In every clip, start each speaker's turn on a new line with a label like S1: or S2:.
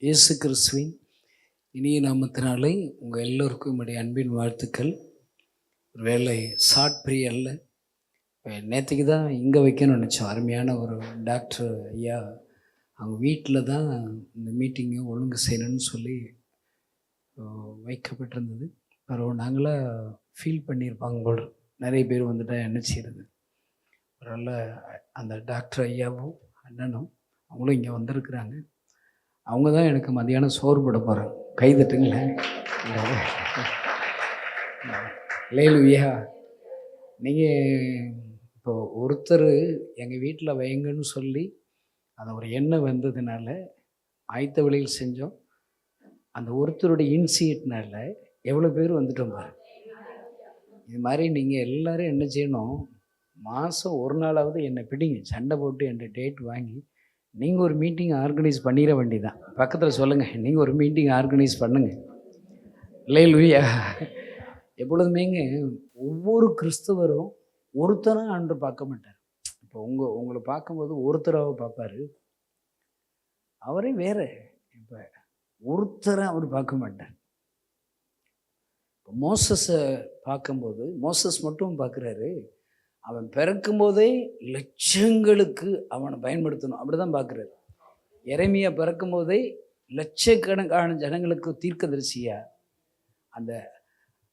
S1: இயேசு கிறிஸ்துவின் இனிய நாமத்தினாலே உங்கள் எல்லோருக்கும் என்னுடைய அன்பின் வாழ்த்துக்கள். ஒரு வேளை ஷார்ட் அல்ல, நேற்றுக்கு தான் இங்கே வைக்கணும்னு நினச்சோம். அருமையான ஒரு டாக்டர் ஐயா அவங்க வீட்டில் தான் இந்த மீட்டிங்கை ஒழுங்கு செய்யணும்னு சொல்லி வைக்கப்பட்டிருந்தது. அப்புறம் நாங்களாம் ஃபீல் பண்ணியிருப்பாங்க போல, நிறைய பேர் வந்துட்டால் என்ன செய்கிறது. அதனால் அந்த டாக்டர் ஐயாவும் அண்ணனும் அவங்களும் இங்கே வந்திருக்கிறாங்க. அவங்க தான் எனக்கு மதியானம் சோறு போட போகிறாங்க. கை தட்டுங்களேன். லேலுவியா, நீங்கள் இப்போ ஒருத்தர் எங்கள் வீட்டில் வைங்கன்னு சொல்லி அந்த ஒரு எண்ணம் வந்ததுனால ஆயத்த வழியில் செஞ்சோம். அந்த ஒருத்தருடைய இன்சியேட்னால எவ்வளோ பேர் வந்துட்டோம் பாரு. இது மாதிரி நீங்கள் எல்லோரும் என்ன செய்யணும், மாதம் ஒரு நாளாவது என்னை பிடிங்க, சண்டை போட்டு என்கிட்ட டேட் வாங்கி நீங்கள் ஒரு மீட்டிங் ஆர்கனைஸ் பண்ணிட வேண்டியதான். பக்கத்தில் சொல்லுங்கள், நீங்கள் ஒரு மீட்டிங் ஆர்கனைஸ் பண்ணுங்கள். லேலுயா. எப்பொழுதுமேங்க ஒவ்வொரு கிறிஸ்தவரும் ஒருத்தராக ஆண்டு பார்க்க மாட்டார். இப்போ உங்களை பார்க்கும்போது ஒருத்தராக பார்ப்பார், அவரே வேறு. இப்போ ஒருத்தராக அவர் பார்க்க மாட்டார். இப்போ மோசஸை பார்க்கும்போது மோசஸ் மட்டும் பார்க்குறாரு. அவன் பிறக்கும் போதே லட்சங்களுக்கு அவனை பயன்படுத்தணும், அப்படி தான் பார்க்குறாரு. எரேமியா பிறக்கும் போதே லட்சக்கணக்கான ஜனங்களுக்கு தீர்க்கதரிசியா அந்த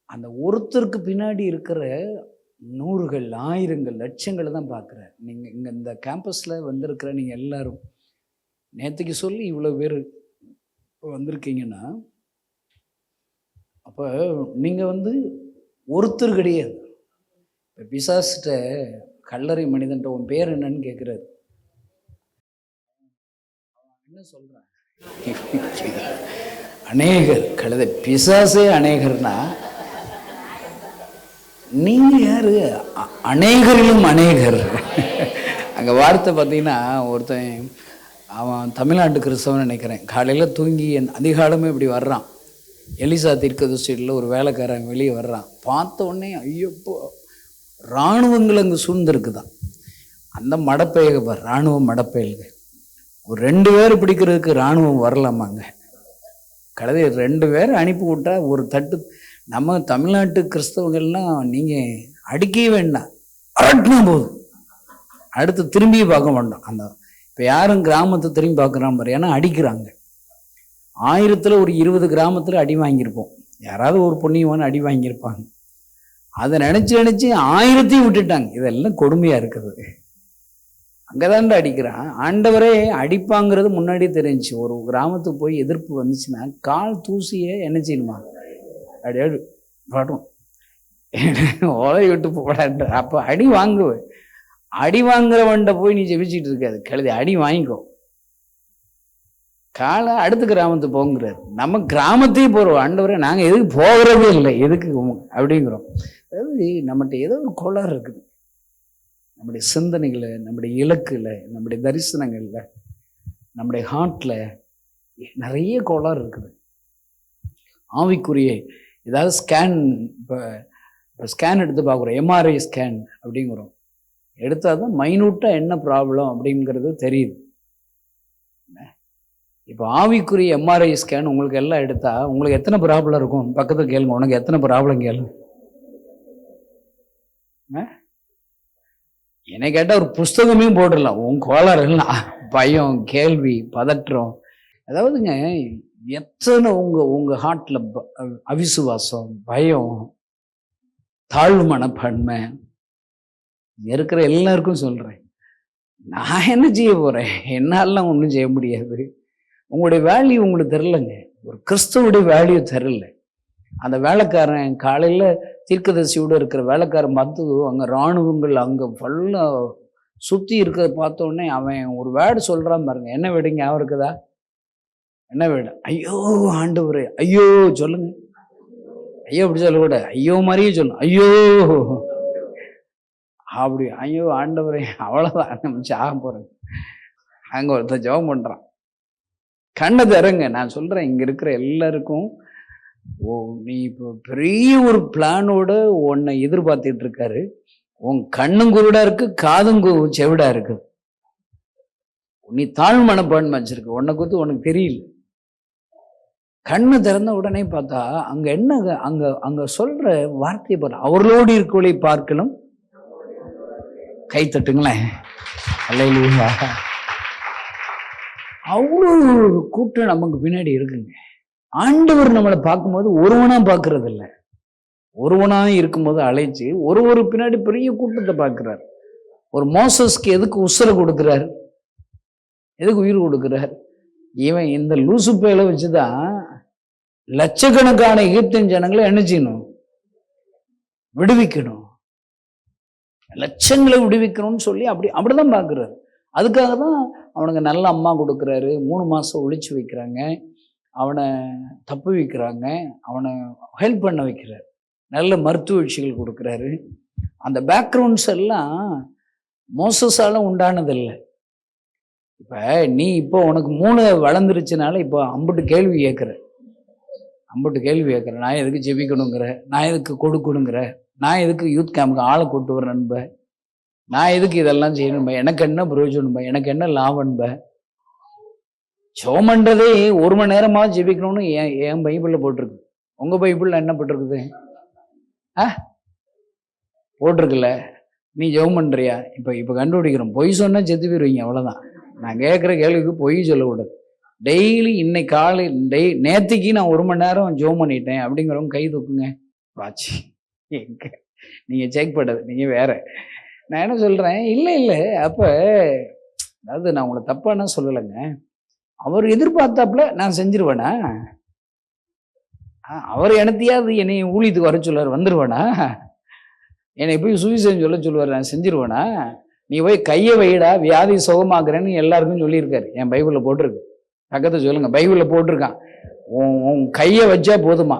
S1: அந்த ஒருத்தருக்கு பின்னாடி இருக்கிற நூறுகள், ஆயிரங்கள், லட்சங்களை தான் பார்க்குறாரு. நீங்கள் இங்கே இந்த கேம்பஸில் வந்திருக்கிற நீங்கள் எல்லோரும் நேற்றுக்கு சொல்லி இவ்வளோ பேர் வந்திருக்கீங்கன்னா, அப்போ நீங்கள் ஒருத்தர் கிடையாது. இப்போ பிசாசிட்ட கல்லறை மனிதன்ட்ட உன் பேர் என்னன்னு கேட்குறாரு. அவன் என்ன சொல்கிறான்? அநேகர். கழுத பிசாசே அநேகர்னா நீங்கள் யார்? அநேகரிலும் அநேகர். அங்கே வார்த்தை பார்த்தீங்கன்னா, ஒருத்தன் அவன் தமிழ்நாட்டு கிறிஸ்தவன் நினைக்கிறேன். காலையில் தூங்கி அதிகாலமே இப்படி வர்றான். எலிசா தீர்க்கதரிசியில் ஒரு வேலைக்காரன் வெளியே வர்றான். பார்த்த உடனே ஐயோப்போ இராணுவங்கள் அங்கே சூழ்ந்துருக்குதான். அந்த மடப்பெயல்கள் பார், இராணுவ மடப்பெயல்கள். ஒரு 2 பேர் பிடிக்கிறதுக்கு இராணுவம் வரலாமாங்க? கடைசி 2 பேர் அனுப்பி விட்டா ஒரு தட்டு. நம்ம தமிழ்நாட்டு கிறிஸ்தவங்கள்லாம் நீங்கள் அடிக்கவே வேண்டாம், அரட்டினா போதும், அடுத்து திரும்பி பார்க்க மாட்டோம். அந்த இப்போ யாரும் கிராமத்தை திரும்பி பார்க்குறான் பாரு, ஏன்னா அடிக்கிறாங்க. 1000ல் ஒரு 20 கிராமத்தில் அடி வாங்கியிருப்போம். யாராவது ஒரு புண்ணியமான அடி வாங்கியிருப்பாங்க. அதை நினச்சி 1000த்தையும் விட்டுட்டாங்க. இதெல்லாம் கொடுமையாக இருக்குது. அங்கே தாண்டா அடிக்கிறான். ஆண்டவரே அடிப்பாங்கிறது முன்னாடியே தெரிஞ்சு. ஒரு கிராமத்துக்கு போய் எதிர்ப்பு வந்துச்சுன்னா கால் தூசியே என்ன செய்யணுமா, அப்படியே பாடும், ஓலை விட்டு போடான்ற. அப்போ அடி வாங்குவேன். அடி வாங்குறவன்ட்ட போய் நீ ஜெபிச்சுட்டு இருக்காது. கழுதி அடி வாங்கிக்கோ, காலை அடுத்த கிராமத்துக்கு போங்கிறார். நம்ம கிராமத்தையும் போகிறோம். ஆண்டவரே நாங்கள் எதுக்கு போகிறதே இல்லை, எதுக்கு அப்படிங்கிறோம். அதாவது நம்மகிட்ட ஏதோ ஒரு கோளாறு இருக்குது. நம்முடைய சிந்தனைகளை, நம்முடைய இலக்கில், நம்முடைய தரிசனங்களில், நம்முடைய ஹார்ட்டில் நிறைய கோளாறு இருக்குது. ஆவிக்குரிய ஏதாவது ஸ்கேன், இப்போ ஸ்கேன் எடுத்து பார்க்குறோம், எம்ஆர்ஐ ஸ்கேன் அப்படிங்கிறோம். எடுத்தால் தான் மைனூட்டாக என்ன ப்ராப்ளம் அப்படிங்கிறது தெரியுது. இப்போ ஆவிக்குரிய எம்ஆர்ஐ ஸ்கேன் உங்களுக்கு எல்லாம் எடுத்தால் உங்களுக்கு எத்தனை ப்ராப்ளம் இருக்கும்? பக்கத்தில் கேளுங்க, உனக்கு எத்தனை ப்ராப்ளம் கேளுங்க. என்னை கேட்டால் ஒரு புஸ்தகமே போட்டுடலாம். உன் கோளாறுலாம் பயம், கேள்வி, பதற்றம். அதாவதுங்க எத்தனை உங்கள் ஹார்ட்டில் அவிசுவாசம், பயம், தாழ்வு மனப்பான்மை இருக்கிற எல்லாருக்கும் சொல்கிறேன். நான் என்ன செய்ய போகிறேன்? என்னாலாம் ஒன்றும் செய்ய முடியாது. உங்களுடைய வேல்யூ உங்களுக்கு தெரிலங்க. ஒரு கிறிஸ்துவுடைய வேல்யூ தெரில. அந்த வேலைக்காரன் காலையில் தீர்க்கதரிசியோடு இருக்கிற வேலைக்காரன் பார்த்து அங்கே இராணுவங்கள் அங்கே ஃபுல்லாக சுற்றி இருக்கிறத பார்த்தோடனே அவன் ஒரு வேர்டு சொல்கிறான் பாருங்க. என்ன வேடுங்க ஞாபகம் இருக்குதா? என்ன வேடு? ஐயோ ஆண்டவரே, ஐயோ சொல்லுங்க. ஐயோ அப்படி சொல்லக்கூட, ஐயோ மாதிரியே சொல்லணும். ஐயோ அப்படி, ஐயோ ஆண்டவரே, அவ்வளோதான், நம்ம சாக போகிறோம். அங்கே ஒருத்தர் ஜெபம் பண்ணுறான். கண்ணை தரங்க. நான் சொல்கிறேன், இங்கே இருக்கிற எல்லாருக்கும் நீ இப்போ பெரிய ஒரு பிளானோட உன்னை எதிர்பார்த்துட்டு இருக்காரு. உன் கண்ணும் குருடா இருக்கு, காதும் செவிடா இருக்கு. நீ தாழ் மனப்பான்மை வச்சிருக்க. உன்னை குறித்து உனக்கு தெரியல. கண்ணு திறந்த உடனே பார்த்தா அங்க என்ன, அங்க அங்க சொல்ற வார்த்தையை பாரு, அவர்களோடு இருக்கவளை பார்க்கலும். கை தட்டுங்களேன். அல்லேலூயா. அவ்வளோ கூட்டம் நமக்கு பின்னாடி இருக்குங்க. ஆண்டவர் நம்மளை பார்க்கும்போது ஒருவனா பார்க்கறது இல்லை, ஒருவனா இருக்கும்போது அழைச்சு ஒரு பின்னாடி பெரிய கூட்டத்தை பார்க்கிறார். ஒரு மோசஸ்க்கு எதுக்கு உசுரை கொடுக்கிறார், எதுக்கு உயிர் கொடுக்கிறார்? இவன் இந்த லூசு பேலை வச்சுதான் லட்சக்கணக்கான எகிப்தின் ஜனங்களை என்ன செய்யணும், விடுவிக்கணும், லட்சங்களை விடுவிக்கணும்னு சொல்லி அப்படிதான் பார்க்குறாரு. அதுக்காக தான் அவனுக்கு நல்ல அம்மா கொடுக்குறாரு, 3 மாதம் ஒழிச்சு வைக்கிறாங்க, அவனை தப்பு வைக்கிறாங்க, அவனை ஹெல்ப் பண்ண வைக்கிறார், நல்ல மருத்துவ விஷயங்கள் கொடுக்குறாரு. அந்த பேக்ரவுண்ட்ஸ் எல்லாம் மோசஸால உண்டானதில்லை. இப்போ நீ இப்போ உனக்கு 3 வளர்ந்துருச்சுனால இப்போ அம்புட்டு கேள்வி கேட்குற, நான் எதுக்கு ஜெபிக்கணுங்கிற, நான் எதுக்கு கொடுக்கணுங்கிற, நான் எதுக்கு யூத் கேம்புக்கு ஆளை கூட்டு வரணும்ப, நான் எதுக்கு இதெல்லாம் செய்யணும்ப, எனக்கு என்ன பிரயோஜனம்ப, எனக்கு என்ன லாபம்ப. ஜெபம் பண்ணுறதே 1 மணி நேரமாக ஜெபிக்கணும்னு என் பைபிளில் போட்டிருக்கு. உங்கள் பைபிளில் என்ன போட்டிருக்குது? போட்டிருக்குல்ல. நீ ஜெபம் பண்ணுறியா? இப்போ கண்டுபிடிக்கிறோம். பொய் சொன்னால் செத்து போயிருவீங்க, அவ்வளோதான். நான் கேட்குற கேள்விக்கு பொய் சொல்லக்கூடாது. டெய்லி இன்னைக்கு காலை நேற்றுக்கு நான் 1 மணி நேரம் ஜெபம் பண்ணிட்டேன் அப்படிங்கிறவங்க கை தூக்குங்க. வாட்சி எங்க நீங்கள் செக் பண்ணது, நீங்கள் வேற. நான் என்ன சொல்கிறேன், இல்லை அப்போ அதாவது நான் உங்களை தப்பானா சொல்லலைங்க. அவர் எதிர்பார்த்தாப்புல நான் செஞ்சிருவேனா? அவர் எனத்தையாவது என்னை ஊழியத்துக்கு வர சொல்லுவார், வந்துடுவேனா? என்னை போய் சுவிசேஷம் சொல்லுவார், நான் செஞ்சிருவேனா? நீ போய் கையை வைடா, வியாதி சுகமாக்குறேன்னு எல்லாருக்கும் சொல்லியிருக்காரு. என் பைபிளில் போட்டிருக்கு, பக்கத்தை சொல்லுங்க, பைபிளில் போட்டிருக்கான். உன் கையை வச்சா போதுமா?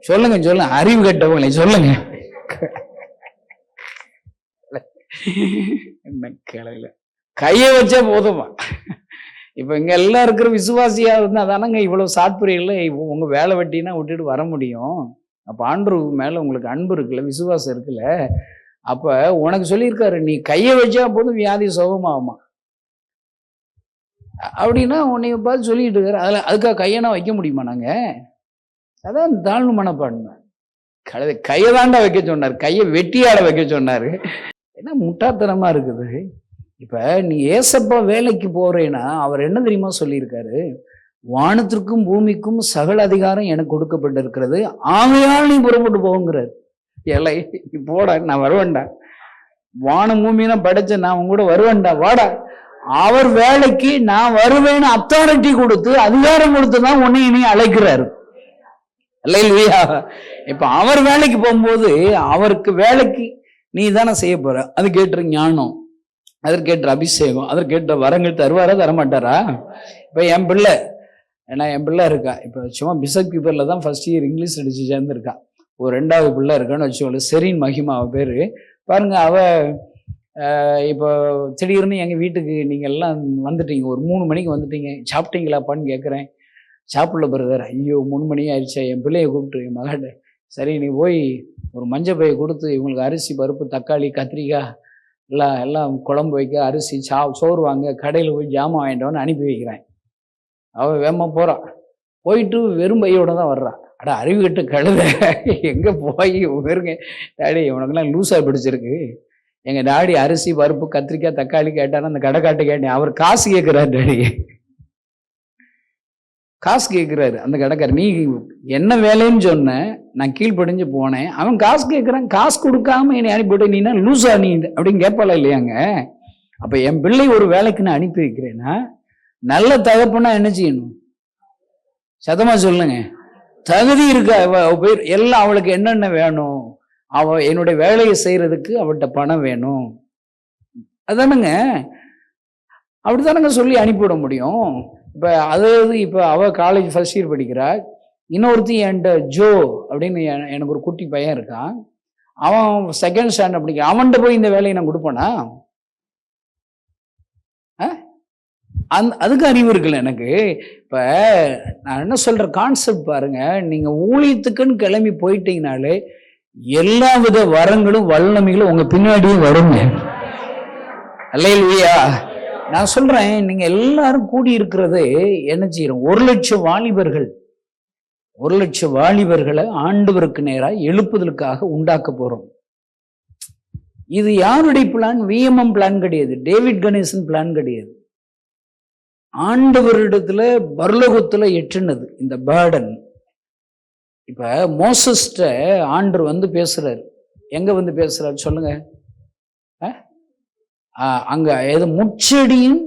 S1: சொல்லுங்க, அறிவு கட்டவங்களே சொல்லுங்க. என்ன கிளையில கையை வச்சா போதுமா? இப்போ இங்கே எல்லாம் இருக்கிற விசுவாசியா இருந்தால் தானங்க இவ்வளோ சாட்புரியல உங்கள் வேலை வெட்டினா விட்டுட்டு வர முடியும். அப்போ ஆண்டவர் மேலே உங்களுக்கு அன்பு இருக்குல்ல, விசுவாசம் இருக்குல்ல. அப்போ உனக்கு சொல்லியிருக்காரு, நீ கையை வச்சா போதும் வியாதி சுகமாகுமா அப்படின்னா உன்னைய பார்த்து சொல்லிட்டு இருக்காரு. அதுக்காக கையை நான் வைக்க முடியுமா? நாங்கள் அதான் தாழ்வு மனப்பான்மை. கையை தாண்டா வைக்க சொன்னார், கையை வெட்டியாட வைக்க சொன்னார். என்ன முட்டாத்தனமா இருக்குது. இப்போ நீ ஏசப்பா வேலைக்கு போறேன்னா அவர் என்ன தெரியுமா சொல்லியிருக்காரு? வானத்திற்கும் பூமிக்கும் சகல அதிகாரம் எனக்கு கொடுக்கப்பட்டிருக்கிறது, ஆமையால் நீ புறப்பட்டு போங்கிறார். எல்லை நீ போடா, நான் வருவேன்டா, வானம் பூமினா படைச்ச நான் உங்க கூட வருவேன்டா, வாடா. அவர் வேலைக்கு நான் வருவேன்னு அத்தாரிட்டி கொடுத்து அதிகாரம் கொடுத்து தான் உன்னை இனி அழைக்கிறாரு. அல்லேலூயா. இப்ப அவர் வேலைக்கு போகும்போது அவருக்கு வேலைக்கு நீ தானே செய்ய போற. அது கேட்டுற ஞானம், அதற்கேற்ற அபிஷேகம், அதற்கேற்ற வரங்கள் தருவாரா தரமாட்டாரா? இப்போ என் பிள்ளை இருக்கா, இப்போ சும்மா பிசப் பீப்பரில் தான் ஃபர்ஸ்ட் இயர் இங்கிலீஷ் அடிச்சு சேர்ந்துருக்கா. ஒரு 2வது பிள்ளை இருக்கான்னு வச்சுக்கோங்க, செரீன் மகிமா அவ பேர். பாருங்க, அவ இப்போ திடீர்னு எங்கள் வீட்டுக்கு நீங்கள் எல்லாம் வந்துட்டீங்க, ஒரு 3 மணிக்கு வந்துட்டீங்க, சாப்பிட்டீங்களாப்பான்னு கேட்குறேன். சாப்பிடல பிரதர். ஐயோ 3 மணி ஆயிடுச்சா? என் பிள்ளையை கூப்பிட்டு என் மகாட்ட, சரி நீ போய் ஒரு மஞ்சள் பையை கொடுத்து இவங்களுக்கு அரிசி பருப்பு தக்காளி கத்திரிக்காய் எல்லாம் குழம்பு வைக்க, அரிசி சோறு வாங்க, கடையில் போய் ஜாமான் வாங்கிட்டோன்னு அனுப்பி வைக்கிறேன். அவள் வேகமாக போகிறான், போயிட்டு வெறும் பையோட தான் வர்றான். அட அறிவு கட்டு கழுத, எங்கே போய் வெறுங்க டாடி உனக்கெல்லாம் லூஸாக பிடிச்சிருக்கு. எங்கள் டாடி அரிசி பருப்பு கத்திரிக்காய் தக்காளி கேட்டானா அந்த கடைக்காட்டு கேட்டேன், அவர் காசு கேட்குறாரு டாடி, காசு கேட்குறாரு அந்த கடைக்காரர். நீ என்ன வேலைன்னு சொன்ன, நான் கீழ்ப்படிஞ்சு போனேன், அவன் காசு கேட்குறான், காசு கொடுக்காம என்னை அனுப்பிவிட்டு நீனா லூஸா நீ அப்படின்னு கேட்பாளா இல்லையாங்க? அப்போ என் பிள்ளை ஒரு வேலைக்கு நான் அனுப்பி வைக்கிறேன்னா நல்ல தகப்பனா என்ன செய்யணும்? சத்தமா சொல்லுங்க. தகுதி இருக்கா? எல்லாம் அவளுக்கு என்னென்ன வேணும், என்னுடைய வேலையை செய்யறதுக்கு அவள்கிட்ட பணம் வேணும், அதானுங்க, அப்படித்தானுங்க சொல்லி அனுப்பிவிட முடியும். இப்போ அதாவது இப்போ அவள் காலேஜ் ஃபர்ஸ்ட் இயர் படிக்கிறா, இன்னொருத்தி என்கிட்ட ஜோ அப்படின்னு எனக்கு ஒரு குட்டி பையன் இருக்கான், அவன் 2nd ஸ்டாண்டர்ட் படிக்கிறான். அவன்கிட்ட போய் இந்த வேலையை நான் கொடுப்பேனா? அதுக்கு அறிவு இருக்குல்ல எனக்கு. இப்போ நான் என்ன சொல்ற கான்செப்ட் பாருங்க, நீங்க ஊழியத்துக்குன்னு கிளம்பி போயிட்டீங்கனாலே எல்லா வித வரங்களும் வல்லமைகளும் உங்க பின்னாடியும் வருங்க. அல்லேலூயா. நான் சொல்றேன், நீங்க எல்லாரும் கூடி இருக்கிறது என்ன செய்யறோம்? 1 லட்சம் வாலிபர்கள் 1,00,000 வாலிபர்களை ஆண்டவருக்கு நேராக எழுப்புதலுக்காக உண்டாக்க போறோம். இது யாருடைய பிளான்? விஎம்எம் பிளான் கிடையாது, டேவிட் கணேசன் பிளான் கிடையாது. ஆண்டவரிடத்துல பரலோகத்துல எட்டுனது இந்த பேர்டன். இப்ப மோசஸ்ட ஆண்டவர் வந்து பேசுறாரு. எங்க வந்து பேசுறாரு சொல்லுங்க? அங்க ஏதோ முச்செடியும்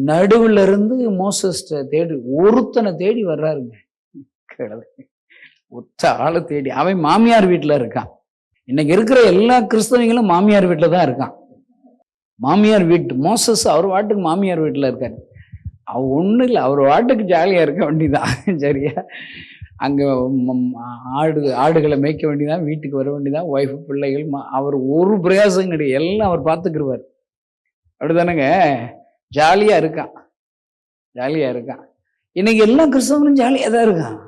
S1: நடுவுல இருந்து மோசஸ்ட தேடி ஒருத்தனை தேடி வர்றாருங்க. ஒத்த ஆளை தேடி. அவன் மாமியார் வீட்டுல இருக்கான். இன்னைக்கு இருக்கிற எல்லா கிறிஸ்தவங்களும் மாமியார் வீட்டுல தான் இருக்கான். மாமியார் வீட்டு மோசஸ் அவர் வாட்டுக்கு மாமியார் வீட்டுல இருக்காரு. அவர் ஒன்றும் இல்லை, அவர் வாட்டுக்கு ஜாலியா இருக்க வேண்டியதான். சரியா? அங்க ஆடுகளை மேய்க்க வேண்டியதான், வீட்டுக்கு வர வேண்டியதான், ஒய்ஃபு பிள்ளைகள். அவர் ஒரு பிரயாசம் கிடையாது, எல்லாம் அவர் பார்த்துக்கிருவார். அப்படிதானங்க? ஜாலியா இருக்கான், ஜாலியா இருக்கான். இன்னைக்கு எல்லா கிறிஸ்தவங்களும் ஜாலியா தான் இருக்கான்.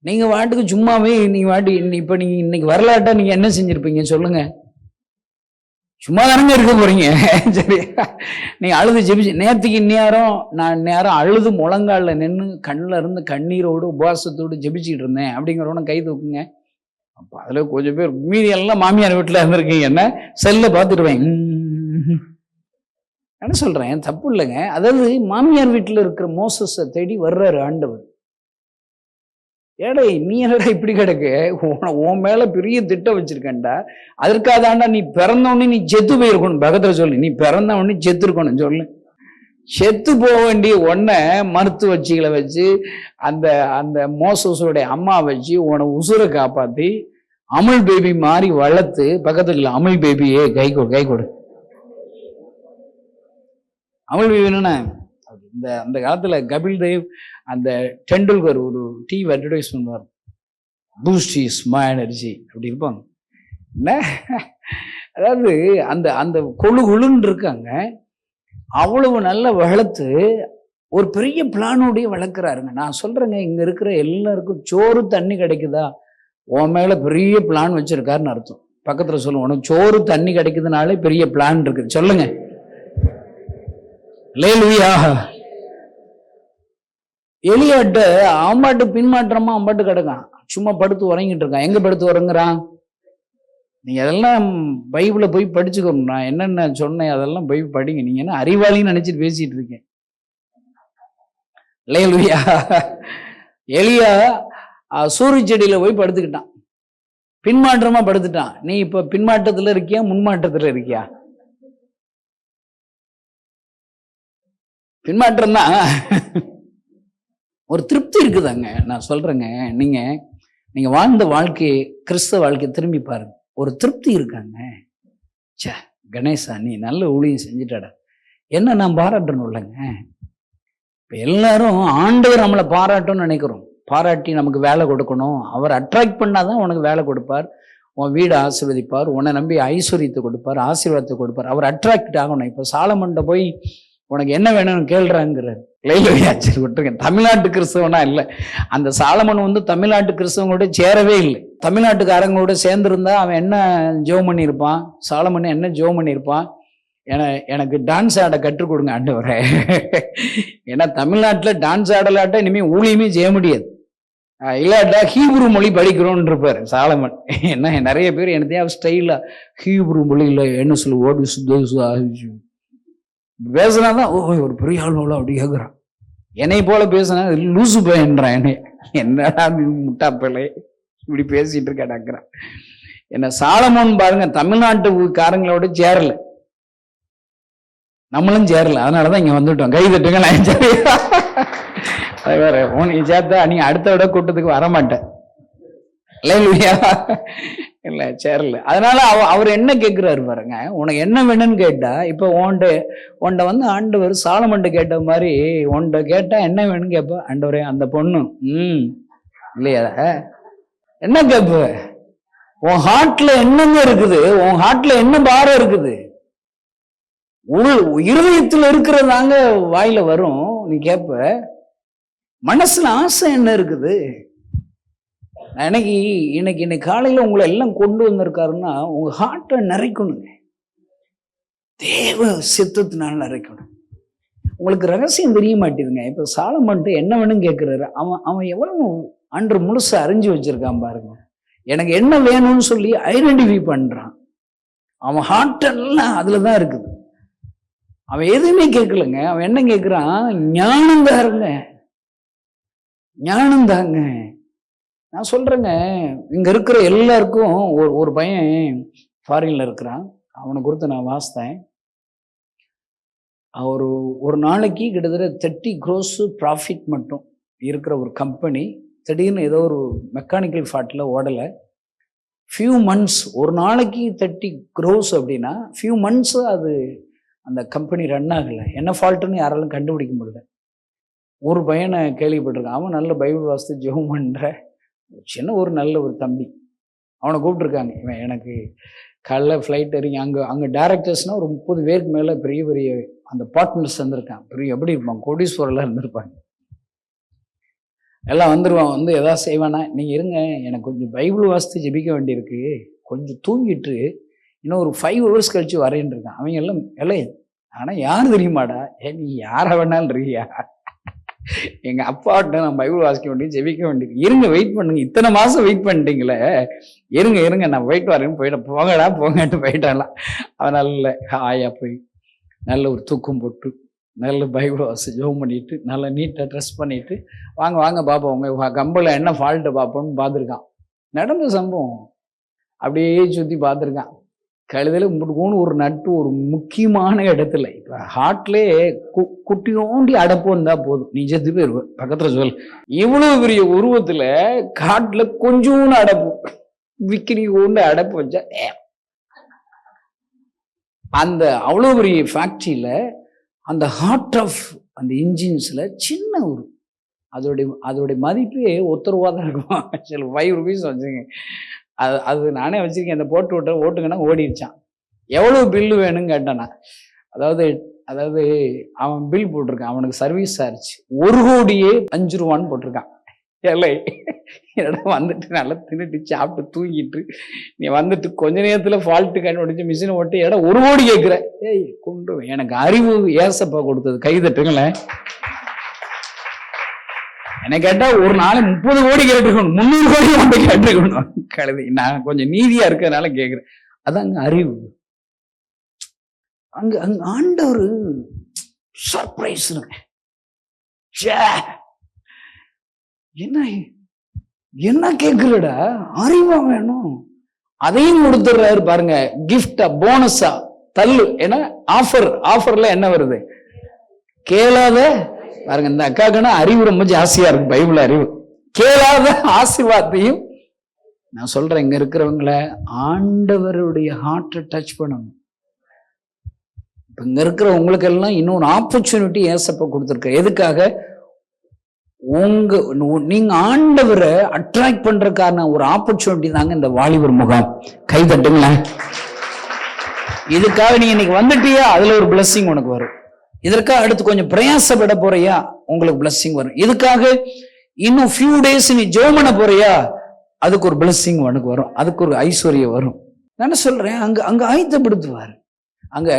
S1: நீங்க வாட்டுக்கு சும்மாவே நீங்க வாட்டு இப்ப நீங்க இன்னைக்கு வரலாட்டா நீங்க என்ன செஞ்சிருப்பீங்க சொல்லுங்க? சும்மா தானங்க இருக்க போறீங்க. சரியா? நீங்க அழுது ஜெபிச்சு நேரத்துக்கு நேரம் அழுது முழங்கால நின்று கண்ணில் இருந்து கண்ணீரோடு உபவாசத்தோடு ஜெபிச்சுக்கிட்டு இருந்தேன் அப்படிங்கிறவன கை தூக்குங்க. அப்போ அதுல கொஞ்சம் பேர் மீதி எல்லாம் மாமியார் வீட்டுல இருந்திருக்கீங்க. என்ன செல்ல பார்த்துடுவேன் என்ன சொல்றேன், தப்பு இல்லைங்க. அதாவது மாமியார் வீட்டுல இருக்கிற மோசஸை தேடி வர்றாரு ஆண்டவர். ஏடா நீ என்னடா இப்படி கிடக்கு, உன் மேல பெரிய திட்டம் வச்சிருக்கேன்டா, அதற்காதாண்டா நீ பிறந்தவொடனே நீ செத்து போயிருக்கணும். பக்கத்துல சொல்லு, நீ பிறந்தவொடனே செத்து இருக்கணும் சொல்லு. செத்து போக வேண்டிய ஒன்ன மருத்துவ வச்சிகளை வச்சு அந்த அந்த மோசஸோடைய அம்மா வச்சு உன உசுரை காப்பாத்தி அமுல் பேபி மாதிரி வளர்த்து, பக்கத்துல அமுல் பேபியே கை கொடு. அமுல் பேபி என்னன்னா, அந்த காலத்துல கபில் தேவ் அந்த டெண்டுல்கர் ஒரு டிவி அட்வர்டைஸ் பண்ணுவார், பூஸ்ட் இஸ் மை எனர்ஜி அப்படி இருப்பாங்க. என்ன அதாவது அந்த அந்த கொழுன்னு இருக்காங்க. அவ்வளவு நல்லா வளர்த்து ஒரு பெரிய பிளானோடைய வளர்க்குறாருங்க. நான் சொல்றேங்க, இங்க இருக்கிற எல்லாருக்கும் சோறு தண்ணி கிடைக்குதா, உன் மேல பெரிய பிளான் வச்சிருக்காருன்னு அர்த்தம். பக்கத்துல சொல்லுங்க, உனக்கு சோறு தண்ணி கிடைக்குதுனாலே பெரிய பிளான் இருக்குது சொல்லுங்க. அல்லேலூயா. எலியாட்ட அம்பாட்டு பின்மாற்றமா அம்பாட்டு கிடக்கான், சும்மா படுத்து உறங்கிட்டு இருக்கான். எங்க படுத்து உறங்குறான்? நீங்க அதெல்லாம் பைபிளை போய் படிச்சுக்கணும். நான் என்னென்ன சொன்னேன் அதெல்லாம் போய் படிங்க. நீங்க என்ன அறிவாளின்னு நினைச்சிட்டு பேசிட்டு இருக்கேன். அல்லேலூயா. எலியா சூரிய செடியில போய் படுத்துக்கிட்டான், பின்மாற்றமா படுத்துட்டான். நீ இப்ப பின்மாற்றத்துல இருக்கியா முன்மாற்றத்துல இருக்கியா? பின்மாற்றம் தான். ஒரு திருப்தி இருக்குதாங்க. நான் சொல்றேங்க, நீங்க வாழ்ந்த வாழ்க்கையை, கிறிஸ்தவ வாழ்க்கையை திரும்பி பாருங்க, ஒரு திருப்தி இருக்காங்க. சே கணேசா நீ நல்ல ஊழியம் செஞ்சுட்டாடா, என்ன நான் பாராட்டணும் இல்லைங்க. இப்போ எல்லாரும் ஆண்டவர் நம்மளை பாராட்டணும்னு நினைக்கிறோம். பாராட்டி நமக்கு வேலை கொடுக்கணும், அவர் அட்ராக்ட் பண்ணாதான் உனக்கு வேலை கொடுப்பார், உன் வீடு ஆசீர்வதிப்பார், உன்னை நம்பி ஐஸ்வர்யத்தை கொடுப்பார், ஆசீர்வாதத்தை கொடுப்பார். அவர் அட்ராக்ட் ஆகணும். இப்போ சாலமன்ட்ட போய் உனக்கு என்ன வேணும்னு கேள்றாங்கிறார். சரி விட்டுருங்க, தமிழ்நாட்டு கிறிஸ்தவனா இல்லை. அந்த சாலமன் வந்து தமிழ்நாட்டு கிறிஸ்தவங்களோட சேரவே இல்லை. தமிழ்நாட்டுக்காரங்களோட சேர்ந்துருந்தா அவன் என்ன ஜெபம் பண்ணியிருப்பான், சாலமன் என்ன ஜெபம் பண்ணியிருப்பான், எனக்கு டான்ஸ் ஆட கற்றுக் கொடுங்க ஆண்டவரே. ஏன்னா தமிழ்நாட்டில் டான்ஸ் ஆடலாட்ட இனிமேல் ஊழியமே செய்ய முடியாது. இல்லாட்டா ஹீப்ரு மொழி படிக்கிறோன்னு இருப்பார் சாலமன். என்ன நிறைய பேர் என்னத்தையா ஸ்டைலா ஹீப்ரு மொழியில் என்ன சொல்லு பேசுனாதான் ஒரு பெரிய ஆள் அப்படி கேட்குறான். என்னை போல பேசுனா லூசு பையன்றான். என்னடா முட்டாப்பிள்ளை இப்படி பேசிட்டு இருக்காடாக்குறான். என்ன சாலமோன் பாருங்க தமிழ்நாட்டுக்காரங்களோட சேரல, நம்மளும் சேரல, அதனாலதான் இங்க வந்துட்டோம். கை தட்டுங்க. நான் வேற உனக்கு சேர்த்தா நீ அடுத்த விட கூட்டத்துக்கு வரமாட்டேன். இல்லை சேரல. அதனால அவர் என்ன கேட்கிறாரு பாருங்க, உனக்கு என்ன வேணும்னு கேட்டா, இப்ப உன்ட வந்து ஆண்டவர் சாலமன்ட்ட கேட்ட மாதிரி உன்ட கேட்டா என்ன வேணும்னு கேட்ப, ஆண்டவரே அந்த பொண்ணு இல்லையா என்ன கேட்ப, உன் ஹார்ட்ல என்னங்க இருக்குது, உன் ஹார்ட்ல என்ன பாரம் இருக்குது, இருதயத்துல இருக்கிறதாங்க வாயில வரும். நீ கேட்ப, மனசுல ஆசை என்ன இருக்குது. இன்னைக்கு காலையில உங்களை எல்லாம் கொண்டு வந்திருக்காருன்னா உங்க ஹார்ட்டை நிறைக்கணுங்க, தேவ சித்தத்தினால நிறைக்கணும். உங்களுக்கு ரகசியம் தெரிய மாட்டேதுங்க. இப்போ சாலமன்ட்டு என்ன வேணும்னு கேட்குறாரு. அவன் எவ்வளவு அன்று முழுசு அறிஞ்சு வச்சிருக்கான் பாருங்க. எனக்கு என்ன வேணும்னு சொல்லி ஐடென்டிஃபை பண்றான். அவன் ஹார்ட் எல்லாம் அதுல தான் இருக்குது. அவன் எதுவுமே கேட்கலங்க. அவன் என்ன கேட்குறான்? ஞானம் தாருங்க, ஞானம் தாங்க. நான் சொல்றேங்க, இங்க இருக்கிற எல்லாருக்கும் ஒரு பையன் ஃபாரின்ல இருக்கிறான். அவனை குறித்து நான் வாசித்தேன். அவர் ஒரு நாளைக்கு கிட்டத்தட்ட 30 crores ப்ராஃபிட் மட்டும் இருக்கிற ஒரு கம்பெனி திடீர்னு ஏதோ ஒரு மெக்கானிக்கல் ஃபால்ட்டில் ஓடலை. ஃபியூ மந்த்ஸ், ஒரு நாளைக்கு 30 crores அப்படின்னா ஃபியூ மந்த்ஸ் அது அந்த கம்பெனி ரன் ஆகலை. என்ன ஃபால்ட்டுன்னு யாராலும் கண்டுபிடிக்க முடியல. ஒரு பையனை கேள்விப்பட்டிருக்கான். அவன் நல்ல பைபிள் வாசித்து ஜெபம் பண்ணுற சின்ன ஒரு நல்ல ஒரு தம்பி. அவனை கூப்பிட்ருக்காங்க. இவன் எனக்கு காலைல ஃப்ளைட் இறங்கி அங்கே டேரக்டர்ஸ்னால் ஒரு 30 பேருக்கு மேலே பெரிய பெரிய அந்த பார்ட்னர்ஸ் வந்திருக்கான். பெரிய எப்படி இருப்பான், கோடீஸ்வரெல்லாம் இருந்திருப்பாங்க. எல்லாம் வந்துடுவான். வந்து எதாவது செய்வானா, நீங்கள் இருங்க எனக்கு கொஞ்சம் பைபிள் வாசித்து ஜெபிக்க வேண்டியிருக்கு, கொஞ்சம் தூங்கிட்டு இன்னும் ஒரு 5 hours கழிச்சு வரேன்னு இருக்கான். அவங்க எல்லாம் ஆனால் யார் தெரியுமாடா, நீ யாரை வேணாலும் இருக்கியா, எங்கள் அப்பாட்ட நான் பைபிள் வாசிக்க வேண்டியது ஜெபிக்க வேண்டியது, இருங்க வெயிட் பண்ணுங்க, இத்தனை மாதம் வெயிட் பண்ணிட்டீங்களே, இருங்க நான் போயிட்டு வரேன்னு போங்கட்டு போயிட்டாலாம். அவன் நல்ல ஹாயா போய் நல்ல ஒரு தூக்கம் போட்டு நல்ல பைபிள் வாசி ஜெபம் பண்ணிட்டு நல்லா நீட்டாக ட்ரெஸ் பண்ணிட்டு வாங்க பார்ப்போம் உங்கள் கம்பெனியில் என்ன ஃபால்ட்டு பார்ப்போம்னு பார்த்துருக்கான். நடந்த சம்பவம் அப்படியே சுற்றி பார்த்துருக்கான். கழுதையில் முட்டுக்கோன்னு ஒரு நட்டு ஒரு முக்கியமான இடத்துல, இப்போ ஹார்ட்லேயே குட்டியோண்டி அடப்பு வந்தால் போதும், நீ செத்து போயிருவ. பக்கத்தில் சொல், இவ்வளோ பெரிய உருவத்தில் காட்டில் கொஞ்சோன்னு அடப்பு, விக்கிரி கொண்டு அடப்பு வச்சா அந்த அவ்வளோ பெரிய ஃபேக்ட்ரியில் அந்த ஹார்ட் ஆஃப் அந்த இன்ஜின்ஸில் சின்ன ஒரு அதோடைய மதிப்பே ₹1 தான் இருக்கும். சில 5 rupees வச்சுங்க. அது நானே வச்சிருக்கேன். அந்த போட்டு ஓட்டுங்கன்னா ஓடிடுச்சான். எவ்வளோ பில்லு வேணும்னு கேட்டானா, அதாவது அவன் பில் போட்டிருக்கான், அவனுக்கு சர்வீஸ் சார்ஜ் 1,05 ரூபான்னு போட்டிருக்கான். இல்லை இடம் வந்துட்டு நல்லா தின்னுட்டு சாப்பிட்டு தூங்கிட்டு நீ வந்துட்டு கொஞ்ச நேரத்தில் ஃபால்ட்டு கண்டுபிடிச்சு மிஷினை ஓட்டு இடம் 1 கோடி கேட்குற. கொண்டு எனக்கு அறிவு ஏசப்பா கொடுத்தது, கை தட்டுங்களேன். என்ன கேட்டா ஒரு நாள் 30 கோடி கேட்டுக்கணும், 300 கோடி வந்து கேட்டுக்கணும். கழுதை நான் கொஞ்சம் நீதியா இருக்கிறதுனால கேட்கிறேன். அதாங்க அறிவு. அங்க ஆண்டவர் சர்ப்ரைஸ். என்ன கேட்கிறடா, அறிவா வேணும், அதையும் கொடுத்துடுறாரு பாருங்க. கிஃப்டா, போனஸா, தள்ளு. ஏன்னா ஆஃபர்ல என்ன வருது, கேளாத பாருங்க. இந்த அக்காக்குன்னா அறிவு ரொம்ப ஜாஸ்தியா இருக்கு, பைபிள் அறிவு. கேளாத ஆசீர்வாதத்தையும் நான் சொல்றேன், இங்க இருக்கிறவங்கள ஆண்டவருடைய ஹார்ட்டை டச் பண்ணணும். இப்ப இங்க இருக்கிற உங்களுக்கு எல்லாம் இன்னொரு ஆப்பர்ச்சுனிட்டி ஏசப்ப கொடுத்துருக்க. எதுக்காக? நீங்க ஆண்டவரை அட்ராக்ட் பண்றதுக்கான ஒரு ஆப்பர்ச்சுனிட்டி தாங்க இந்த வாலிபர் முகாம். கை தட்டுங்களேன். இதுக்காக நீ இன்னைக்கு வந்துட்டியா, அதுல ஒரு பிளஸ்ஸிங் உனக்கு வரும். இதற்காக அடுத்து கொஞ்சம் பிரயாசப்பட போறியா, உங்களுக்கு பிளஸ்ஸிங் வரும். இதுக்காக இன்னும் ஃபியூ டேஸ் நீ ஜெபம் பண்ண போறியா, அதுக்கு ஒரு பிளஸ்ஸிங் உனக்கு வரும், அதுக்கு ஒரு ஐஸ்வர்யம் வரும். நான் சொல்றேன், அங்க ஆயத்தப்படுத்துவார். அங்க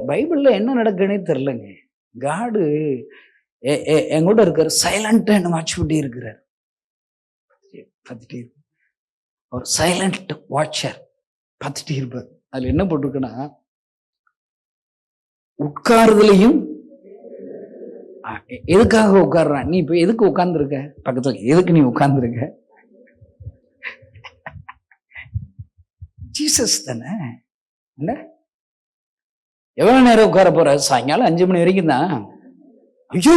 S1: பைபிள்ல என்ன நடக்குன்னே தெரியலங்க. காடு எங்கூட இருக்காரு, சைலண்டா என்ன வாட்ச் இருக்கிறார். பார்த்துட்டே இருக்கு, ஒரு சைலண்ட் வாட்சர் பார்த்துட்டே இருப்பார். அதுல என்ன போட்டிருக்குன்னா, உட்கார்றதுலையும் எதுக்காக உட்கார்றான், நீ இப்ப எதுக்கு உட்கார்ந்துருக்க பக்கத்துல, எதுக்கு நீ உட்கார்ந்துருக்க, ஜீசஸ் தானே. என்ன எவ்வளவு நேரம் உட்கார போற, சாயங்காலம் 5 மணி வரைக்கும் தான். ஐயோ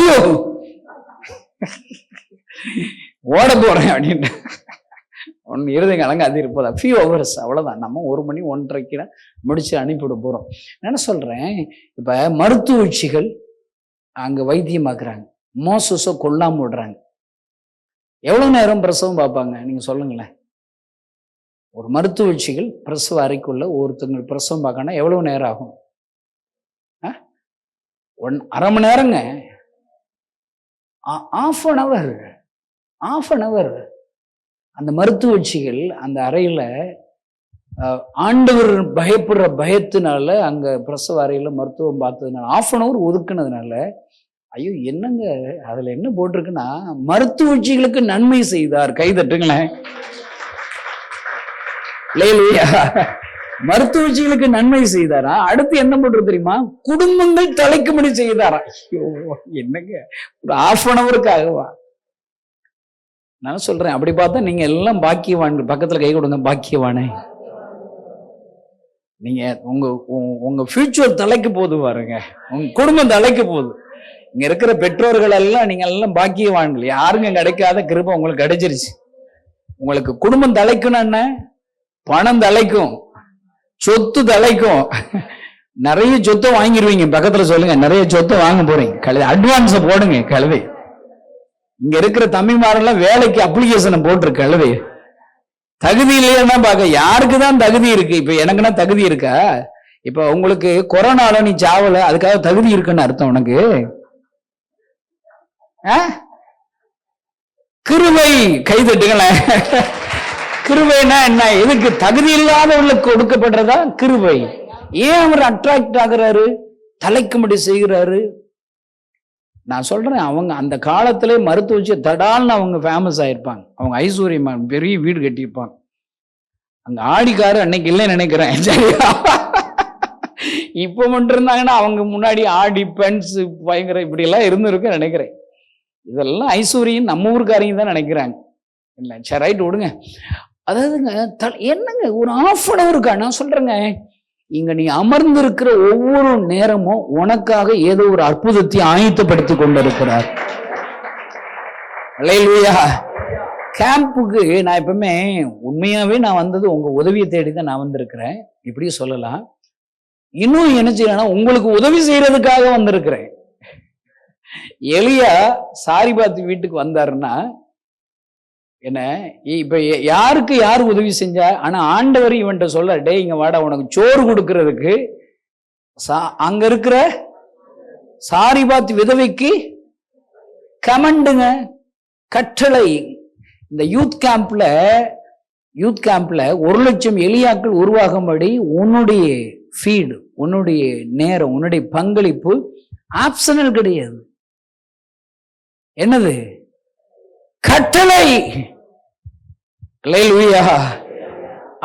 S1: ஓட போறேன் அப்படின்னு ஒன்று இருதயம் கலங்க அது இருப்பதா, ஃபியூ ஹவர்ஸ் அவ்வளவுதான். நம்ம 1 மணி 1:30 முடிச்சு அனுப்பிவிட போறோம். என்ன சொல்றேன், இப்ப மருத்துவச்சிகள் அங்க வைத்தியமாக்குறாங்க, மோசஸோ கொல்லாம விடுறாங்க. எவ்வளவு நேரம் பிரசவம் பார்ப்பாங்க நீங்க சொல்லுங்களேன். ஒரு மருத்துவச்சிகள் பிரசவ அறைக்குள்ள ஒருத்தங்க பிரசவம் பார்க்கணும், எவ்வளவு நேரம் ஆகும்? 1/2 மணி நேரங்க, half an hour. அந்த மருத்துவச்சிகள் அந்த அறையில ஆண்டவர் பயப்படுற பயத்தினால, அங்க பிரசவ அறையில மருத்துவம் பார்த்ததுனால 1/2 hour ஒதுக்குனதுனால ஐயோ என்னங்க அதுல என்ன போட்டிருக்குன்னா, மருத்துவச்சிகளுக்கு நன்மை செய்தார். கை தட்டுங்களேன். அல்லேலூயா. மருத்துவச்சிகளுக்கு நன்மை செய்தாரா? அடுத்து என்ன போட்டு தெரியுமா? குடும்பங்கள் தலைக்கும்படி செய்தாரா? ஐயோ என்னங்க, ஒரு ½ நான் சொல்றேன். அப்படி பார்த்தா நீங்க எல்லாம் பாக்கியவான்கள். பக்கத்துல கை கொடுங்க, பாக்கியவானே. நீங்க உங்க ஃபியூச்சர் தலைக்கு போது பாருங்க, உங்க குடும்பம் தலைக்கு போகுது. இங்க இருக்கிற பெற்றோர்கள் எல்லாம் நீங்க எல்லாம் பாக்கியவான்கள். யாருங்க கிடைக்காத கிருபை உங்களுக்கு கிடைச்சிருச்சு. உங்களுக்கு குடும்பம் தலைக்கணும், என்ன பணம் தலைக்கும், சொத்து தலைக்கும். நிறைய சொத்தை வாங்கிடுவீங்க. பக்கத்துல சொல்லுங்க, நிறைய சொத்தை வாங்க போறீங்க. கழுதை அட்வான்ஸ போடுங்க. கழுதை இங்க இருக்கிற தம்பிமாரெல்லாம் வேலைக்கு அப்ளிகேஷன் போட்டுரு. கழுதை தகுதி இல்லையா பாக்க, யாருக்குதான் தகுதி இருக்கு? இப்ப எனக்குன்னா தகுதி இருக்கா? இப்ப உங்களுக்கு கொரோனால நீ சாவல, அதுக்காக தகுதி இருக்குன்னு அர்த்தம் உனக்கு? கிருபை. கை தட்டுங்களேன். கிருபைனா என்ன? எதுக்கு? தகுதி இல்லாதவர்களுக்கு கொடுக்கப்படுறதா கிருபை. ஏன் அவர் அட்ராக்ட் ஆகுறாரு, தலைக்கும்படி செய்கிறாரு? நான் சொல்றேன், அவங்க அந்த காலத்திலே மருத்துவ தடால்னு அவங்க ஃபேமஸ் ஆயிருப்பாங்க. அவங்க ஐஸ்வர்யமா பெரிய வீடு கட்டியிருப்பாங்க. அங்க ஆடிக்காரு அன்னைக்கு இல்லைன்னு நினைக்கிறேன். சரியா? இப்ப மட்டும் இருந்தாங்கன்னா அவங்க முன்னாடி ஆடி பென்ஸ் பயங்கர இப்படி எல்லாம் இருந்திருக்கு நினைக்கிறேன். இதெல்லாம் ஐஸ்வர்யம் நம்ம ஊருக்காரையும் தான் நினைக்கிறாங்க. இல்லை சரி, ரைட் விடுங்க. அதாவதுங்க என்னங்க, ஒரு ½ நான் சொல்றேங்க, இங்க நீ அமர்ந்திருக்கிற ஒவ்வொரு நேரமும் உனக்காக ஏதோ ஒரு அற்புதத்தை ஆயத்தப்படுத்தி கொண்டிருக்கிறார். அல்லேலூயா. கேம்புக்கு நான் எப்பவுமே உண்மையாவே நான் வந்தது உங்க உதவியை தேடி தான் நான் வந்திருக்கிறேன். இப்படி சொல்லலாம். இன்னும் என்ன செய்யலாம், உங்களுக்கு உதவி செய்யறதுக்காக வந்திருக்கிறேன். எலியா சாரிபாத் வீட்டுக்கு வந்தாருன்னா என்ன, இப்ப யாருக்கு யாரு உதவி செஞ்சா? ஆனா ஆண்டவர் இவன்ட்ட சொல்ல, டே இங்க வாடா, உனக்கு சோறு கொடுக்கறதுக்கு அங்க இருக்கிற சாரிபாத் விதவைக்கு கமெண்டுங்க, கட்டளை. இந்த யூத் கேம்ப்ல 1,00,000 எலியாக்கள் உருவாகும்படி உன்னுடைய ஃபீடு, உன்னுடைய நேரம், உன்னுடைய பங்களிப்பு ஆப்ஷனல் கிடையாது. என்னது? கட்டளை. அல்லேலூயா.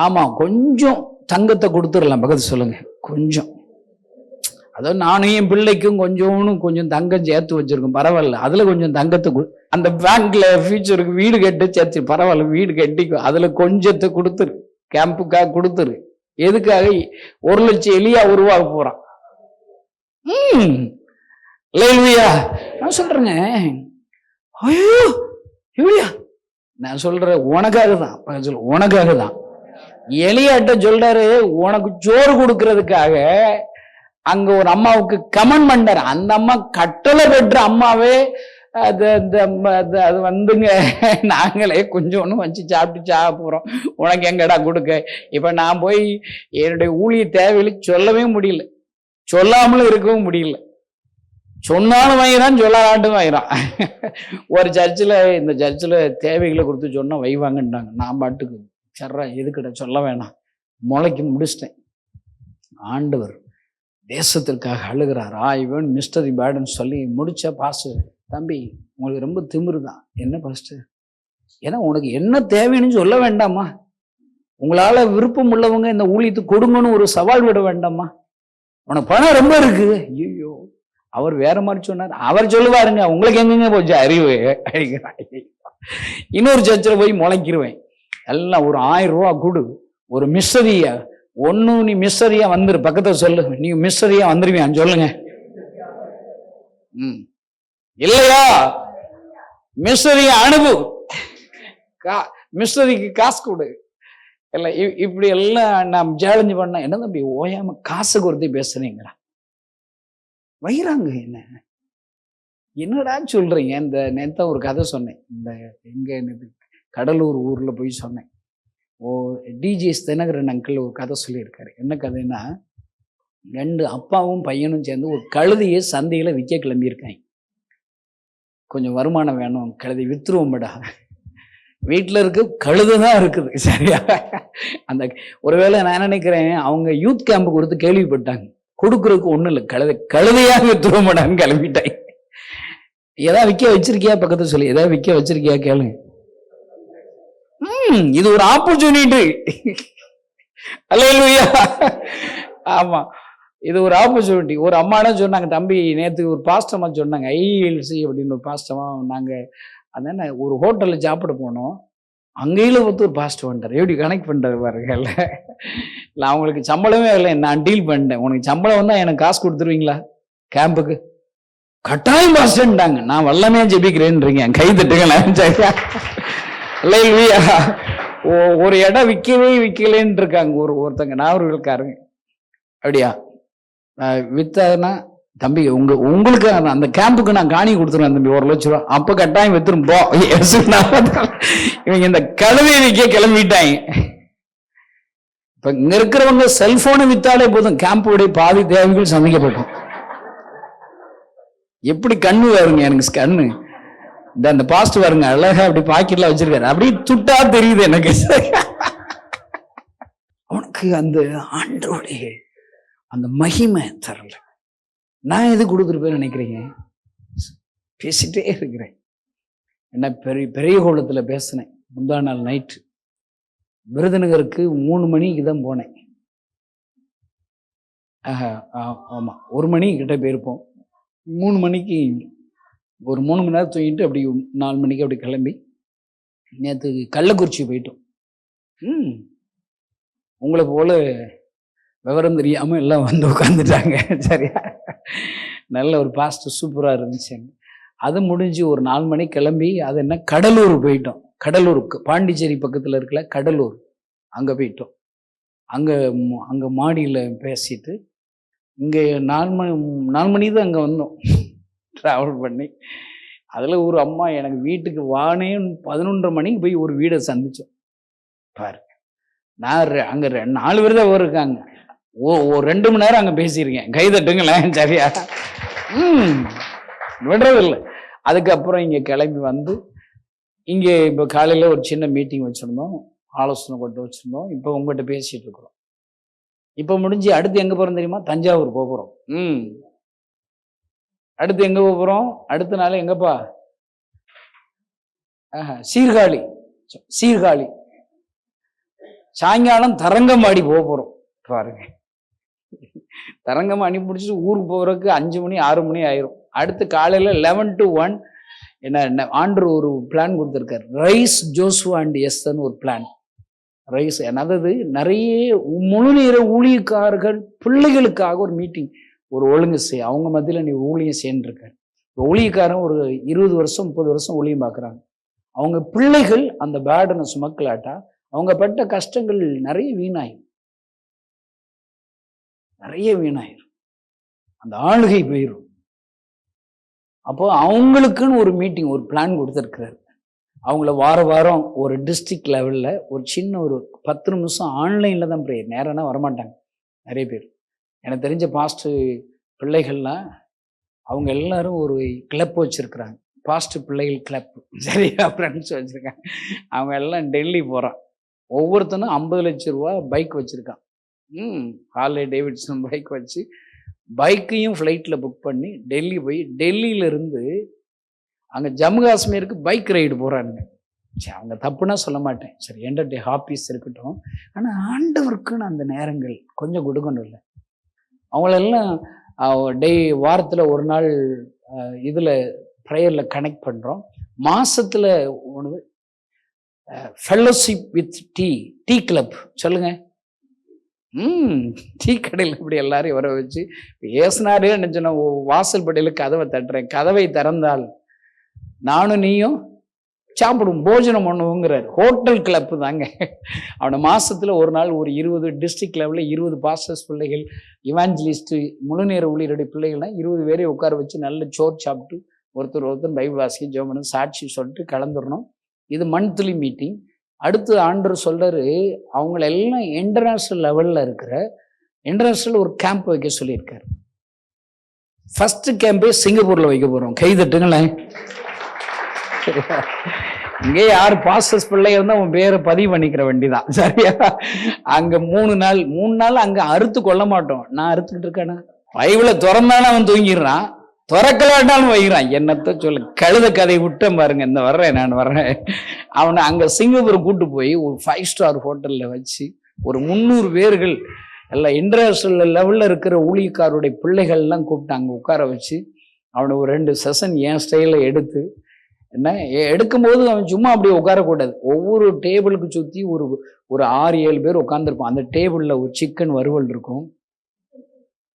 S1: ஆமா, கொஞ்சம் தங்கத்தை கொடுத்துடலாம். பக்கத்து சொல்லுங்க, கொஞ்சம். அதாவது நானும் என் பிள்ளைக்கும் கொஞ்சம் தங்கம் சேர்த்து வச்சிருக்கோம், பரவாயில்ல. அதுல கொஞ்சம் தங்கத்தை அந்த பேங்க்ல ஃபியூச்சருக்கு வீடு கட்டு சேர்த்து, பரவாயில்ல, வீடு கட்டிக்கும். அதுல கொஞ்சத்தை கொடுத்துரு, கேம்புக்காக கொடுத்துரு. எதுக்காக? 1,00,000 எலியா உருவாக போறான். அல்லேலூயா. நான் சொல்றேங்க, ஐயோ எலியா, நான் சொல்றேன் உனக்காக தான், உனக்காக தான். எலியாட்ட சொல்றாரு, உனக்கு சோறு கொடுக்கறதுக்காக அங்க ஒரு அம்மாவுக்கு கமெண்ட் பண்ணாரு. அந்த அம்மா கட்டளை பெற்ற அம்மாவே அது வந்துங்க, நாங்களே கொஞ்சம் வச்சு சாப்பிட்டு போறோம், உனக்கு எங்கடா கொடுக்க? இப்ப நான் போய் என்னுடைய ஊழிய தேவையில்லை சொல்லவே முடியல, சொல்லாமலும் இருக்கவும் முடியல. சொன்னாலும் வாங்கிறான், சொல்லாட்டும் வாங்கிறான். ஒரு இந்த சர்ச்சில் தேவைகளை கொடுத்து சொன்னா வைவாங்கன்றாங்க. நான் பாட்டுக்கு சர்றா, எதுக்கிட்ட சொல்ல வேணாம், முளைக்கு முடிச்சிட்டேன். ஆண்டவர் தேசத்திற்காக அழுகிறார். இவன் மிஸ்டர் பேடுன்னு சொல்லி முடிச்ச பாஸ்டர், தம்பி உங்களுக்கு ரொம்ப திமிரு தான். என்ன பாஸ்டர்? ஏன்னா உனக்கு என்ன தேவைன்னு சொல்ல வேண்டாமா? உங்களால விருப்பம் உள்ளவங்க இந்த ஊழியத்துக்கு கொடுங்கன்னு ஒரு சவால் விட வேண்டாமா? உனக்கு பணம் ரொம்ப இருக்கு. ஐயோ, அவர் வேற மாதிரி சொன்னார். அவர் சொல்லுவாருங்க, உங்களுக்கு எங்கெங்க போச்சு அறிவு? இன்னொரு சர்ச்சில் போய் முளைக்கிருவேன். எல்லாம் ஒரு 1000 ரூபா கொடு, ஒரு மிஸ்டரியா நீ மிஸ்டரியா வந்துரு. பக்கத்துல சொல்லு, நீ மிஸ்டரியா வந்துருவியான்னு சொல்லுங்க. இல்லையா மிஸ்டரியா அனுப்பு, மிஸ்டரிக்கு காசு கொடு. எல்லாம் இப்படி எல்லாம் நான் சேலஞ்சு பண்ண, என்ன தம்பி ஓயாம காசு கொடுத்து பேசுறீங்களா? வைறாங்க. என்னடா சொல்றீங்க? இந்த நேத்தான் ஒரு கதை சொன்னேன். இந்த எங்க கடலூர் ஊர்ல போய் சொன்னேன். டிஜிஎஸ் தினகரன் அங்கிள் ஒரு கதை சொல்லியிருக்காரு. என்ன கதைன்னா, 2 அப்பாவும் பையனும் சேர்ந்து ஒரு கழுதையை சந்தையில விற்க கிளம்பியிருக்காங்க. கொஞ்சம் வருமானம் வேணும், கழுதை வித்துருவோம்டா. வீட்டில் இருக்கு, கழுதை தான் இருக்குது. சரியா? அந்த ஒருவேளை நான் நினைக்கிறேன் அவங்க யூத் கேம்ப் கொடுத்து கேள்விப்பட்டாங்க, கொடுக்கறதுக்கு ஒன்றும் இல்லை, கழுதையாக வித்துருவோம்டான்னு கிளம்பிட்டாங்க. ஏதாவது விற்க வச்சிருக்கியா பக்கத்துல சொல்லி, ஏதாவது விற்க வச்சிருக்கியா கேளுங்க. இது ஒரு ஆப்பர்ச்சுனிட்டி. அல்லேலூயா. ஆமா, இது ஒரு ஆப்பர்ச்சுனிட்டி. ஒரு அம்மானா சொன்னாங்க, தம்பி நேற்று ஒரு பாஸ்டமா சொன்னாங்க, ஐஎல்சி அப்படின்னு ஒரு பாஸ்டமா. நாங்கள் அதனால ஒரு ஹோட்டலில் சாப்பிட போனோம். அங்கேயில பார்த்து ஒரு பாஸ்டர் வந்துட்டார். எப்படி கனெக்ட் பண்ணுறது பாருங்கல்ல. இல்லை அவங்களுக்கு சம்பளமே இல்லை, நான் டீல் பண்ணிட்டேன். உனக்கு சம்பளம் வந்தால் எனக்கு காசு கொடுத்துருவீங்களா கேம்புக்கு? கட்டாயம் பாஸ்டர்ன்ட்டாங்க. நான் வல்லமே ஜெபிக்கிறேன்றீங்க, கை தட்டுங்களேன். இல்லையா, ஒரு இடம் விற்கலேன்னு இருக்காங்க ஒருத்தங்க நாவர்களுக்காருங்க. அப்படியா வித்தாதுன்னா, தம்பி உங்களுக்கு அந்த கேம்புக்கு நான் காணி கொடுத்துருவேன் தம்பி, 1 லட்ச ரூபா. அப்ப கட்டாயம் வித்துரும் போ. இவங்க இந்த கழுதை விற்க கிளம்பிட்டாங்க. இப்ப இங்க இருக்கிறவங்க செல்போனை வித்தாலே போதும், கேம்புடைய பாதி தேவைகள் சமைக்கப்படும். எப்படி கண்ணு வருங்க எனக்கு, கண்ணு அந்த பாஸ்ட் வருங்க, அழகா அப்படி பாக்கெட்ல வச்சிருக்காரு, அப்படி துட்டா தெரியுது எனக்கு. அவனுக்கு அந்த ஆண்டோடைய அந்த மகிமை தரல. நான் எது கொடுத்துருப்பேன்னு நினைக்கிறீங்க? பேசிட்டே இருக்கிறேன். என்ன பெரிய கோலத்தில் பேசினேன். முந்தா நாள் நைட்டு விருதுநகருக்கு 3 மணிக்கு தான் போனேன். ஆமாம், 1 மணி கிட்ட போயிருப்போம். 3 மணிக்கு ஒரு 3 மணி நேரம் தூங்கிட்டு அப்படி 4 மணிக்கு அப்படி கிளம்பி நேற்று கள்ளக்குறிச்சி போயிட்டோம். உங்களை போல விவரம் தெரியாமல் எல்லாம் வந்து உட்காந்துட்டாங்க. சரியா, நல்ல ஒரு பாஸ்ட் சூப்பராக இருந்துச்சு. அது முடிஞ்சு ஒரு 4 மணிக்கு கிளம்பி அது என்ன கடலூர் போயிட்டோம். கடலூருக்கு பாண்டிச்சேரி பக்கத்தில் இருக்கல கடலூர், அங்கே போயிட்டோம். அங்கே மாடியில் பேசிட்டு இங்கே 4 மணி தான் அங்கே வந்தோம் ட்ராவல் பண்ணி. அதில் ஒரு அம்மா எனக்கு வீட்டுக்கு வானே 11:30 மணிக்கு போய் ஒரு வீடை சந்தித்தோம் பாரு. நான் அங்கே 4 பேர் தான் இருக்காங்க. ஒரு 2 மணி நேரம் அங்கே பேசியிருக்கேன். கை தட்டுங்களேன். சரியா, விடுறதில்லை. அதுக்கப்புறம் இங்கே கிளம்பி வந்து இங்கே இப்போ காலையில் ஒரு சின்ன மீட்டிங் வச்சுருந்தோம், ஆலோசனை கொண்டு வச்சுருந்தோம். இப்போ உங்கள்கிட்ட பேசிகிட்டு இருக்கிறோம். இப்போ முடிஞ்சு அடுத்து எங்கே போகிறோம் தெரியுமா? தஞ்சாவூர் போகிறோம். அடுத்து எங்கே போகிறோம்? அடுத்த நாள் எங்கப்பா? சீர்காழி. சாயங்காலம் தரங்கம்பாடி போகிறோம் பாருங்க. தரங்கம்பாடி முடிச்சுட்டு ஊருக்கு போகிறதுக்கு 5 மணி 6 மணி ஆயிரும். அடுத்து காலையில் 11 to 1 என்ன ஆண்டு ஒரு பிளான் கொடுத்துருக்காரு. ரைஸ் ஜோசுவா அண்ட் எஸ்தன்னு ஒரு பிளான். ரைஸ் அதாவது நிறைய முழு நேர ஊழியக்காரர்கள் பிள்ளைகளுக்காக ஒரு மீட்டிங், ஒரு ஒழுங்கு செய், அவங்க மத்தியில் நீ ஊழியம் சேர்ந்துருக்காரு. ஊழியக்காரன் ஒரு 20 வருஷம் 30 வருஷம் ஊழியம் பார்க்குறாங்க. அவங்க பிள்ளைகள் அந்த பேர்டனை சுமக்கலாட்டா அவங்க பட்ட கஷ்டங்கள் நிறைய வீணாயிரும். அந்த ஆளுகை போயிடும். அப்போ அவங்களுக்குன்னு ஒரு மீட்டிங், ஒரு பிளான் கொடுத்துருக்கிறாரு. அவங்கள வாரம் ஒரு டிஸ்ட்ரிக்ட் லெவலில் ஒரு சின்ன ஒரு 10 நிமிஷம் ஆன்லைனில் தான் ப்ரேயர், நேரம்னா வரமாட்டாங்க நிறைய பேர். எனக்கு தெரிஞ்ச பாஸ்ட் பிள்ளைகள்லாம் அவங்க எல்லாரும் ஒரு கிளப் வச்சுருக்குறாங்க, பாஸ்ட் பிள்ளைகள் கிளப். சரியா, ஃப்ரெண்ட்ஸ் வச்சுருக்காங்க. அவங்க எல்லாம் டெல்லி போகிறான். ஒவ்வொருத்தனும் 50 லட்ச ரூபா பைக் வச்சுருக்கான். ஹார்லே டேவிட்சன் பைக் வச்சு பைக்கையும் ஃப்ளைட்டில் புக் பண்ணி டெல்லி போய் டெல்லியிலேருந்து அங்கே ஜம்மு காஷ்மீருக்கு பைக் ரைடு போகிறாங்க. சரி, அவங்க தப்புனா சொல்ல மாட்டேன். சரி, என்டர்டெயின் ஹாப்பீஸ் இருக்கட்டும். ஆனால் ஆண்டவருக்குன்னு அந்த நேரங்கள் கொஞ்சம் கொடுக்கணும் இல்லை? அவங்களெல்லாம் வாரத்தில் ஒரு நாள் இதில் ப்ரேயரில் கனெக்ட் பண்ணுறோம். மாதத்தில் ஒன்று ஃபெல்லோஷிப் வித் டீ கிளப். சொல்லுங்க. டீ கடையில் இப்படி எல்லாரையும் வர வச்சு ஏசினாரே நினச்சோன்னா வாசல் படியில் கதவை தட்டுறேன், கதவை திறந்தால் நானும் நீயும் சாப்பிடுவோம், போஜனம் பண்ணுவோங்கிறார். ஹோட்டல் கிளப்பு தாங்க. அவனை மாதத்தில் ஒரு நாள் ஒரு 20 டிஸ்ட்ரிக்ட் லெவலில் 20 பாஸ்டர்ஸ் பிள்ளைகள், இவாஞ்சலிஸ்ட்டு, முழு நேர ஊழியருடைய பிள்ளைகள்லாம் 20 பேரை உட்கார வச்சு நல்ல சோறு சாப்பிட்டு ஒருத்தர் பைபிள் வாசிக்க ஜெபம் பண்ணி சாட்சி சொல்லிட்டு கலந்துடணும். இது மந்த்லி மீட்டிங். அடுத்து ஆண்டவர் சொல்றாரு, அவங்களெல்லாம் இன்டர்நேஷ்னல் லெவலில் இருக்கிற இன்டர்நேஷ்னல் ஒரு கேம்ப் வைக்க சொல்லியிருக்காரு. ஃபர்ஸ்ட் கேம்பே சிங்கப்பூரில் வைக்க போகிறோம். கை தட்டுங்களேன். இங்கே யார் பாஸ்டர்ஸ் பிள்ளைங்க இருந்தால் உன் பேரை பதிவு பண்ணிக்கிற வேண்டிதான். சரியா, அங்கே 3 நாள் அங்கே அறுத்து கொள்ள மாட்டோம். நான் அறுத்துக்கிட்டு இருக்கேன்னா பைபிளை திறந்தானே அவன் தூங்கிடுறான். திறக்கலாட்டாலும் வைக்கிறான். என்னத்த சொல்ல, கழுத கதை விட்டேன் பாருங்க. இந்த வர்றேன், நான் வர்றேன். அவனை அங்கே சிங்கப்பூர் கூட்டு போய் ஒரு 5 ஸ்டார் ஹோட்டலில் வச்சு ஒரு 300 பேர்கள் எல்லாம் இன்டர்நேஷனல் லெவலில் இருக்கிற ஊழியக்காரருடைய பிள்ளைகள்லாம் கூப்பிட்டு அங்கே உட்கார வச்சு அவனை ஒரு 2 செஷன் என் ஸ்டைலில் எடுத்து, என்ன எடுக்கும்போது அவன் சும்மா அப்படியே உட்காரக்கூடாது. ஒவ்வொரு டேபிளுக்கு சுற்றி ஒரு 6-7 பேர் உட்காந்துருப்பான். அந்த டேபிளில் ஒரு சிக்கன் வறுவல் இருக்கும்,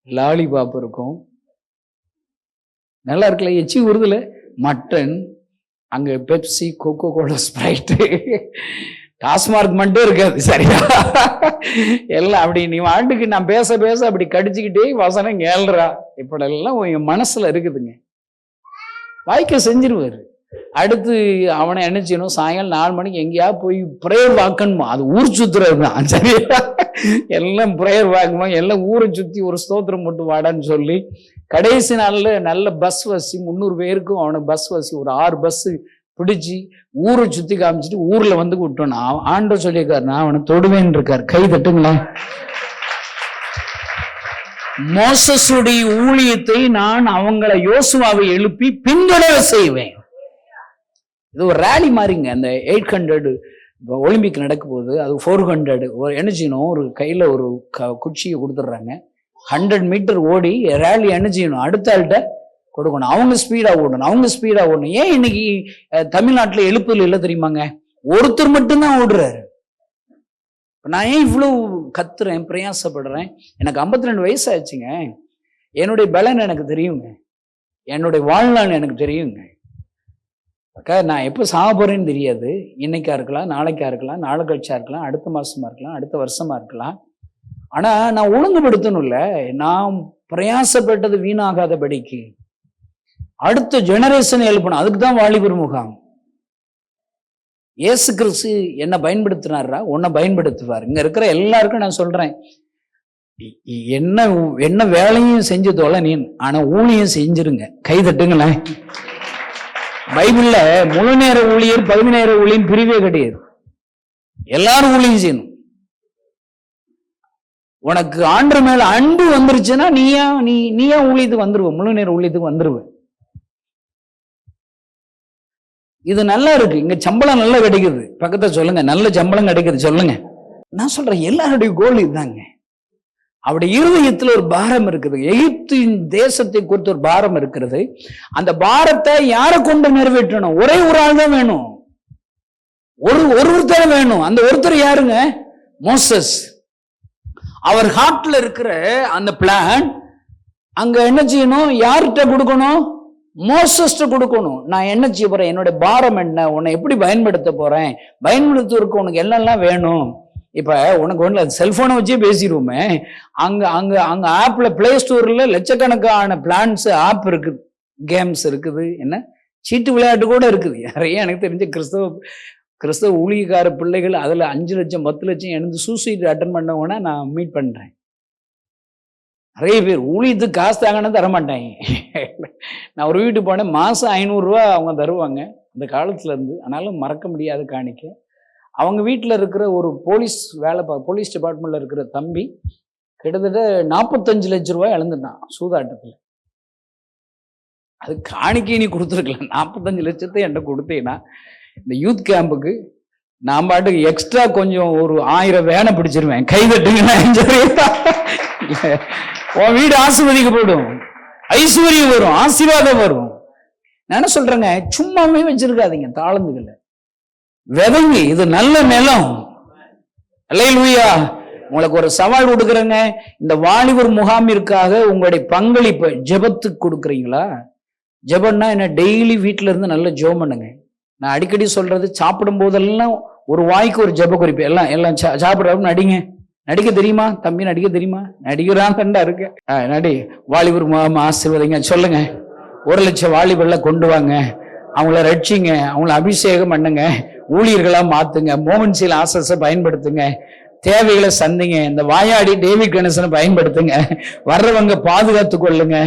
S1: லாலிபாப் இருக்கும், நல்லா இருக்குல்ல, எச்சி உருதுல மட்டன், அங்கே Pepsi, Coca Cola, Sprite, TASMAC மட்டும் இருக்காது. சரியா? எல்லாம் அப்படி நீ ஆண்டுக்கு நான் பேச பேச அப்படி கடிச்சுக்கிட்டே வசனம் கேள்றா. இப்படெல்லாம் என் மனசுல இருக்குதுங்க. வாய்க்க செஞ்சிருவாரு. அடுத்து அவனை என்ன செய்யணும், சாயங்காலம் 4 மணிக்கு எங்கேயா போய் ப்ரேயர் வாக்கணுமா, அது ஊர் சுத்துறது தான். சரியா? எல்லாம் ப்ரேயர் வாக்குமா, எல்லாம் ஊரை சுற்றி ஒரு ஸ்தோத்திரம் மட்டும் வாடான்னு சொல்லி கடைசி நாளில் நல்ல பஸ் வசி 300 பேருக்கும் அவனுக்கு பஸ் வசி ஒரு 6 பஸ்ஸு பிடிச்சி ஊரை சுற்றி காமிச்சிட்டு ஊரில் வந்து விட்டோம். ஆண்டவர் சொல்லியிருக்காரு, நான் அவனை தொடுவேன் இருக்கார். கை தட்டுங்களா? மோசஸுடைய ஊழியத்தை நான் அவங்கள யோசுவாவை எழுப்பி பின்தொடர செய்வேன். இது ஒரு ரேலி மாதிரிங்க. அந்த 800 இப்போ ஒலிம்பிக் நடக்கும் போது அது 400 ஒரு என்ன செய்யணும், ஒரு கையில் ஒரு குச்சியை கொடுத்துட்றாங்க. 100 மீட்டர் ஓடி ரேலி என்ன செய்யணும், அடுத்த ஆள்கிட்ட கொடுக்கணும். அவங்க ஸ்பீடாக ஓடணும். ஏன் இன்னைக்கு தமிழ்நாட்டில் எழுப்புதல் இல்லை தெரியுமாங்க? ஒருத்தர் மட்டும்தான் ஓடுறாரு. நான் ஏன் இவ்வளோ கத்துறேன், பிரயாசப்படுறேன்? எனக்கு 52 வயசு ஆச்சுங்க. என்னுடைய பலன் எனக்கு தெரியுங்க, என்னுடைய வாழ்நாள் எனக்கு தெரியுங்க. அக்கா நான் எப்போ சாக போறேன்னு தெரியாது. இன்னைக்கா இருக்கலாம், நாளைக்கா இருக்கலாம், நாளை கழிச்சா இருக்கலாம், அடுத்த மாசமா இருக்கலாம், அடுத்த வருஷமா இருக்கலாம். ஆனா நான் ஒழுங்குபடுத்தணும்ல. நான் பிரயாசப்பட்டது வீணாகாதபடிக்கு அடுத்த ஜெனரேஷன் எழுப்பணும். அதுக்கு தான் வாலிபர் முகாம். இயேசு கிறிஸ்து என்ன பயன்படுத்தினாரா, உன்னை பயன்படுத்துவார். இங்க இருக்கிற எல்லாருக்கும் நான் சொல்றேன், என்ன என்ன வேலையும் செஞ்சு தொலை நீ, ஆனா ஊழியம் செஞ்சிருங்க. கை தட்டுங்களேன். பைபிள்ல முழு நேர ஊழியர் 10 நேர ஊழியர் பிரிவே கிடையாது. எல்லாரும் ஊழியம் செய்யணும். உனக்கு ஆண்டவர் மேல அன்பு வந்துருச்சுன்னா நீயா ஊழியத்துக்கு வந்துருவ, முழு நேர ஊழியத்துக்கு வந்துருவ. இது நல்லா இருக்கு. இங்க சம்பளம் நல்லா கிடைக்குது. பக்கத்தை சொல்லுங்க, நல்ல சம்பளம் கிடைக்குது சொல்லுங்க. நான் சொல்றேன், எல்லாருடைய கோல் இதுதாங்க. அவருடைய இருதயத்தில் ஒரு பாரம் இருக்குது. எகிப்தின் தேசத்தை குறித்து ஒரு பாரம் இருக்கிறது. அந்த பாரத்தை யாரை கொண்டு நிறைவேற்றணும்? ஒரே ஒரு ஆள் தான் வேணும், ஒருத்தர் வேணும். அந்த ஒருத்தர் யாருங்க? மோசஸ். அவர் ஹார்ட்ல இருக்கிற அந்த பிளான் அங்க என்ன செய்யணும், யார்கிட்ட கொடுக்கணும்? மோசஸ்ட கொடுக்கணும். நான் என்ன செய்ய போறேன், என்னோட பாரம் என்ன, உன்னை எப்படி பயன்படுத்த போறேன், பயன்படுத்துவதற்கு உனக்கு என்னெல்லாம் வேணும். இப்ப உனக்கு ஒண்ணு செல்போனை வச்சே பேசிடுவோமே. அங்க ஆப்ல பிளே ஸ்டோர்ல லட்சக்கணக்கான பிளான்ஸ் ஆப் இருக்குது, கேம்ஸ் இருக்குது, என்ன சீட்டு விளையாட்டு கூட இருக்குது. நிறைய எனக்கு தெரிஞ்ச கிறிஸ்தவ ஊழியக்கார பிள்ளைகள் அதுல 5 லட்சம் 10 லட்சம் எனக்கு சூசைட் அட்டன் பண்ணவங்கன்னா நான் மீட் பண்றேன். நிறைய பேர் ஊழியத்துக்கு காசு தாங்கன்னு தரமாட்டாங்க. நான் ஒரு வீட்டுக்கு போனேன், மாசம் 500 ரூபா அவங்க தருவாங்க அந்த காலத்துல இருந்து. ஆனாலும் மறக்க முடியாத காணிக்க. அவங்க வீட்டில் இருக்கிற ஒரு போலீஸ் டிபார்ட்மெண்ட்ல இருக்கிற தம்பி கிட்டத்தட்ட 45 லட்சம் ரூபாய் இழந்துட்டான் சூதாட்டத்தில். அது காணிக்கை நீ கொடுத்துருக்கலாம். 45 லட்சத்தை என்கிட்ட கொடுத்தீங்கன்னா இந்த யூத் கேம்புக்கு நான் பாட்டுக்கு எக்ஸ்ட்ரா கொஞ்சம் ஒரு 1000 வேனை பிடிச்சிருவேன். கை தட்டுங்கன்னா உன் வீடு ஆசீர்வதிக்கப்படும், ஐஸ்வர்யம் வரும், ஆசீர்வாதம் வரும். நான் என்ன சொல்றேங்க, சும்மாவே வச்சிருக்காதீங்க தாளந்துகளை, விதைங்க. இது நல்ல நிலம். அல்லேலூயா. உங்களுக்கு ஒரு சவால் கொடுக்குறேங்க. இந்த வாலிபர் முகாமிற்காக உங்களுடைய பங்களிப்பை ஜெபத்துக்கு கொடுக்குறீங்களா? ஜெபம்னா என்ன? டெய்லி வீட்டில இருந்து நல்ல ஜெபம் பண்ணுங்க. நான் அடிக்கடி சொல்றது, சாப்பிடும் போதெல்லாம் ஒரு வாய்க்கு ஒரு ஜெப குறிப்பு. எல்லாம் சாப்பிட்றப்ப நடிக்க தெரியுமா தம்பி? நடிக்க தெரியுமா? நடிக்கிறாங்கண்டா இருக்கு. நடி. வாலிபர் முகாம் ஆசீர்வதிங்க சொல்லுங்க. 1 லட்சம் வாலிபர்ல கொண்டு வாங்க, அவங்கள ரட்சிங்க, அவங்கள அபிஷேகம் பண்ணுங்க, ஊழியர்களா மாத்துங்க, மோகன்சீல் ஆசஸை பயன்படுத்துங்க, தேவைகளை சந்திங்க, இந்த வாயாடி டேவிட் கணேசனை பயன்படுத்துங்க, வர்றவங்க பாதுகாத்து கொள்ளுங்க,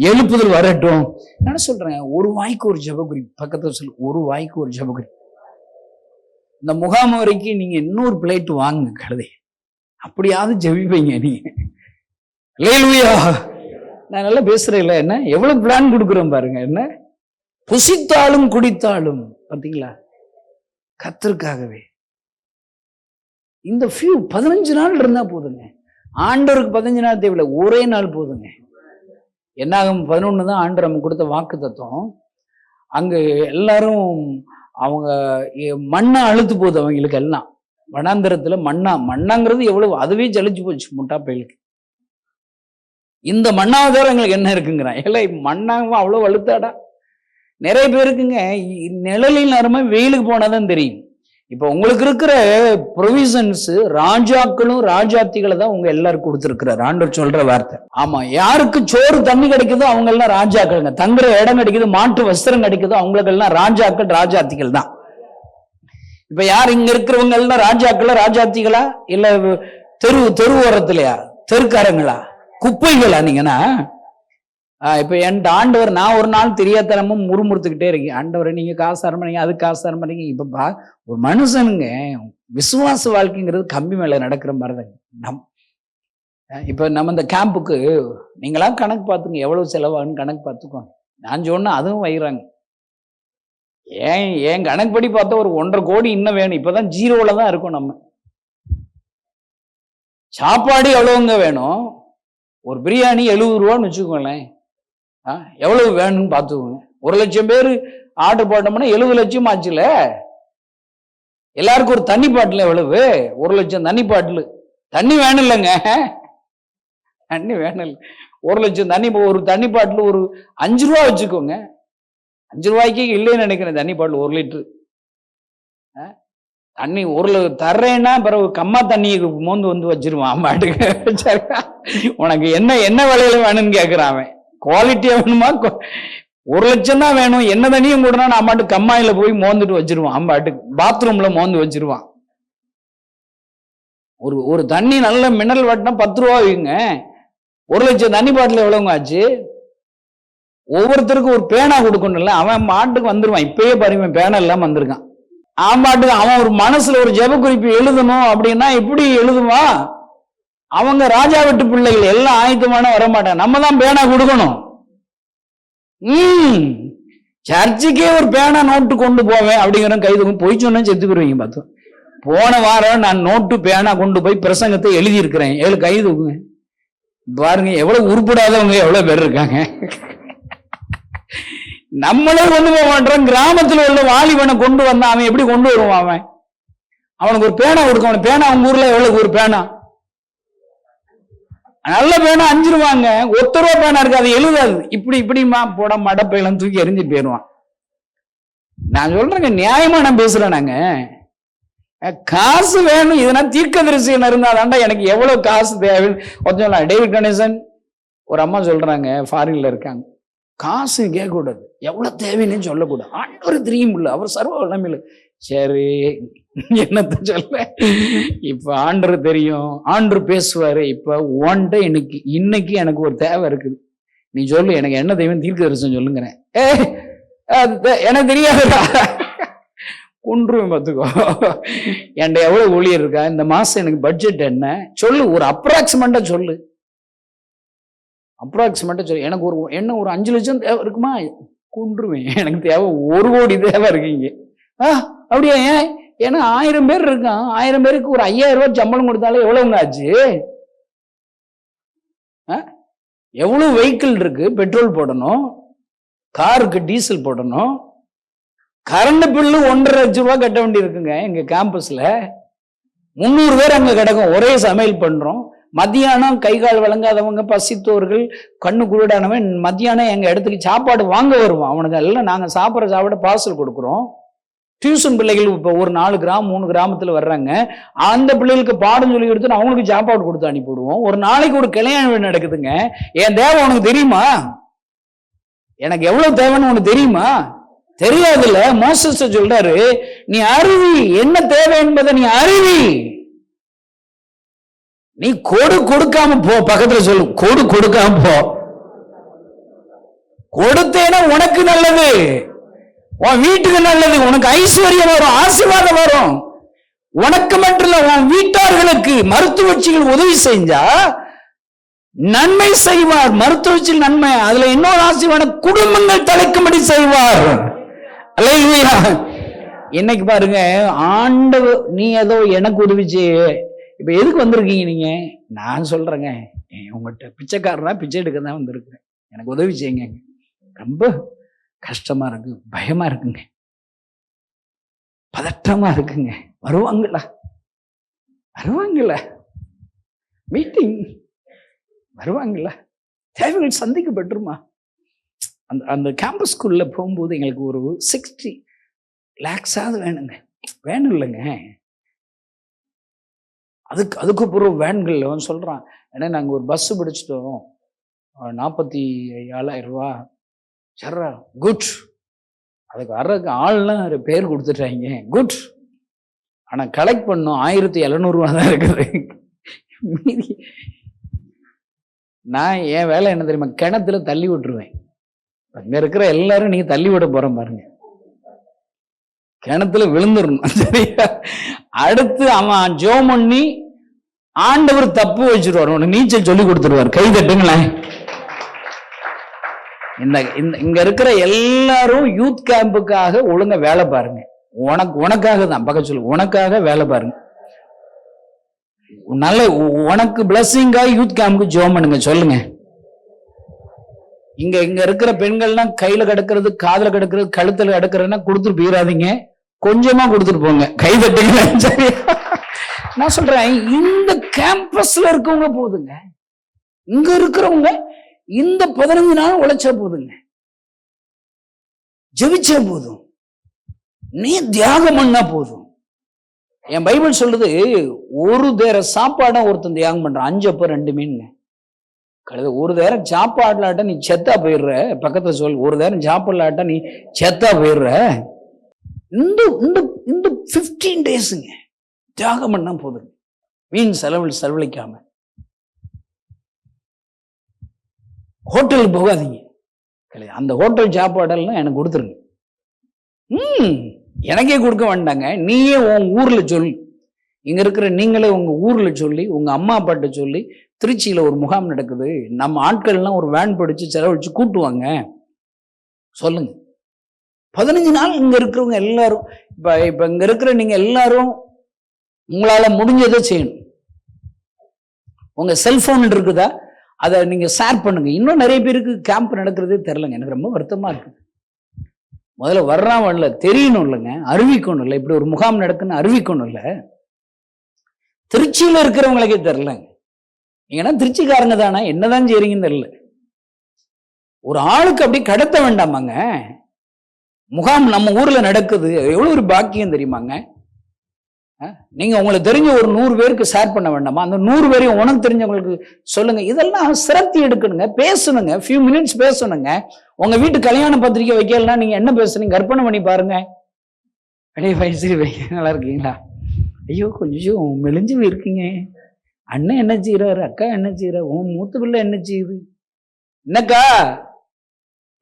S1: எழுப்புதல் வரட்டும். என்ன சொல்றேன், ஒரு வாய்க்கு ஒரு ஜெபகுறி. பக்கத்துல சொல்லு, ஒரு வாய்க்கு ஒரு ஜெபகுறி. இந்த முகாம் வரைக்கும் நீங்க இன்னொரு பிளேட் வாங்குங்க கழுதை, அப்படியாவது ஜெபிப்பீங்க நீங்க. அல்லேலூயா. நான் நல்லா பேசுறேன்ல, என்ன எவ்வளவு பிளான் கொடுக்குறேன் பாருங்க. என்ன புசித்தாலும் குடித்தாலும் பார்த்தீங்களா, கர்த்தருக்காகவே. இந்த 15 நாள் இருந்தா போதுங்க. ஆண்டவருக்கு 15 நாள் தேவையில்லை, ஒரே நாள் போதுங்க. என்னாகும் 11 தான் ஆண்டவர் நமக்கு கொடுத்த வாக்கு தத்துவம். அங்க எல்லாரும் அவங்க மண்ணா அழுத்து போகுது அவங்களுக்கு எல்லாம். வனாந்திரத்துல மண்ணாங்கிறது எவ்வளவு, அதுவே ஜலிச்சு போச்சு முட்டா பயிலுக்கு. இந்த மண்ணாவதாரம் எங்களுக்கு என்ன இருக்குங்கிறான். இல்லை, மண்ணாகவும் அவ்வளோ அழுத்தாடா. நிறைய பேருக்குங்க நிழலில் நேரமா வெயிலுக்கு போனாதான் தெரியும். இப்போ உங்களுக்கு இருக்கிற ப்ரொவிஷன்ஸ் ராஜாக்களும் ராஜாத்திகளை தான் உங்க எல்லாருக்கும் கொடுத்துருக்கிறார் ஆண்டவர் சொல்ற வார்த்தை. ஆமா, யாருக்கு சோறு தண்ணி கிடைக்குதோ அவங்க எல்லாம் ராஜாக்களுங்க. தங்குற இடம் கிடைக்குது, மாற்று வஸ்திரம் கிடைக்குதோ அவங்களுக்கு எல்லாம் ராஜாக்கள் ராஜாத்திகள் தான். இப்ப யார் இங்க இருக்கிறவங்க எல்லாம் ராஜாக்களா ராஜாத்திகளா, இல்ல தெரு ஓரத்துலயா, தெருக்காரங்களா, குப்பைகளா நீங்கன்னா? இப்ப என்கிட்ட ஆண்டவர், நான் ஒரு நாள் தெரியாதனமும் முறுமுறுத்துக்கிட்டே இருக்கேன். ஆண்டவரை நீங்க காசு ஆரம்பிங்க, அதுக்கு காசு ஆரம்பிங்க. இப்ப ஒரு மனுஷனுங்க விசுவாச வாழ்க்கைங்கிறது கம்பி மேல நடக்கிற மாதிரிதாங்க. இப்ப நம்ம இந்த கேம்புக்கு நீங்களா கணக்கு பார்த்துங்க, எவ்வளவு செலவாகுன்னு கணக்கு பார்த்துக்கோங்க. நான் சொன்னா அதுவும் வைகிறாங்க. ஏன் கணக்குப்படி பார்த்தா ஒரு 1.5 கோடி இன்னும் வேணும். இப்பதான் 0ல தான் இருக்கும். நம்ம சாப்பாடு எவ்வளவுங்க வேணும்? ஒரு பிரியாணி 70 ரூபான்னு வச்சுக்கோங்களேன். எவ்வளவு வேணும்னு பார்த்துக்கோங்க. 1 லட்சம் பேர் ஆர்டர் போட்டோம்னா 70 லட்சம் ஆச்சுல. எல்லாருக்கும் ஒரு தண்ணி பாட்டில் எவ்வளவு? 1 லட்சம் தண்ணி பாட்டில். தண்ணி வேணும் இல்லைங்க, தண்ணி வேணும் இல்லை. 1 லட்சம் தண்ணி, ஒரு தண்ணி பாட்டில் ஒரு 5 ரூபா வச்சுக்கோங்க. 5 ரூபாய்க்கு இல்லைன்னு நினைக்கிறேன் தண்ணி பாட்டில் 1 லிட்டரு. தண்ணி தர்றேன்னா பிறகு கம்மா தண்ணியை மோந்து வந்து வச்சிருவான் அம்மாட்டுக்கு. உனக்கு என்ன விலையில வேணும்னு கேட்கிறான் அவன். குவாலிட்டியா வேணுமா? 1 லட்சம் தான் வேணும், என்ன தண்ணியும் கூட நான் அம்மாட்டு கம்மாயில போய் மோந்துட்டு வச்சிருவான். அம்மாட்டுக்கு பாத்ரூம்ல மோந்து வச்சிருவான். ஒரு தண்ணி நல்ல மினரல் வாட்டர்னா 10 ரூபா வைங்க. 1 லட்சம் தண்ணி பாட்டில் எவ்வளவுங்க ஆச்சு? ஒவ்வொருத்தருக்கும் ஒரு பேனா கொடுக்கணும்ல. அவன் மாட்டுக்கு வந்துருவான். இப்பயே பாருங்க பேனா எல்லாம் வந்திருக்கான். ஆமாட்டுக்கு அவன் ஒரு மனசுல ஒரு ஜெப குறிப்பு எழுதணும் அப்படின்னா எப்படி எழுதுவான்? அவங்க ராஜா வீட்டு பிள்ளைகள் எல்லாம் ஆயத்தமான வரமாட்டாங்க. நம்ம தான் பேனா கொடுக்கணும். சர்ச்சுக்கே ஒரு பேனா நோட்டு கொண்டு போவேன் அப்படிங்கிற கைதுக்கும் போய் சொன்னா செத்துக்குருவீங்க. பார்த்தோம், போன வாரம் நான் நோட்டு பேனா கொண்டு போய் பிரசங்கத்தை எழுதி இருக்கிறேன். 7 கைதுக்குங்க. பாருங்க எவ்வளவு உருப்படாதவங்க எவ்வளவு பேர் இருக்காங்க. நம்மளே கொண்டு போக மாட்டோம். கிராமத்துல உள்ள வாலிபனை கொண்டு வந்தான், அவன் எப்படி கொண்டு வருவான்? அவனுக்கு ஒரு பேனா கொடுக்க. பேனா உங்க ஊர்ல எவ்வளவு ஒரு பேனா? நல்ல பேனா 5 ரூபாங்க. 1 ரூபா பேனா இருக்கு, அது எழுதாது. இப்படிமா போட மடப்பையெல்லாம் தூக்கி எரிஞ்சு போயிடுவான். நான் சொல்றேங்க, நியாயமா நான் பேசுறேன். நாங்க காசு வேணும், இதெல்லாம் தீர்க்க தரிசனம் இருந்தாதாண்டா எனக்கு எவ்வளவு காசு தேவைன்னு கொஞ்சம். டேவிட் கணேசன் ஒரு அம்மா சொல்றாங்க, ஃபாரின்ல இருக்காங்க. காசு கேட்கக்கூடாது, எவ்வளவு தேவைன்னு சொல்லக்கூடாது. ஆண்டவர் தெரியும் இல்லை, அவர் சர்வ வல்லமையில. சரி, என்னத்த சொல்ல, இப்ப ஆண்டவர் தெரியும், ஆண்டவர் பேசுவாரு. இப்ப ஒன்டே இன்னைக்கு எனக்கு ஒரு தேவை இருக்குது, நீ சொல்லு, எனக்கு என்ன தெய்வம் தீர்க்க தரிசனம் சொல்லுங்கிறேன். எனக்கு தெரியாதுடா, குன்றுவேன் பார்த்துக்கோ. என்கிட்ட எவ்வளவு ஊழியர் இருக்கா, இந்த மாசம் எனக்கு பட்ஜெட் என்ன சொல்லு, ஒரு அப்ராக்சிமேட்டா சொல்லு. அப்ராக்சிமேட்டா சொல்லு. எனக்கு ஒரு 5 லட்சம் தேவை இருக்குமா? குன்றுவேன். எனக்கு தேவை 1 கோடி தேவை இருக்கீங்க. அப்படியா? ஏன்னா 1000 பேர் இருக்கான். 1000 பேருக்கு ஒரு 5000 ரூபாய் சம்பளம் கொடுத்தாலே எவ்வளவுங்க ஆச்சு? எவ்வளவு வெஹிக்கிள் இருக்கு, பெட்ரோல் போடணும், காருக்கு டீசல் போடணும், கரண்ட் பில்லு 1.5 லட்சம் ரூபாய் கட்ட வேண்டி இருக்குங்க. எங்க கேம்பஸ்ல 300 பேர் அங்க கிடக்கும், ஒரே சமையல் பண்றோம். மத்தியானம் கை கால் வழங்காதவங்க, பசித்தோர்கள், கண்ணு குருடானவன் மத்தியானம் எங்க இடத்துக்கு சாப்பாடு வாங்க வருவான். அவனுக்கு எல்லாம் நாங்க சாப்பிட பார்சல் கொடுக்குறோம். டியூஷன் பிள்ளைகள் இப்போ ஒரு 4 கிராமம் 3 கிராமத்துல வர்றாங்க. அந்த பிள்ளைகளுக்கு பாடம் சொல்லி கொடுத்து அவங்களுக்கு சாப்பாடு கொடுத்து அனுப்பிவிடுவோம். ஒரு நாளைக்கு ஒரு கல்யாணம் நடக்குதுங்க. என் தேவை உனக்கு தெரியுமா? எனக்கு எவ்வளவு தேவைன்னு உனக்கு தெரியுமா? தெரியாதுல்ல. மோசஸ் சொல்றாரு, நீ அறிவி, என்ன தேவை என்பதை நீ அறிவி. நீ கொடுக்காம போ. பக்கத்துல சொல்லு, கொடுக்காம போ. கொடுத்தேன்னா உனக்கு நல்லது, உன் வீட்டுக்கு நல்லது, உனக்கு ஐஸ்வர்யம் வரும், ஆசீர்வாதம் வரும். உனக்கு மட்டும் இல்ல, உன் வீட்டார்களுக்கு மருத்துவச்சிகள் உதவி செஞ்சா நன்மை செய்வார். மருத்துவத்தில் நன்மை, அதுல இன்னொரு ஆசீர்வாத குடும்பங்கள் தலைக்கும்படி செய்வார். அல்லேலூயா. இன்னைக்கு பாருங்க, ஆண்டவர் நீ ஏதோ எனக்கு உதவிச்சு இப்ப எதுக்கு வந்திருக்கீங்க நீங்க? நான் சொல்றேங்க, உங்கள்கிட்ட பிச்சைக்காரனா பிச்சை எடுக்க தான் வந்திருக்கிறேன், எனக்கு உதவி செய்யுங்க. ரொம்ப கஷ்டமா இருக்கு, பயமா இருக்குங்க, பதற்றமா இருக்குங்க. வருவாங்களா? வருவாங்களா? மீட்டிங் வருவாங்களா? தேவைகள் சந்திக்கப்பட்டுருமா? அந்த அந்த கேம்பஸ் ஸ்கூல்ல போகும்போது எங்களுக்கு ஒரு 60 lakhs வேணுங்க. வேணும் இல்லைங்க, அதுக்கு பிறகு வேன்கள் அவன் சொல்றான், ஏன்னா நாங்கள் ஒரு பஸ் பிடிச்சிட்டோம், 47,000 ரூபா. சர்ரா குட். அதுக்கு வர்றதுக்கு ஆள்லாம் பேர் கொடுத்துட்டாங்க, குட். ஆனால் கலெக்ட் பண்ணோம் 1,700 ரூபா தான் இருக்குது. மீதி நான் என் வேலை என்ன தெரியுமா? கிணத்துல தள்ளி விட்டுருவேன். அங்கே இருக்கிற எல்லாரும் நீங்க தள்ளி விட போறோம் பாருங்க, கிணத்துல விழுந்துடணும். சரியா? அடுத்து அவன் ஜோம் பண்ணி ஆண்டவர் தப்பு வச்சிருவார், உனக்கு நீச்சல் சொல்லி கொடுத்துருவார். கை தட்டுங்களேன். இங்க இருக்கிற எல்லாரும் யூத் கேம்புக்காக ஒழுங்கா வேலை பாருங்க. உனக்காக தான் பக்க சொல்லு, உனக்காக வேலை பாருங்க. நல்ல உனக்கு பிளஸிங்காக யூத் கேம்புக்கு ஜோம் பண்ணுங்க. சொல்லுங்க. இங்க இருக்கிற பெண்கள்லாம் கையில கிடக்கிறது, காதுல கிடக்கிறது, கழுத்துல கிடக்கிறதுனா கொடுத்துட்டு போயிடாதீங்க, கொஞ்சமா கொடுத்துட்டு போங்க. கை தட்டுங்க. சரி, நான் சொல்றேன், இந்த கேம்பஸ்ல இருக்கவங்க போதுங்க, இங்க இருக்கிறவங்க இந்த 15 நாள் உழைச்சா போதுங்க, ஜெபிச்சா போதும், நீ தியாகம் பண்ணா போதும். என் பைபிள் சொல்லுது, ஒரு தேர சாப்பாடா ஒருத்தன் தியாகம் பண்றான். 5 அப்ப 2 மீனுங்க. ஒரு தேரம் சாப்பாடலாட்ட நீ செத்தா போயிடுற. பக்கத்துல சொல், ஒரு தேரம் சாப்பாடலாட்ட நீ செத்தா போயிடுற. இந்த 15 டேஸுங்க தியாகம் பண்ணா போதுங்க, வீண் செலவழிக்காம. ஹோட்டலுக்கு போகாதீங்க, அந்த ஹோட்டல் சாப்பாடெல்லாம் எனக்கு கொடுத்துருங்க. எனக்கே கொடுக்க வேண்டாங்க, நீயே உன் ஊர்ல சொல்லி, இங்க இருக்கிற நீங்களே உங்க ஊர்ல சொல்லி, உங்க அம்மா அப்பாட்ட சொல்லி, திருச்சியில ஒரு முகாம் நடக்குது, நம்ம ஆட்கள்லாம் ஒரு வேன் பிடிச்சு செலவழிச்சு கூட்டுவாங்க சொல்லுங்க. 15 நாள் இங்க இருக்கிறவங்க எல்லாரும், இப்ப இங்க இருக்கிற நீங்க எல்லாரும் உங்களால முடிஞ்சதை செய்யணும். உங்க செல்போன் இருக்குதா, அதை நீங்க ஷேர் பண்ணுங்க. இன்னும் நிறைய பேருக்கு கேம்ப் நடக்கிறதே தெரியலங்க, எனக்கு ரொம்ப வருத்தமா இருக்கு. முதல்ல வர்றான் வரல தெரியணும் இல்லைங்க, அறிவிக்கணும் இல்லை, இப்படி ஒரு முகாம் நடக்குன்னு அறிவிக்கணும் இல்லை. திருச்சியில இருக்கிறவங்களுக்கே தெரியலங்க. நீங்கன்னா திருச்சிக்காரங்க தானே, என்னதான் செய்றீங்கன்னு தெரியல. ஒரு ஆளுக்கு அப்படி கடத்த வேண்டாமாங்க, முகாம் நம்ம ஊர்ல நடக்குது, எவ்வளவு ஒரு பாக்கியம் தெரியுமாங்க. நீங்க உங்களுக்கு தெரிஞ்ச ஒரு 100 பேருக்கு ஷேர் பண்ண வேண்டாமா? அந்த 100 பேரையும் உனக்கு தெரிஞ்சவங்களுக்கு சொல்லுங்க. இதெல்லாம் சிரத்தி எடுக்கணுங்க, பேசணுங்க, ஃபியூ மினிட்ஸ் பேசணுங்க. உங்க வீட்டு கல்யாண பத்திரிக்கை வைக்கலாம், நீங்க என்ன பேசுறீங்க கற்பனை பண்ணி பாருங்க. அடே வயசு நல்லா இருக்கீங்களா? ஐயோ கொஞ்சம் மெலிஞ்சு இருக்கீங்க, அண்ணன் என்ன செய்யறாரு, அக்கா என்ன செய்யறா, உன் மூத்த பிள்ளை என்ன செய்யுது, என்னக்கா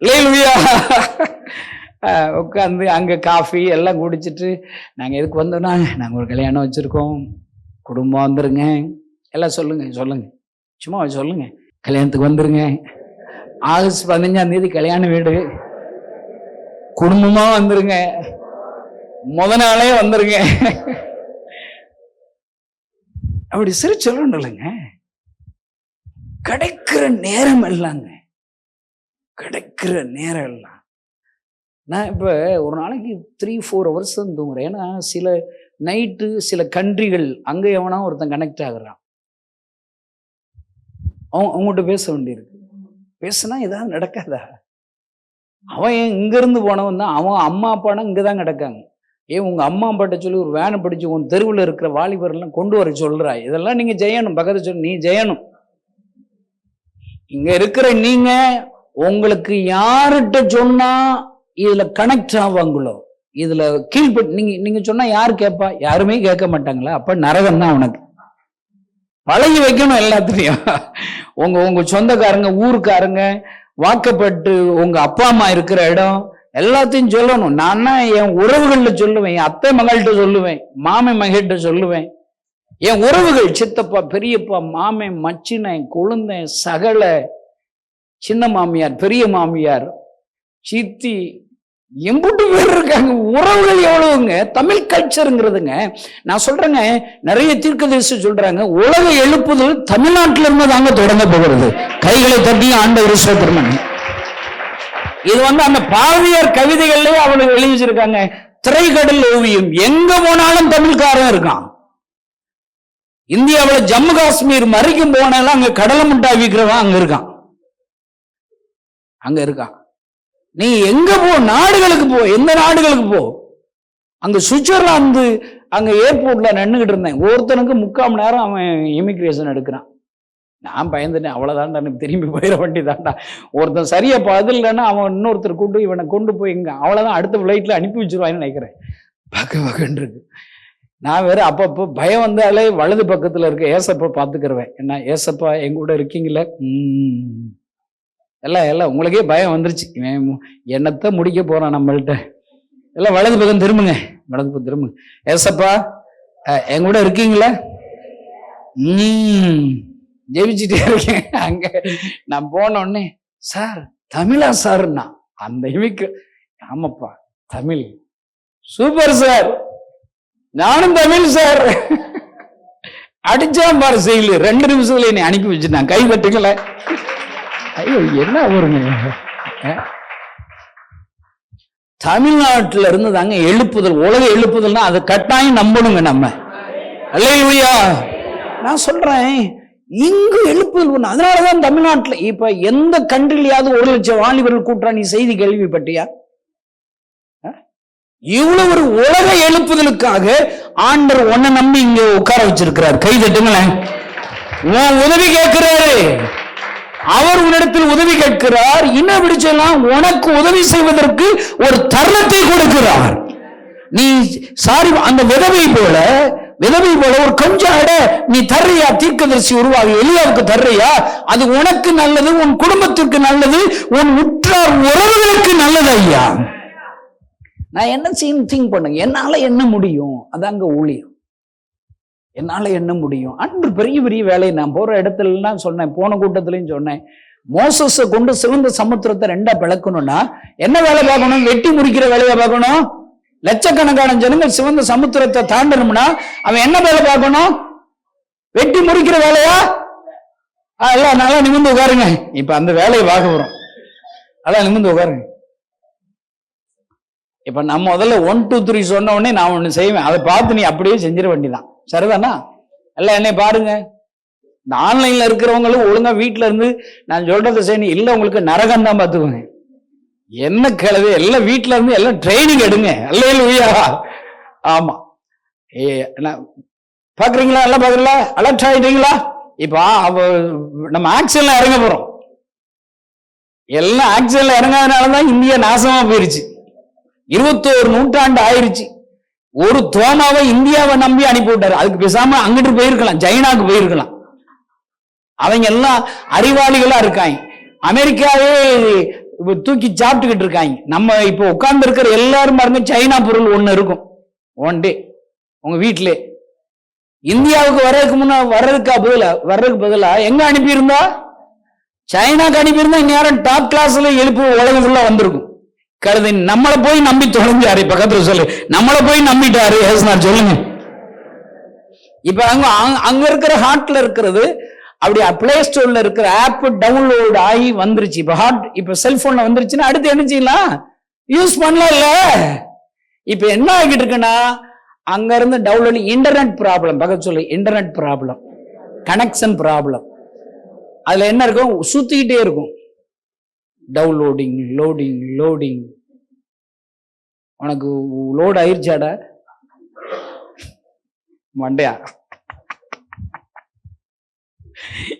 S1: லேலுயா உட்காந்து அங்கே காஃபி எல்லாம் குடிச்சிட்டு, நாங்கள் எதுக்கு வந்தோம்னா, நாங்கள் ஒரு கல்யாணம் வச்சுருக்கோம், குடும்பம் வந்துருங்க, எல்லாம் சொல்லுங்க, சும்மா சொல்லுங்க, கல்யாணத்துக்கு வந்துருங்க, ஆகஸ்ட் 15ஆம் தேதி கல்யாண வீடு, குடும்பமாக வந்துருங்க, முத நாளே வந்துருங்க. அப்படி சரி சொல்லணும் இல்லைங்க. கிடைக்கிற நேரம் எல்லாங்க, கிடைக்கிற நேரம் எல்லாம். நான் இப்போ ஒரு நாளைக்கு 3-4 hours தூங்குறேன். ஏன்னா சில நைட்டு சில கண்ட்ரிகள் அங்கே எவனா ஒருத்தன் கனெக்ட் ஆகுறான், அவங்ககிட்ட பேச வேண்டியிருக்கு. பேசுனா ஏதாவது நடக்காதா? அவன் இங்கேருந்து போனவன் தான், அவன் அம்மா அப்பானா இங்கே தான் கிடக்காங்க. ஏன் உங்கள் அம்மா அப்பாட்ட சொல்லி ஒரு வேனை பிடிச்சி உன் தெருவில் இருக்கிற வாலிபர்லாம் கொண்டு வர சொல்கிறா. இதெல்லாம் நீங்கள் ஜெயணும், பக்கத்து சொல்லி நீ ஜெயணும். இங்கே இருக்கிற நீங்கள் உங்களுக்கு யார்கிட்ட சொன்னா இதுல கனெக்ட் ஆவாங்களோ, இதுல கீழ்பட்டு நீங்க சொன்னா யாரு கேட்பா? யாருமே கேட்க மாட்டாங்களா? அப்ப நரகம் தான் உனக்கு. பழகி வைக்கணும் எல்லாத்துலயும். உங்க சொந்தக்காரங்க, ஊருக்காரங்க, வாக்கப்பட்டு உங்க அப்பா அம்மா இருக்கிற இடம் எல்லாத்தையும் சொல்லணும். நான் என் உறவுகள்ல சொல்லுவேன், என் அத்தை மகள்கிட்ட சொல்லுவேன், மாமன் மகிட்ட சொல்லுவேன், என் உறவுகள், சித்தப்பா, பெரியப்பா, மாமன், மச்சினன், கொழுந்தன், சகல, சின்ன மாமியார், பெரிய மாமியார், சித்தி, எம்புட்டு பேர் இருக்காங்க. உறவுகள் எவ்வளவுங்க. தமிழ் கல்ச்சருங்கிறதுங்க. நான் சொல்றேங்க, நிறைய தீர்க்கதரிசி சொல்றாங்க, உலக எழுப்புதல் தமிழ்நாட்டில இருந்து தாங்க தொடங்க போகிறது. கைகளை தட்டி ஆண்டவர் ஸ்தோத்திரம். இது அந்த பாரதியார் கவிதைகள்லயே அவளுக்கு எழுதி வச்சிருக்காங்க. திரைக்கடல் ஓவியம், எங்க போனாலும் தமிழ்காரன் இருக்கான். இந்தியாவில் ஜம்மு காஷ்மீர் மறைக்கும் போனாலும் அங்க கடலை முட்டாய் விற்கிறவன் அங்க இருக்கான், அங்க இருக்கான். நீ எங்க போ, நாடுகளுக்கு போ, எந்த நாடுகளுக்கு போ. அங்க சுவிட்சர்லாந்து அங்க ஏர்போர்ட்ல நின்றுகிட்டு இருந்தேன். ஒருத்தனுக்கு 3/4 மணி நேரம் அவன் இமிகிரேஷன் எடுக்கிறான். நான் பயந்துட்டேன், அவ்வளவுதான்டா, எனக்கு திரும்பி போயிட வேண்டியதான்டா. ஒருத்தன் சரியா பதில் இல்லைன்னா அவன் இன்னொருத்தர் கூட்டு இவனை கொண்டு போய் இங்க அவ்வளவுதான், அடுத்த ஃபிளைட்ல அனுப்பி வச்சிருவான்னு நினைக்கிறேன். பக்கம் இருக்கு. நான் வேற அப்பப்போ பயம் வந்தாலே வலது பக்கத்துல இருக்க ஏசப்பா பாத்துக்கிறவேன். என்ன, ஏசப்பா எங்க கூட இருக்கீங்களே, எல்லாம் உங்களுக்கே பயம் வந்துருச்சு. என்னத்தை முடிக்க போறான் நம்மள்கிட்ட. எல்லாம் வலது பக்கம் திரும்புங்க, வலது பக்கம் திரும்புங்க. ஏசப்பா எங்க கூட இருக்கீங்களா? ஜெபிச்சுட்டே இருக்கேன். அங்க நான் போன உடனே, சார் தமிழா சார்னா அந்த இமிக்கு, ஆமாப்பா தமிழ், சூப்பர் சார், நானும் தமிழ் சார். அடிச்சான் பாரு செயல். 2 நிமிஷத்துல என்னை அனுப்பி வச்சுட்டான். கை தட்டுக்கல. ஐயோ என்ன வருங்க. தமிழ்நாட்டில இருந்து தாங்க எழுப்புதல், உலக எழுப்புதல்னா அதை கட்டாயம் நம்பணுங்க நம்ம. அல்லேலூயா. நான் சொல்றேன், இங்கு எழுப்புதல் ஒண்ணு. அதனாலதான் தமிழ்நாட்டுல இப்ப எந்த கண்ட்ரிலையாவது 1 லட்சம் வாலிபர்கள் கூட்டுறா, நீ செய்தி கேள்விப்பட்டியா? இவ்வளவு ஒரு உலக எழுப்புதலுக்காக ஆண்டவர் உன்னை நம்பி இங்க உட்கார வச்சிருக்கிறார். கை தட்டுங்களேன். உன் உதவி கேட்கிறாரு, அவர் உன்னிடத்தில் உதவி கேட்கிறார். இன்னும் பிடிச்சலாம், உனக்கு உதவி செய்வதற்கு ஒரு தருணத்தை கொடுக்கிறார். நீ சாரி, அந்த விதவை போல ஒரு கொஞ்சம் அட நீ தர்றியா? தீர்க்கதரிசி உருவாகி எலியாவுக்கு தர்றியா? அது உனக்கு நல்லது, உன் குடும்பத்திற்கு நல்லது, உன் உற்றார் உறவுகளுக்கு நல்லது. ஐயா, நான் என்ன செய்யணும் திங்க் பண்ணுங்க. என்னால என்ன முடியும்? அதாங்க ஊழியம். என்னால என்ன முடியும்? அன்று பெரிய பெரிய வேலையை நான் போற இடத்துல சொன்னேன், போன கூட்டத்திலையும் சொன்னேன். மோசஸை கொண்டு சிவந்த சமுத்திரத்தை 2ஆ பிளக்கணும்னா என்ன வேலை பார்க்கணும்? வெட்டி முறிக்கிற வேலையை பார்க்கணும். லட்சக்கணக்கான ஜனங்கள் சிவந்த சமுத்திரத்தை தாண்டணும்னா அவன் என்ன வேலை பார்க்கணும்? வெட்டி முறிக்கிற வேலையா? எல்லாம் நல்லா நிமிர்ந்து உட்காருங்க. இப்ப அந்த வேலையை பார்க்க போறோம். அதான் நிமிர்ந்து உட்காருங்க. இப்ப நம்ம முதல்ல 1 2 3 சொன்ன உடனே நான் ஒண்ணு செய்வேன், அதை பார்த்து நீ அப்படியே செஞ்சிட வேண்டியதான். சரிதானா? எல்லாம் என்னை பாருங்க. இந்த ஆன்லைன்ல இருக்கிறவங்களும் ஒழுங்கா வீட்டுல இருந்து நான் சொல்றதை செய்யணும். இல்ல உங்களுக்கு நரகம் தான் பார்த்துக்கோங்க. என்ன கிளவு, எல்லாம் வீட்டுல இருந்து எல்லாம் ட்ரைனிங் எடுங்க. அல்லேலூயா. ஆமா, பாக்குறீங்களா? எல்லாம் பாக்குறீங்களா? அலர்ட் ஆயிட்டீங்களா? இப்ப நம்ம ஆக்சிடென்ட்ல இறங்க போறோம். எல்லாம் ஆக்சிடென்ட்ல இறங்காதனாலதான் இந்தியா நாசமா போயிருச்சு. 21 நூற்றாண்டு ஆயிருச்சு. ஒரு தோமாவை இந்தியாவை நம்பி அனுப்பி விட்டாரு. அதுக்கு பேசாம அங்கிட்டு போயிருக்கலாம், சைனாக்கு போயிருக்கலாம். அவங்க எல்லாம் அறிவாளிகளா இருக்காங்க. அமெரிக்காவே தூக்கி சாப்பிட்டுக்கிட்டு இருக்காங்க. நம்ம இப்ப உட்கார்ந்து இருக்கிற எல்லாரும் பாருங்க, சைனா பொருள் ஒண்ணு இருக்கும் ஒன் டே உங்க வீட்டிலே. இந்தியாவுக்கு வர்றதுக்கு பதிலா எங்க அனுப்பியிருந்தா? சைனாக்கு அனுப்பியிருந்தா இந்நேரம் டாப் கிளாஸ்ல எழுப்பு உலகம் ஃபுல்லா வந்திருக்கும். கருது நம்மளை போய் நம்பி தொலைஞ்சாரு. பக்கத்துல சொல்லு, நம்மளை போய் நம்பிட்டாரு. சொல்லுங்க. இப்ப அங்க இருக்கிற ஹார்ட்ல இருக்கிறது அப்படி பிளே ஸ்டோர்ல இருக்கிற ஆப் டவுன்லோட் ஆகி வந்துருச்சு. இப்ப செல்போன்ல வந்துருச்சுன்னா அடுத்து என்ன செய்யலாம்? யூஸ் பண்ணலாம் இல்ல. இப்ப என்ன ஆகிட்டு இருக்குன்னா, அங்க இருந்து டவுன்லோட், இன்டர்நெட் ப்ராப்ளம். பக்கத்து சொல்லு, இன்டர்நெட் ப்ராப்ளம், கனெக்ஷன் ப்ராப்ளம். அதுல என்ன இருக்கும்? சுத்திக்கிட்டே இருக்கும். Downloading, loading. உனக்கு லோட் ஆயிருச்சாடா மண்டையா?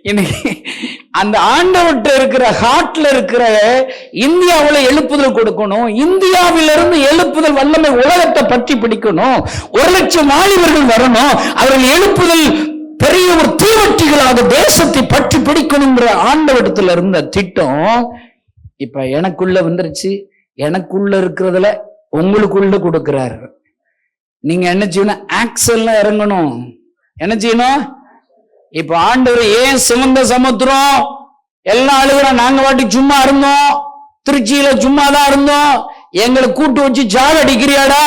S1: இன்னைக்கு அந்த ஆண்டவர்கிட்ட இருக்கிற ஹார்ட்ல இருக்கிற இந்தியாவில் எழுப்புதல் கொடுக்கணும். இந்தியாவிலிருந்து எழுப்புதல் வல்லமை உலகத்தை பற்றி பிடிக்கணும். 1 லட்சம் வாலிபர்கள் வரணும். அவர்கள் எழுப்புதல் பெரிய ஒரு தீவட்டிகளாக தேசத்தை பற்றி பிடிக்கணுங்கிற ஆண்டவரிடத்துல இருந்த திட்டம் இப்ப எனக்குள்ள வந்துருச்சு. எனக்குள்ள இருக்கிறதுல உங்களுக்குள்ள கொடுக்கிறாரு. நீங்க என்ன செய்யணும்? ஆக்சன்ல இறங்கணும். என்ன செய்யணும்? இப்ப ஆண்டவர் ஏன் சிவந்த சமுத்திரம் எல்லாம் அழுகிறோம், நாங்க வாட்டி சும்மா இருந்தோம், திருச்சியில சும்மா தான் இருந்தோம், எங்களை கூட்டு வச்சு ஜால் அடிக்கிறியாடா,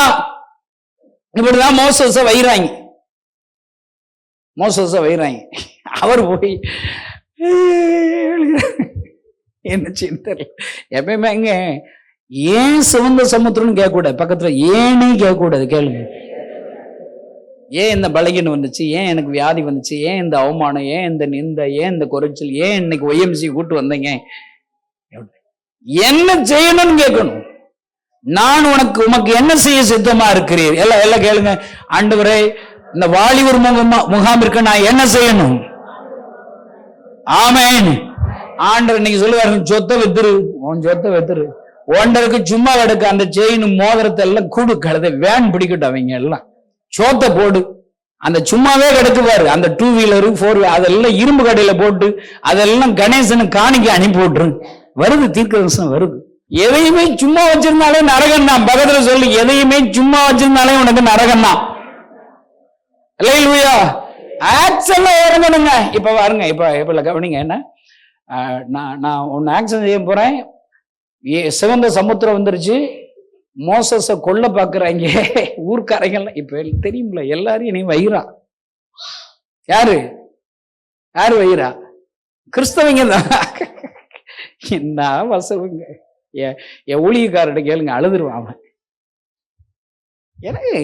S1: இப்படிதான் மோசஸ வைறாங்க. அவர் போய் என்ன செய்ய தெரியல. எப்பயுமே இங்க ஏன் சிவந்த சமுத்திரம்னு கேட்கக்கூடாது, பக்கத்துல ஏன்னு கேட்கக்கூடாது. கேளுங்க, ஏன் இந்த பலகீனம் வந்துச்சு, ஏன் எனக்கு வியாதி வந்துச்சு, ஏன் இந்த அவமானம், ஏன் இந்த நிந்த, ஏன் இந்த குறைச்சல், ஏன் இன்னைக்கு ஒய்எம்சி கூட்டு வந்தீங்க, என்ன செய்யணும்னு கேட்கணும். நான் உமக்கு என்ன செய்ய சித்தமா இருக்கிறீர்? எல்லாம் கேளுங்க. ஆண்டவரே, இந்த வாலிபர் முகாமிற்கு நான் என்ன செய்யணும்? ஆமென். ஆண்டவர் இன்னைக்கு சொல்லுவாரு, சொத்தை வித்துரு, உன் சொத்தை வித்துரு, ஒன்றருக்கு சும்மா கிடக்கு அந்த செயின் மோதிரத்தை எல்லாம் கூடு கழுத வேன் பிடிக்கட்டும், அவங்க எல்லாம் சோத்தை போடு, அந்த சும்மாவே கிடக்குவாரு, அந்த 2 வீலரு 4 வீலர் அதெல்லாம் இரும்பு கடையில போட்டு அதெல்லாம் கணேசனுக்கு காணிக்க அனுப்பி விட்டுரு. வருது, தீர்க்கதரிசனம் வருது. எதையுமே சும்மா வச்சிருந்தாலே நரகம் தான். பக்கத்துல சொல்லி, எதையுமே சும்மா வச்சிருந்தாலே உனக்கு நரகம் தான். அல்லேலூயா. ஆக்சன்ல இறங்கணுங்க. இப்ப பாருங்க, இப்ப கவனிங்க, என்ன நான் ஒன்னு ஆக்சன் செய்ய போறேன், சிவந்த சமுத்திரம் வந்துருச்சு, மோசஸ கொல்ல பாக்குறாங்க ஊர்க்காரங்கெல்லாம். இப்ப தெரியும்ல, எல்லாரையும் நீ வைரா. யாரு வைரா? கிறிஸ்தவங்க தான். என்ன வசவுங்க. என் ஊழியக்காரர்கிட்ட கேளுங்க, அழுதுருவான் அவன். எனக்கு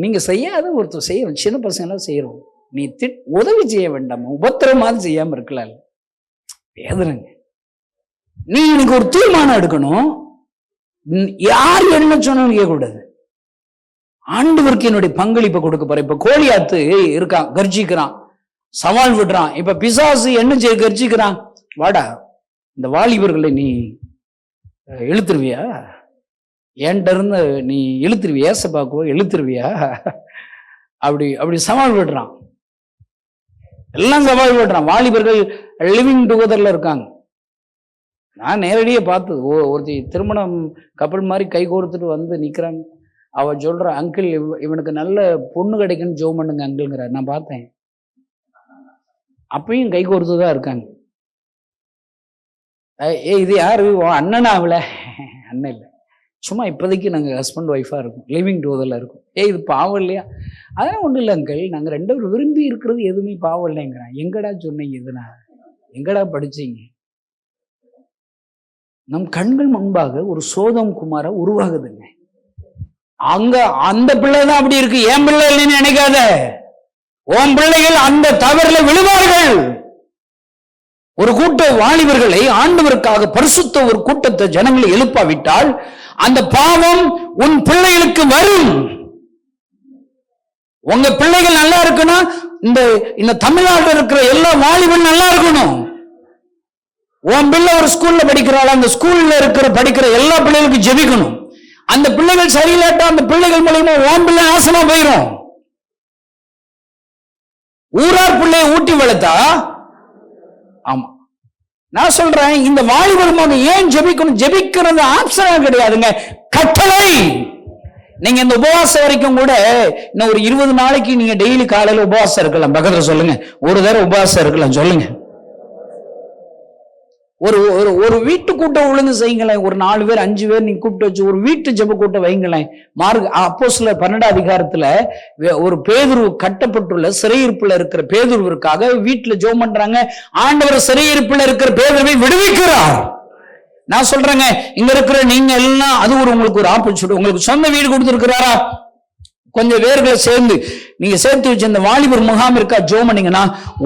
S1: நீங்க செய்யாத ஒருத்தர் செய்யணும், சின்ன பசங்க எல்லாம் செய்யறோம், நீ உதவி செய்ய வேண்டாம், உபத்திரமாவது செய்யாம இருக்கலாம். எதுங்க, நீ எனக்கு ஒரு தீர்மானம் எடுக்கணும். யார் என்ன சொன்னாலும் கேட்கக்கூடாது. ஆண்டவருக்கு என்னுடைய பங்களிப்பை கொடுக்க போறேன். இப்ப கோலியாத்து இருக்கான், கர்ஜிக்கிறான், சவால் விடுறான். இப்ப பிசாசு என்ன செய்ய கர்ஜிக்கிறான், வாடா இந்த வாலிபர்களை நீ இழுத்துருவியா, என்கிட்ட இருந்து நீ இழுத்துருவியா, ஏசப்பாக்கோ இழுத்துருவியா, அப்படி சவால் விடுறான். எல்லாம் சவால் விடுறான். வாலிபர்கள் லிவிங் டுகெதர்ல இருக்காங்க. நான் நேரடியே பார்த்தது, ஒருத்தி திருமணம் கப்பல் மாதிரி கை கோர்த்துட்டு வந்து நிக்கிறாங்க. அவ சொல்ற, அங்கிள் இவனுக்கு நல்ல பொண்ணு கிடைக்குன்னு ஜெபம் பண்ணுங்க அங்கிள்ங்கிற. நான் பார்த்தேன், அப்பயும் கை கோர்த்துதான் இருக்காங்க. இது யாரு? அண்ணனா? அவள அண்ணன் இல்லை, சும்மா இப்போதைக்கு நாங்கள் ஹஸ்பண்ட் ஒய்ஃபா இருக்கோம், லிவிங் டுகெதர்ல இருக்கும். இது பாவம் இல்லையா? அதெல்லாம் ஒன்றும் இல்லை அங்கிள், நாங்கள் 2 பேரும் விரும்பி இருக்கிறது எதுவுமே பாவம் இல்லைங்கிறான். எங்கடா சொன்னீங்க இதுனா? எங்கடா படிச்சீங்க? நம் கண்கள் முன்பாக ஒரு சோதம் குமார உருவாகுதுங்க. அங்க அந்த பிள்ளைதான் அப்படி இருக்கு. என் பிள்ளை இல்லைன்னு நினைக்காத, உன் பிள்ளைகள் அந்த தவறுல விழுவார்கள். ஒரு கூட்ட வாலிபர்களை ஆண்டவருக்காக பரிசுத்த ஒரு கூட்டத்தை ஜனங்களை எழுப்பாவிட்டால் அந்த பாவம் உன் பிள்ளைகளுக்கு வரும். உங்க பிள்ளைகள் நல்லா இருக்குன்னா இந்த தமிழ்நாட்டில் இருக்கிற எல்லா வாலிபன் நல்லா இருக்கணும். உன் பிள்ளை ஒரு ஸ்கூல்ல படிக்கிறாள், அந்த ஸ்கூல்ல படிக்கிற எல்லா பிள்ளைகளுக்கும் ஜெபிக்கணும். அந்த பிள்ளைகள் சரியில்லாட்டா அந்த பிள்ளைகள் மூலமா உன் பிள்ளை நாசமா போயிடும். ஊரார் பிள்ளையை ஊட்டி வளர்த்தா, ஆமா நான் சொல்றேன், இந்த வாலிபர் ஏன் ஜெபிக்கணும்? ஜெபிக்கிறது ஆப்ஷனா கிடையாதுங்க, கட்டளை. நீங்க இந்த உபவாசம் வரைக்கும் கூட இன்னும் ஒரு 20 நாளைக்கு நீங்க டெய்லி காலையில உபவாசம் இருக்கலாம். பக்கத்துல சொல்லுங்க, ஒரு தடவை உபவாசம் இருக்கலாம் சொல்லுங்க. ஒரு வீட்டு கூட்டம் ஒழுங்கு செய்யுங்களேன். ஒரு 4 பேர் 5 பேர் நீங்க கூப்பிட்டு வச்சு ஒரு வீட்டு ஜெப கூட்டம் வைங்களேன். அப்போஸ்தலர் 12 அதிகாரத்துல ஒரு பேதுரு கட்டப்பட்டுள்ள சிறையிருப்புல இருக்கிற பேதுருவிற்காக வீட்டுல ஜெபம் பண்றாங்க. ஆண்டவர் சிறையிருப்புல இருக்கிற பேதுருவை விடுவிக்கிறார். நான் சொல்றேங்க, இங்க இருக்கிற நீங்க எல்லாம் அது உங்களுக்கு ஒரு ஆப்பர்ச்சுனிட்டி. உங்களுக்கு சொந்த வீடு கொடுத்திருக்கிறாரா? கொஞ்சம் பேர்களை நீங்க சேர்த்து வச்சு இந்த வாலிபர் முகாம் இருக்கா ஜெபம் பண்ணீங்கன்னா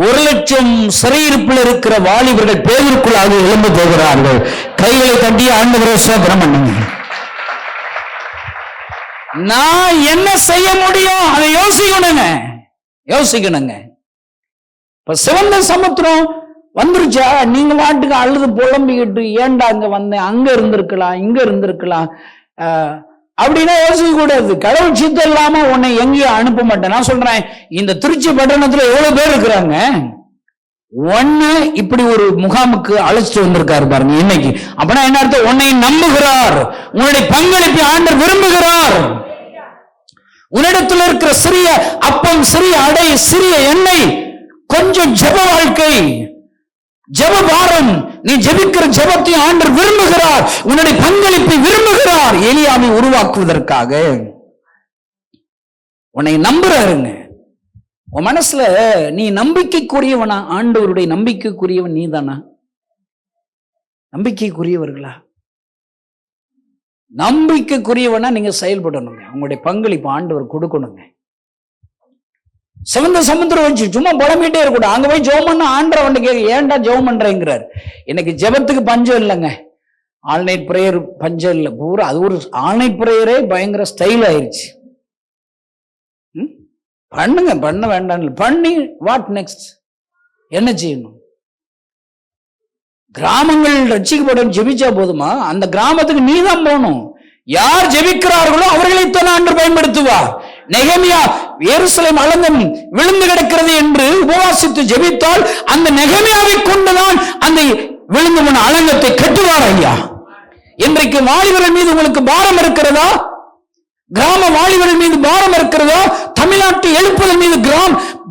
S1: 1,00,000 சிறையிருப்பில் இருக்கிற வாலிபர்கள் பேருக்குள்ளாக எழுந்து போகிறார்கள். கைகளை தட்டி ஆண்டவரை ஸ்தோத்திரம் பண்ணுங்க. நான் என்ன செய்ய முடியும் அதை யோசிக்கணுங்க. இப்ப சிவந்த சமுத்திரம் வந்துருச்சா, நீங்க வாட்டுக்கு அழுது புலம்பிக்கிட்டு ஏன்டா அங்க வந்தேன், அங்க இருந்திருக்கலாம், இங்க இருந்திருக்கலாம் அப்படின்னா யோசிக்க கூடாது. கடவுள் சித்தம் இல்லாம உன்னை எங்கேயும் அனுப்ப மாட்டேன். நான் சொல்றேன், இந்த திருச்சி பட்டணத்துல எவ்வளவு பேர் இருக்கிறாங்க, ஒன்னு இப்படி ஒரு முகாமுக்கு அழைச்சிட்டு வந்திருக்காரு பாருங்க இன்னைக்கு. அப்படின்னா என்ன அர்த்தம்? உன்னை நம்புகிறார், உன்னுடைய பங்களிப்பை ஆண்டவர் விரும்புகிறார். உன்னிடத்தில் இருக்கிற சிறிய அப்பம், சிறிய அடை, சிறிய எண்ணெய், கொஞ்சம் ஜெப வாழ்க்கை, ஜெப பாரம். நீ ஜெபிக்கிற ஜெபத்தை ஆண்டவர் விரும்புகிறார், உன்னுடைய பங்களிப்பை விரும்புகிறார். எலியாவை உருவாக்குவதற்காக உன்னை நம்புறாருங்க. உன் மனசுல நீ நம்பிக்கைக்குரியவனா? ஆண்டவருடைய நம்பிக்கைக்குரியவன் நீ தானா? நம்பிக்கைக்குரியவர்களா? நம்பிக்கைக்குரியவனா நீங்க செயல்படணுங்க. உங்களுடைய பங்களிப்பு ஆண்டவர் கொடுக்கணுங்க. சிவந்த சமுத்திரம் வச்சு சும்மா புலம்பிட்டே இருக்கக்கூடாது. அங்க போய் ஜெபம் பண்ண ஆண்டவர் வந்து கேட்க, ஏன்டா ஜெபம் பண்றேங்கிறார். எனக்கு ஜெபத்துக்கு பஞ்சம் இல்லைங்க. ஆல்நைட் பிரேயர் பஞ்சம் இல்லை, பூரா அது ஒரு ஆல்நைட் பிரேயரே பயங்கர ஸ்டைல் ஆயிடுச்சு. பண்ணுங்க, பண்ண வேண்டாம் பண்ணி வாட் நெக்ஸ்ட்? என்ன செய்யணும்? கிராமங்கள் ரட்சிக்கப்படும் ஜெபிச்சா போதுமா? அந்த கிராமத்துக்கு நீ தான் போகணும். யார் ஜெபிக்கிறார்களோ அவர்களைத்தான் ஆண்டவர் பயன்படுத்துவார். நெகமியா எருசலேம் அலங்கம் விழுந்து கிடக்கிறது என்று உபவாசித்து ஜெபித்தால் அந்த நெகமியாவை கொண்டுதான் அந்த விழுந்து போன அலங்கத்தை கட்டுவார். ஐயா, இன்றைக்கு வாலிபர்கள் மீது உங்களுக்கு பாரம் இருக்கிறதா? கிராம வாலிபர்கள் மீது பாரம் இருக்கிறதா? தமிழ்நாட்டு எழுப்புதல் மீது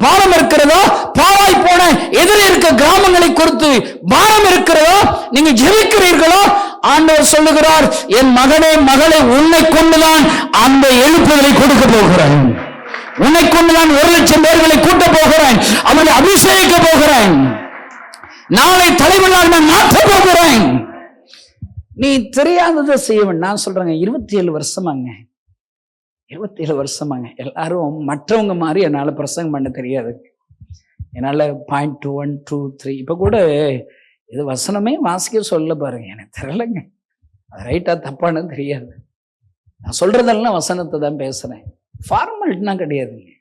S1: பாரம் இருக்கிறதா? பாழாய் போன எதிரே இருக்க கிராமங்களை குறித்து பாரம் இருக்கிறதா? நீங்க ஜெபிக்கிறீர்களா? ஆண்டவர் சொல்லுகிறார், என் மகனே மகளே, உன்னை கொண்டுதான் அந்த எழுப்புதலை கொடுக்க போகிறேன். உன்னை கொண்டுதான் 1,00,000 பேர்களை கூட்ட போகிறேன். அவனை அபிஷேகிக்க போகிறேன். நாளை தலைவனால் நான் மாற்ற போகிறேன். நீ தெரியாததை செய்யவன். நான் சொல்றேங்க, 27 வருஷமாங்க, 27 வருஷமாங்க எல்லாரும் மற்றவங்க மாதிரி என்னால் பிரசங்கம் பண்ண தெரியாது. என்னால் 0.2 1 2 3 இப்போ கூட இது வசனமே வாசிக்க சொல்ல பாருங்க, எனக்கு தெரியலைங்க. அது ரைட்டா தப்பானு தெரியாது. நான் சொல்றதெல்லாம் வசனத்தை தான் பேசுறேன், ஃபார்மாலிட்டினா கிடையாதுங்க.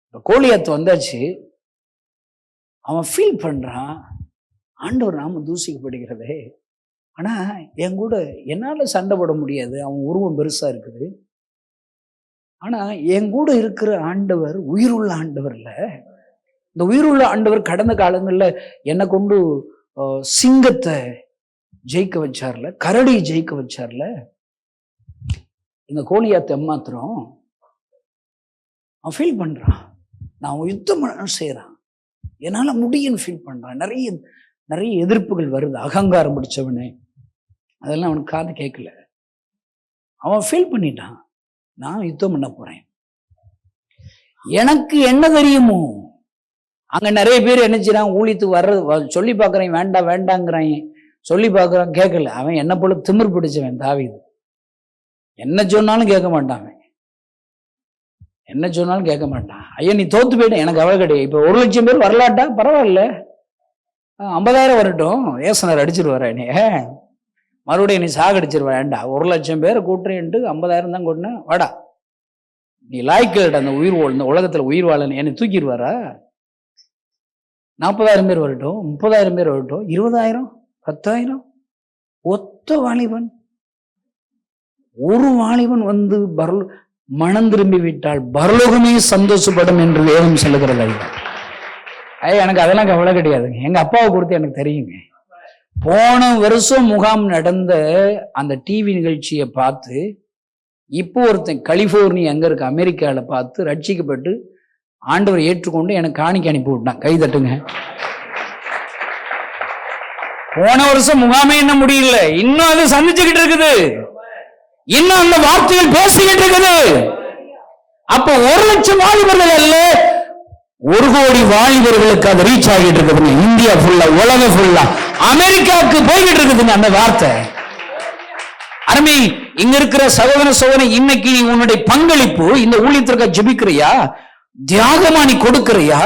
S1: இப்போ கோலியாத்து வந்தாச்சு, அவன் ஃபீல் பண்றான், ஆண்டவர் நாம தூசிக்கப்படுகிறதே. ஆனா என் கூட என்னால் சண்டை போட முடியாது, அவன் உருவம் பெருசா இருக்குது. ஆனா என் கூட இருக்கிற ஆண்டவர் உயிருள்ள ஆண்டவர்ல. இந்த உயிருள்ள ஆண்டவர் கடந்த காலங்களில் என்னை கொண்டு சிங்கத்தை ஜெயிக்க வச்சார்ல, கரடியை ஜெயிக்க வச்சார்ல. இந்த கோலியாத்தை மாத்திரம் அவன் ஃபீல் பண்றான், நான் யுத்தம் செய்யறான், என்னால முடியும்னு ஃபீல் பண்றான். நிறைய நிறைய எதிர்ப்புகள் வருது, அகங்காரம் பிடிச்சவனே. அதெல்லாம் அவனுக்கு காது கேட்கல. அவன் ஃபீல் பண்ணிட்டான், நான் யுத்தம் பண்ண போறேன். எனக்கு என்ன தெரியுமோ? அங்க நிறைய பேர் என்ன செய்யறான், ஊழியத்துக்கு வர்றது சொல்லி பார்க்கறேன், வேண்டாம் வேண்டாங்கிறான், சொல்லி பார்க்கறான், கேட்கல. அவன் என்ன போல திமிர் பிடிச்சவன் தாவீது. என்ன சொன்னாலும் கேட்க மாட்டான், என்ன சொன்னாலும் கேட்க மாட்டான். ஐயா நீ தோத்து போயிட்ட, எனக்கு அவள் கிடையாது. இப்போ 1,00,000 பேர் வரலாட்டா பரவாயில்ல, 50,000 வரட்டும், ஏசனர் அடிச்சிருவார, நீ மறுபடியும் நீ சாகடிச்சிருவ, வேண்டாம் 1,00,000 பேரை கூட்டுறேன்ட்டு 50,000 தான் கூட்டினேன், வாடா நீ லாய்க்கிட்ட அந்த உயிர் இந்த உலகத்துல உயிர் வாழன்னு என்னை தூக்கிடுவாரா? 40,000 பேர் வரட்டும், 30,000 பேர் வரட்டும், 20,000 10,000, ஒத்த வாலிபன், ஒரு வாலிபன் வந்து மனம் திரும்பி விட்டால் பரலோகமே சந்தோஷப்படும் என்று வேதம் சொல்லுகிறது. எனக்கு அதெல்லாம் கவலை கிடையாதுங்க. எங்க அப்பாவை குறித்து எனக்கு தெரியுங்க. போன வருஷம் முகாம் நடந்த அந்த டிவி நிகழ்ச்சியை பார்த்து இப்போ ஒருத்தன் கலிபோர்னியா எங்க இருக்கு அமெரிக்காவில் பார்த்து ரட்சிக்கப்பட்டு ஆண்டவர் ஏற்றுக்கொண்டு எனக்கு காணிக்கை அனுப்பி விட்டான். கை தட்டுங்க. போன வருஷம் முகாமே என்ன முடியல, இன்னும் அது சந்திச்சுக்கிட்டு இருக்குது, இன்னும் அந்த வார்த்தைகள் பேசிக்கிட்டு இருக்குது. அப்ப 1,00,000 வாலிபர்கள் அல்ல, 1 கோடி வாலிபர்களுக்கு அது ரீச் ஆகிட்டு இருக்குதுங்க. இந்தியா ஃபுல்லா, உலகம் ஃபுல்லா, அமெரிக்காவுக்கு போய்கிட்டு இருக்குதுங்க அந்த வார்த்தை. அருமை, இங்க இருக்கிற சகோதர சகோதரி, இன்னைக்கு உன்னுடைய பங்களிப்பு இந்த ஊழியத்திற்கு ஜெபிக்கிறியா, தியாகமா நீ கொடுக்கிறியா?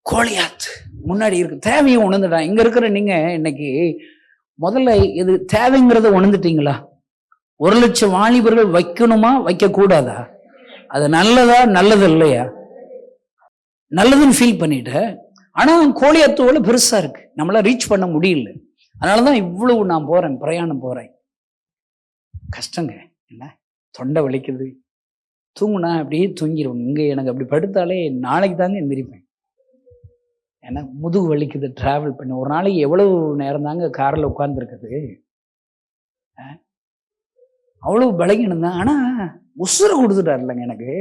S1: கோலியாத் முன்னாடி இருக்கு, தேவையை உணர்ந்துடா. இங்க இருக்கிற நீங்க இன்னைக்கு முதல்ல இது தேவைங்கிறத உணர்ந்துட்டீங்களா? 1,00,000 வாலிபர்கள் வைக்கணுமா வைக்க கூடாதா? அது நல்லதா நல்லது இல்லையா? நல்லதுன்னு ஃபீல் பண்ணிட்ட. ஆனா கோலியாத்தோட பெருசா இருக்கு, நம்மளால ரீச் பண்ண முடியல. அதனாலதான் இவ்வளவு நான் போறேன், பிரயாணம் போறேன். கஷ்டங்க, என்ன தொண்டை வலிக்குது, தூங்குனா அப்படியே தூங்கிடுவேன். இங்க எனக்கு அப்படி படுத்தாலே நாளைக்கு தாங்க எந்திரிப்பேன். ஏன்னா முதுகு வலிக்குது, டிராவல் பண்ண. ஒரு நாளைக்கு எவ்வளவு நேரம் தாங்க கார்ல உட்கார்ந்துருக்குது. அவ்வளவு பலகீனம் தான். ஆனா உசுரை கொடுத்துட்டாரு இல்லைங்க எனக்கு.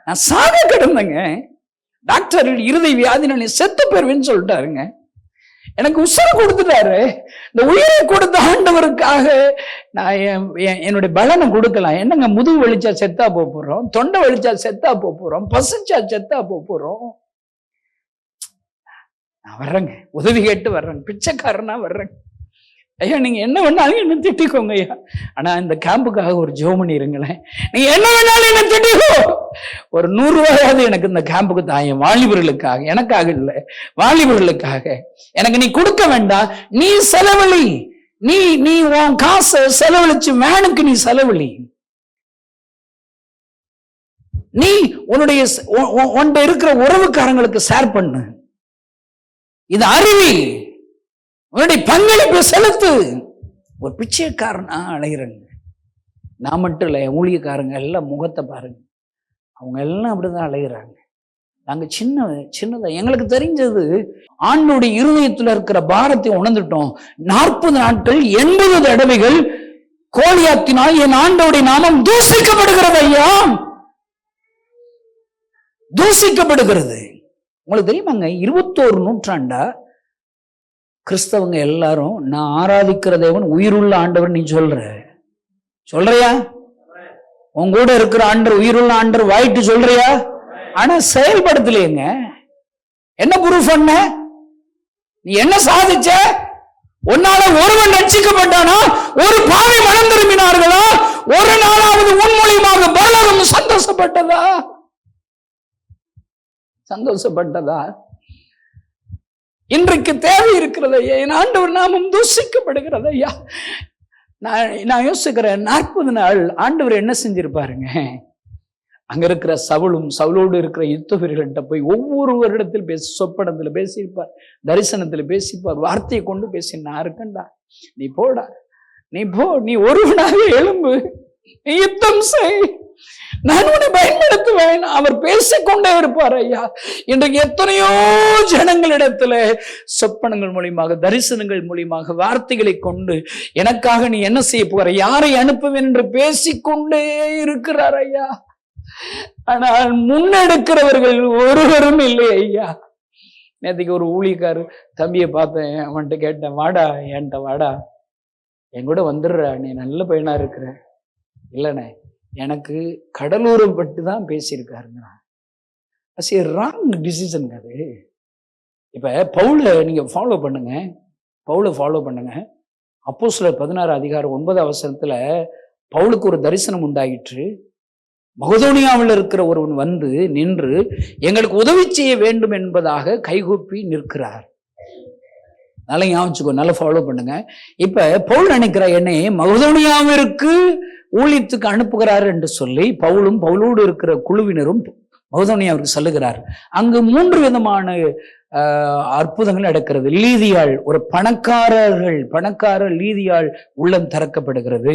S1: நான் சாக கிடந்தேங்க. டாக்டர் இருதய வியாதினால செத்து போயிருவேன்னு சொல்லிட்டாருங்க. எனக்கு உசுரை கொடுத்துட்டாரு. இந்த உயிரை கொடுத்த ஆண்டவருக்காக நான் என்னுடைய பலனை கொடுக்கலாம். என்னங்க, முதுகு வலிச்சா செத்தா போறோம், தொண்டை வலிச்சா செத்தா போறோம், பசிச்சா செத்தா போறோம். நான் வர்றேங்க, உதவி கேட்டு வர்றேங்க, பிச்சைக்காரனா வர்றேங்க. ஐயா நீங்க என்ன வேணாலும் என்ன திட்டிக்கோங்க ஐயா, ஆனா இந்த கேம்புக்காக ஒரு ஜெபம் பண்ணிருங்களேன். நீங்க என்ன வேணாலும் என்ன திட்டிக்கோ, ஒரு 100 ரூபாயாவது எனக்கு இந்த கேம்புக்கு தாங்க, வாலிபர்களுக்காக, எனக்காக இல்லை, வாலிபர்களுக்காக. எனக்கு நீ கொடுக்க வேண்டாம், நீ செலவழி, நீ உன் காசை செலவழிச்சு வேனுக்கு நீ செலவழி. நீ உன்னுடைய இருக்கிற உறவுக்காரங்களுக்கு ஷேர் பண்ணு. இது அறிவி, உன்னுடைய பங்களிப்பு செலுத்து. ஒரு பிச்சைக்காரனா அலைகிறங்க. நான் மட்டும் இல்லை, ஊழியக்காரங்க எல்லாம் முகத்தை பாருங்க, அவங்க எல்லாம் அப்படிதான் அலைகிறாங்க. நாங்க சின்னதா எங்களுக்கு தெரிஞ்சது ஆண்டோடைய இருதயத்துல இருக்கிற பாரத்தை உணர்ந்துட்டோம். 40 நாட்கள் 80 தடவைகள் கோலியாத்தினால் என் ஆண்டோடைய நாமம் தூசிக்கப்படுகிறது ஐயா, தூசிக்கப்படுகிறது. உங்களுக்கு தெரியுமாங்க, 21 நூற்றாண்டா கிறிஸ்தவங்க எல்லாரும் நான் ஆராதிக்கிற தேவன் உயிருள்ள ஆண்டவர் நீ சொல்றியா? உங்க கூட இருக்கிற ஆண்டவர் உயிருள்ள ஆண்டவர் வாயிட்டு சொல்றியா? ஆனா செயல்படுத்தலையேங்க. என்ன ப்ரூஃப் பண்ண? நீ என்ன சாதிச்ச? உன்னால ஒருவன் ரட்சிக்கப்பட்டானா, ஒரு பாவி மனம் திரும்பினார்களா, ஒரு நாளாவது உன் மூலியமாக பரலோகம் சந்தோஷப்பட்டதா? இன்றைக்கு தேவை இருக்கிறது ஐயா, என் ஆண்டவர் நாமம் தூசிக்கப்படுகிறது ஐயா. நான் யோசிக்கிறேன், 40 நாள் ஆண்டவர் என்ன செஞ்சிருப்பாருங்க. அங்க இருக்கிற சவுலோடு இருக்கிற யுத்த வீரர்கள்ட்ட போய் ஒவ்வொரு வருடத்தில் சொப்பனத்துல பேசியிருப்பார், தரிசனத்துல பேசிப்பார், வார்த்தையை கொண்டு பேசி, நான் இருக்கண்டா, நீ போடா, நீ போ, நீ ஒருவனாக எழும்பு, நீ யுத்தம் செய், நான் உன்னை பயன்படுத்துவேன். அவர் பேசிக்கொண்டே இருப்பார் ஐயா. இன்றைக்கு எத்தனையோ ஜனங்களிடத்துல சொப்பனங்கள் மூலியமாக, தரிசனங்கள் மூலியமாக, வார்த்தைகளை கொண்டு எனக்காக நீ என்ன செய்ய போற, யாரை அனுப்புவேன் என்று பேசிக்கொண்டே இருக்கிறார் ஐயா. ஆனால் முன்னெடுக்கிறவர்கள் ஒருவரும் இல்லை ஐயா. நேற்றுக்கு ஒரு ஊழியக்காரு தம்பியை பார்த்தேன், அவன்கிட்ட கேட்டேன், வாடா என்கிட்ட வாடா, என் கூட வந்துடுற, நீ நல்ல பையனா இருக்கிற. இல்லைண்ணே, எனக்கு கடலூரம் பட்டு தான் பேசியிருக்காருங்க. ராங் டிசிஷனுங்க அது. இப்ப பவுலை நீங்க ஃபாலோ பண்ணுங்க, அப்போஸ்தலர் 16:9 பவுலுக்கு ஒரு தரிசனம் உண்டாயிற்று. மகதோனியாவில் இருக்கிற ஒருவன் வந்து நின்று எங்களுக்கு உதவி செய்ய வேண்டும் என்பதாக கைகூப்பி நிற்கிறார். நல்லா ஞாபகம், நல்லா ஃபாலோ பண்ணுங்க. இப்ப பவுல் நினைக்கிற என்னை மகதோனியாவிற்கு ஊழியத்துக்கு அனுப்புகிறார் என்று சொல்லி பவுலோடு இருக்கிற குழுவினரும் மகதோனியாவிற்கு சொல்லுகிறார். அங்கு 3 விதமான அற்புதங்கள் நடக்கிறது. லீதியாள், ஒரு பணக்கார லீதியாள் உள்ளம் திறக்கப்படுகிறது.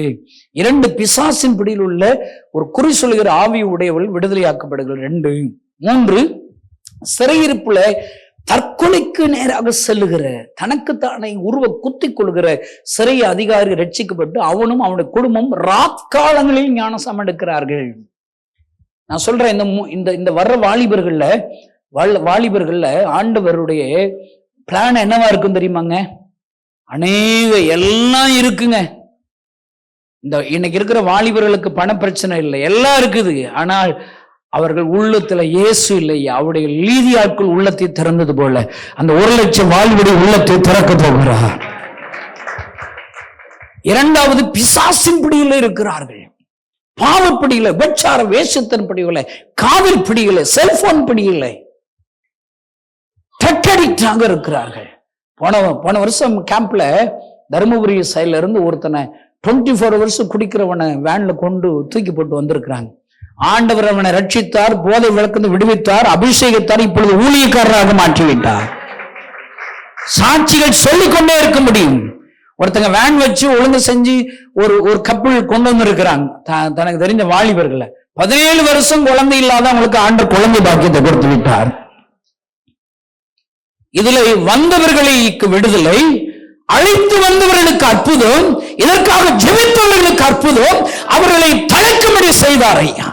S1: 2 பிசாசின் பிடியில் உள்ள ஒரு குறி சொல்கிற ஆவி உடையவள் விடுதலையாக்கப்படுகிறது. 2, 3 சிறையிருப்புல தற்கொலைக்கு நேராக செல்லுகிற, தனக்குத்தானே உருவ குத்திக் கொள்கிற சிறை அதிகாரி ரட்சிக்கப்பட்டு அவனும் அவனுடைய குடும்பம் ராத்காலங்களில் ஞானசாமம் எடுக்கிறார்கள். நான் சொல்றேன், இந்த வர்ற வாலிபர்கள்ல ஆண்டவருடைய பிளான் என்னவா இருக்கும் தெரியுமாங்க? எல்லாம் இருக்குங்க. இன்னைக்கு இருக்கிற வாலிபர்களுக்கு பண பிரச்சனை இல்லை, எல்லாம் இருக்குது. ஆனால் அவர்கள் உள்ளத்துல இயேசு இல்லையா, அவருடைய லீதியாட்கள் உள்ளத்தை திறந்தது போல அந்த 1,00,000 வாலிபுடைய உள்ளத்தை திறக்க போகிறார். 2வது பிசாசின் பிடியில இருக்கிறார்கள், பாவப்பிடியில, வெச்சார வேஷத்தின் பிடியில, காதல் பிடியில, செல்போன் பிடியில டக்கடிக்டாக இருக்கிறார்கள். போன வருஷம் கேம்ப்ல தருமபுரி சைட்ல இருந்து ஒருத்தனை 24 hours குடிக்கிறவனை வேன்ல கொண்டு தூக்கி போட்டு வந்திருக்கிறாங்க. ஆண்டவர் அவனை ரட்சித்தார், போதை விளக்கு விடுவித்தார், அபிஷேகத்தார், இப்பொழுது ஊழியக்காரராக மாற்றிவிட்டார். சாட்சிகள் சொல்லிக்கொண்டே இருக்க முடியும். ஒருத்தங்க வேன் வச்சு ஒழுங்கு செஞ்சு ஒரு கப்பல் கொண்டு வந்து இருக்கிறாங்க. தனக்கு தெரிஞ்ச வாலிபர்களை 17 வருஷம் குழந்தை இல்லாதவங்களுக்கு ஆண்டவர் குழந்தை பாக்கியத்தை கொடுத்து விட்டார். இதுல வந்தவர்களுக்கு விடுதலை, அழைத்து வந்தவர்களுக்கு அற்புதம், இதற்காக ஜெபித்தவர்களுக்கு அற்புதம், அவர்களை தழைக்கும்படி செய்தார் ஐயா.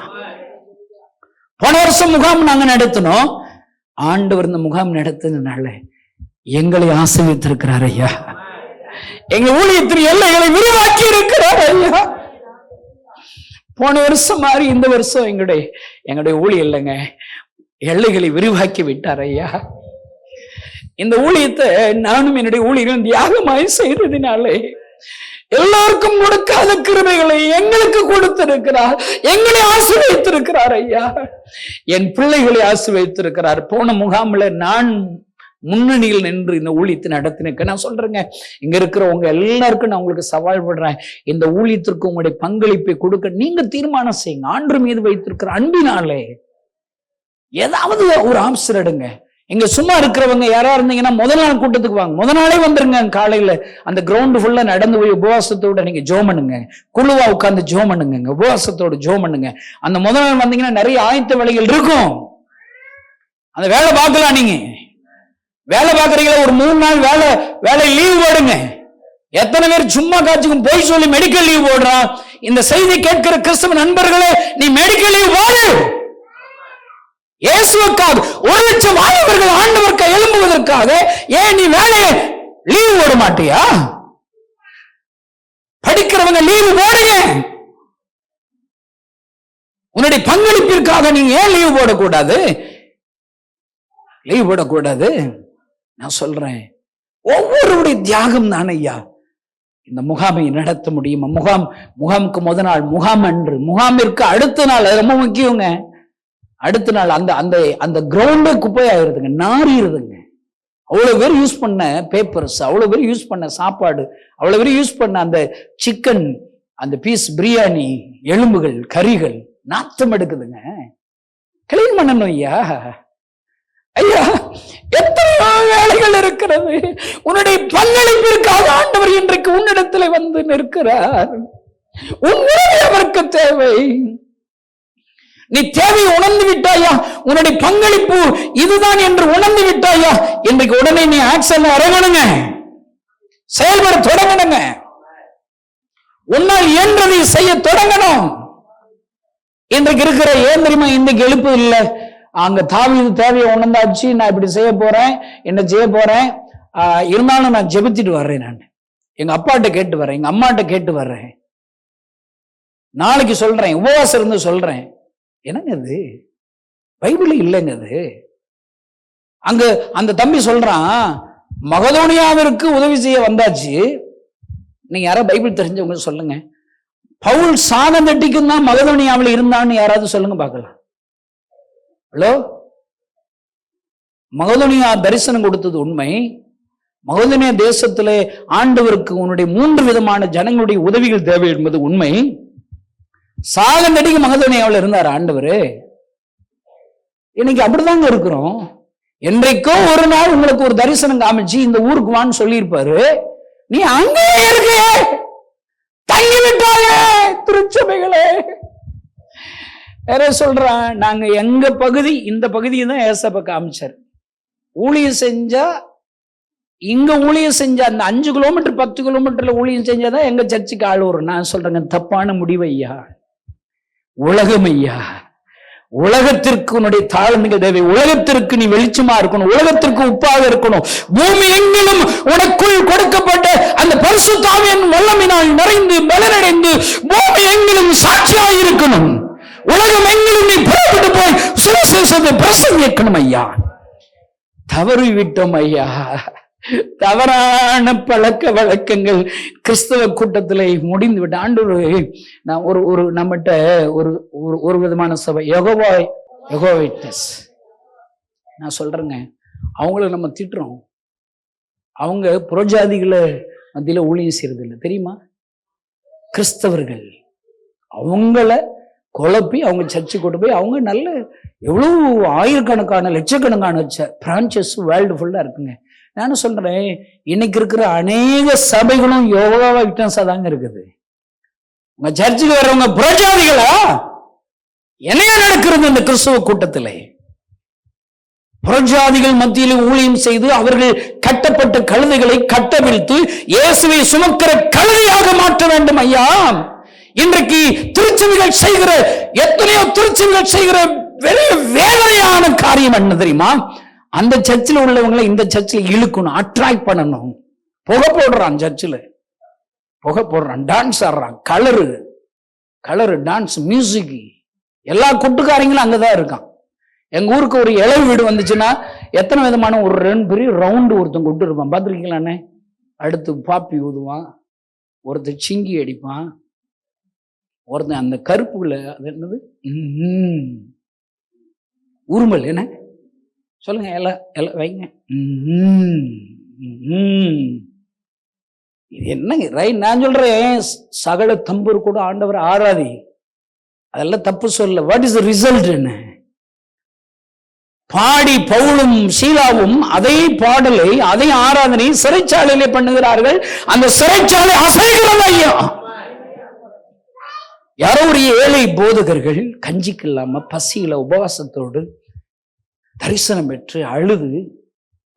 S1: போன வருஷம் முகாம் நாங்க நடத்தினோம். ஆண்டவர் இந்த முகாம் நடத்தினால எங்களை ஆசீர்வதித்திருக்கிறார் ஐயா. எங்க ஊழியத்தின் எல்லைகளை விரிவாக்கி இருக்கிறார் ஐயா. போன வருஷம் மாதிரி இந்த வருஷம் எங்களுடைய ஊழியம் இல்லைங்க, எல்லைகளை விரிவாக்கி விட்டார் ஐயா. இந்த ஊழியத்தை நானும் என்னுடைய ஊழியர்களும் தியாகமாய் செய்ததினாலே எல்லாருக்கும் கொடுக்காத கிருபைகளை எங்களுக்கு கொடுத்திருக்கிறார். எங்களை ஆசீர்வதித்திருக்கிறார் ஐயா. என் பிள்ளைகளை ஆசீர்வதித்திருக்கிறார். போன முகாமில் நான் முன்னணியில் நின்று இந்த ஊழியத்தை நடத்தினேன். நான் சொல்றேங்க, இங்க இருக்கிறவங்க எல்லாருக்கும் நான் உங்களுக்கு சவால் படுறேன். இந்த ஊழியத்திற்கு உங்களுடைய பங்களிப்பை கொடுக்க நீங்க தீர்மானம் செய்யுங்க. ஆண்டு மீது வைத்திருக்கிற அன்பினாலே ஏதாவது ஒரு ஆம்சர் எடுங்க. இங்க சும்மா இருக்கிறவங்க யாரா இருந்தீங்கன்னா முதல் நாள் கூட்டத்துக்கு வாங்க, முதல் நாளே வந்துருங்க. காலையில அந்த கிரவுண்டு ஃபுல்லா நடந்து போய் உபவாசத்தோட நீங்க ஜோம் பண்ணுங்க, குழுவா உட்கார்ந்து ஜோம் பண்ணுங்க, உபவாசத்தோட ஜோம் பண்ணுங்க. அந்த முதல் நாள் வந்தீங்கன்னா நிறைய ஆயத்த வேலைகள் இருக்கும், அந்த வேலை பார்க்கலாம். நீங்க வேலை பார்க்கறீங்களா, ஒரு 3 நாள் வேலை லீவ் போடுங்க. எத்தனை பேர் சும்மா காட்சிக்கும் போய் சொல்லி மெடிக்கல் லீவ் போடுறான். இந்த செய்தி கேட்கிற கிறிஸ்தவ நண்பர்களே, நீ மெடிக்கல் லீவ் போடு. இயேசுவுக்காக 1,00,000 வாலிபர்கள் ஆண்டவருக்கு எழும்புவதற்காக ஏன் நீ வேலையை லீவ் போட மாட்டியா? படிக்கிறவங்க லீவ் போடுங்க. உன்னுடைய பங்களிப்பிற்காக நீ ஏன் லீவ் போடக்கூடாது? லீவ் போடக்கூடாது. நான் சொல்றேன், ஒவ்வொருடைய தியாகம் தான் ஐயா இந்த முகாமை நடத்த முடியுமா? முகாமுக்கு முதல் நாள், முகாம் அன்று, முகாமிற்கு அடுத்த நாள், ரொம்ப முக்கியங்க. அடுத்த நாள் அந்த கிரவுண்டே குப்பையாயிருதுங்க, நாரிடுதுங்க. அவ்வளவு பேர் யூஸ் பண்ண பேப்பர்ஸ், அவ்வளவு பேர் யூஸ் பண்ண சாப்பாடு, அவ்வளவு பேர் யூஸ் பண்ண அந்த சிக்கன், அந்த பீஸ் பிரியாணி, எலும்புகள், கறிகள் நாத்தம் எடுக்குதுங்க. கிளீன் பண்ணணும் ஐயா. ஐயா, எத்தனையோ வேலைகள் இருக்கிறது. உன்னுடைய பங்களிப்பிற்காக ஆண்டவர் இன்றைக்கு உன்னிடத்தில் வந்து நிற்கிறார். உன்னுடைய அவருக்கு தேவை. நீ தேவையை உணர்ந்து விட்டாயா? உன்னுடைய பங்களிப்பு இதுதான் என்று உணர்ந்து விட்டாயா? இன்றைக்கு உடனே நீ ஆக்சன் இறங்கணுங்க, செயல்பட தொடங்கணுங்க. உன்னால் இயன்றதை செய்ய தொடங்கணும். இன்றைக்கு இருக்கிற ஏன் தெரியுமா, இன்றைக்கு எழுப்பு இல்லை. அங்க தாவீது தேவையை உணர்ந்தாச்சு, நான் இப்படி செய்ய போறேன், என்ன செய்ய போறேன், இருந்தாலும் நான் ஜெபிச்சுட்டு வர்றேன், நான் எங்க அப்பாட்ட கேட்டு வர்றேன், எங்க அம்மாட்ட கேட்டு வர்றேன், நாளைக்கு சொல்றேன், உபவாசம் இருந்து சொல்றேன். என்னங்க அது? பைபிள் இல்லைங்க அது. அங்க அந்த தம்பி சொல்றான், மகதோனியாவிற்கு உதவி செய்ய வந்தாச்சு. நீங்க யாரா பைபிள் தெரிஞ்சவங்க சொல்லுங்க, பவுல் சாதந்தட்டிக்கும் தான் மகதோனியாவில் இருந்தான்னு யாராவது சொல்லுங்க பார்க்கலாம். ஹலோ, மகதோனியா தரிசனம் கொடுத்தது உண்மை. மகதோனியா தேசத்திலே ஆண்டவருக்கு உன்னுடைய 3 விதமான ஜனங்களுடைய உதவிகள் தேவை என்பது உண்மை. சாகந்தடிக்கு மகதோனியாவில் இருந்தார் ஆண்டவர். இன்னைக்கு அப்படிதாங்க இருக்கிறோம். என்றைக்கோ ஒரு நாள் உங்களுக்கு ஒரு தரிசனம் காமிச்சு இந்த ஊருக்கு வான்னு சொல்லியிருப்பாரு. நீ அங்கே இருக்க தங்கிவிட்டாங்க திருச்சபைகளே. வேற சொல்றான், நாங்க எங்க பகுதி, இந்த பகுதியை தான் ஏசப்ப காமிச்சார். ஊழியம் செஞ்சா, இங்க ஊழியம் செஞ்சா, அந்த 5 கிலோமீட்டர் 10 கிலோமீட்டர்ல ஊழியம் செஞ்சாதான் எங்க சர்ச்சுக்கு ஆள் வரும். நான் சொல்றேங்க, தப்பான முடிவு ஐயா. உலகம் ஐயா, உலகத்திற்கு உன்னுடைய தாழ்ந்துகள் தேவை. உலகத்திற்கு நீ வெளிச்சமா இருக்கணும், உலகத்திற்கு உப்பாக இருக்கணும். பூமி எங்கிலும் உனக்குள் கொடுக்கப்பட்ட அந்த பரிசுத்த ஆவியின் வல்லமையினால் நிறைந்து பலனடைந்து பூமி எங்கிலும் சாட்சியாக இருக்கணும். உலகம் எங்கிலும் நீ புறப்பட்டு போய் சுவிசேஷத்தை பிரசங்கிக்கணும் ஐயா. தவறி விட்டோம் ஐயா. தவறான பழக்க வழக்கங்கள் கிறிஸ்தவ கூட்டத்தில் முடிந்து விட்டு ஆண்டவர் நான் ஒரு நம்மகிட்ட ஒரு விதமான சபை யெகோவா விட்னஸ் நான் சொல்றேங்க, அவங்கள நம்ம திட்டுறோம். அவங்க புறஜாதிகளை மத்தியில ஊழியம் செய்யறது இல்லை தெரியுமா? கிறிஸ்தவர்கள் அவங்கள குழப்பி அவங்க சர்ச்சை கொண்டு போய் அவங்க நல்ல எவ்வளவு ஆயிரக்கணக்கான லட்சக்கணக்கான பிரான்ச்சஸ் வேர்ல்டு ஃபுல்லா இருக்குங்க. நானும் சொல்றேன், இன்னைக்கு இருக்கிற அநேக சபைகளும் யோகா விட்னஸா தாங்க இருக்குது. உங்க சர்ச்சுக்கு வர்றவங்க புறஜாதிகளா? என்னையா நடக்கிறது இந்த கிறிஸ்துவ கூட்டத்தில்?
S2: புறஜாதிகள் மத்தியில் ஊழியம் செய்து அவர்கள் கட்டப்பட்ட கழுதைகளை கட்டவிழ்த்து இயேசுவை சுமக்கிற கழுதையாக மாற்ற வேண்டும் ஐயா. இன்றைக்கு திருச்சபைகள் செய்கிற எத்தனையோ திருச்சபைகள் செய்கிற வேதனையான காரியம் என்ன தெரியுமா? அந்த சர்ச்சில் உள்ளவங்களை இந்த சர்ச்சில் இழுக்கணும், அட்ராக்ட் பண்ணணும். புகை போடுறான், சர்ச்சில் புகை போடுறான், டான்ஸ் ஆடுறான், கலரு டான்ஸ், மியூசிக், எல்லா கூட்டுக்காரங்களும் அங்கதான் இருக்கான். எங்க ஊருக்கு ஒரு இளவு வீடு வந்துச்சுன்னா எத்தனை விதமான ஒரு 2 பெரிய ரவுண்டு ஒருத்தன் கொண்டு இருப்பான், பார்த்துருக்கீங்களாண்ணே? அடுத்து பாப்பி ஊதுவான், ஒருத்தன் சிங்கி அடிப்பான், ஒருத்தன் அந்த கருப்புல அது என்னது உருமல், என்ன சொல்லுங்க, எல்லாம் வைங்க. இது என்னங்க ரைட்? நான் சொல்றேன், சகல தம்பூர் கூட ஆண்டவர் ஆராதி, அதெல்லாம் தப்பு சொல்ல. What is the result? என்ன பாடி பவுலும் சீலாவும் அதே பாடலை, அதே ஆராதனை சிறைச்சாலையிலே பண்ணுகிறார்கள். அந்த சிறைச்சாலை அசைகிறது ஐயா. யாரோ ஒரு ஏழை போதகர்கள் கஞ்சிக்கு இல்லாம பசியில உபவாசத்தோடு தரிசனம் பெற்று அழுது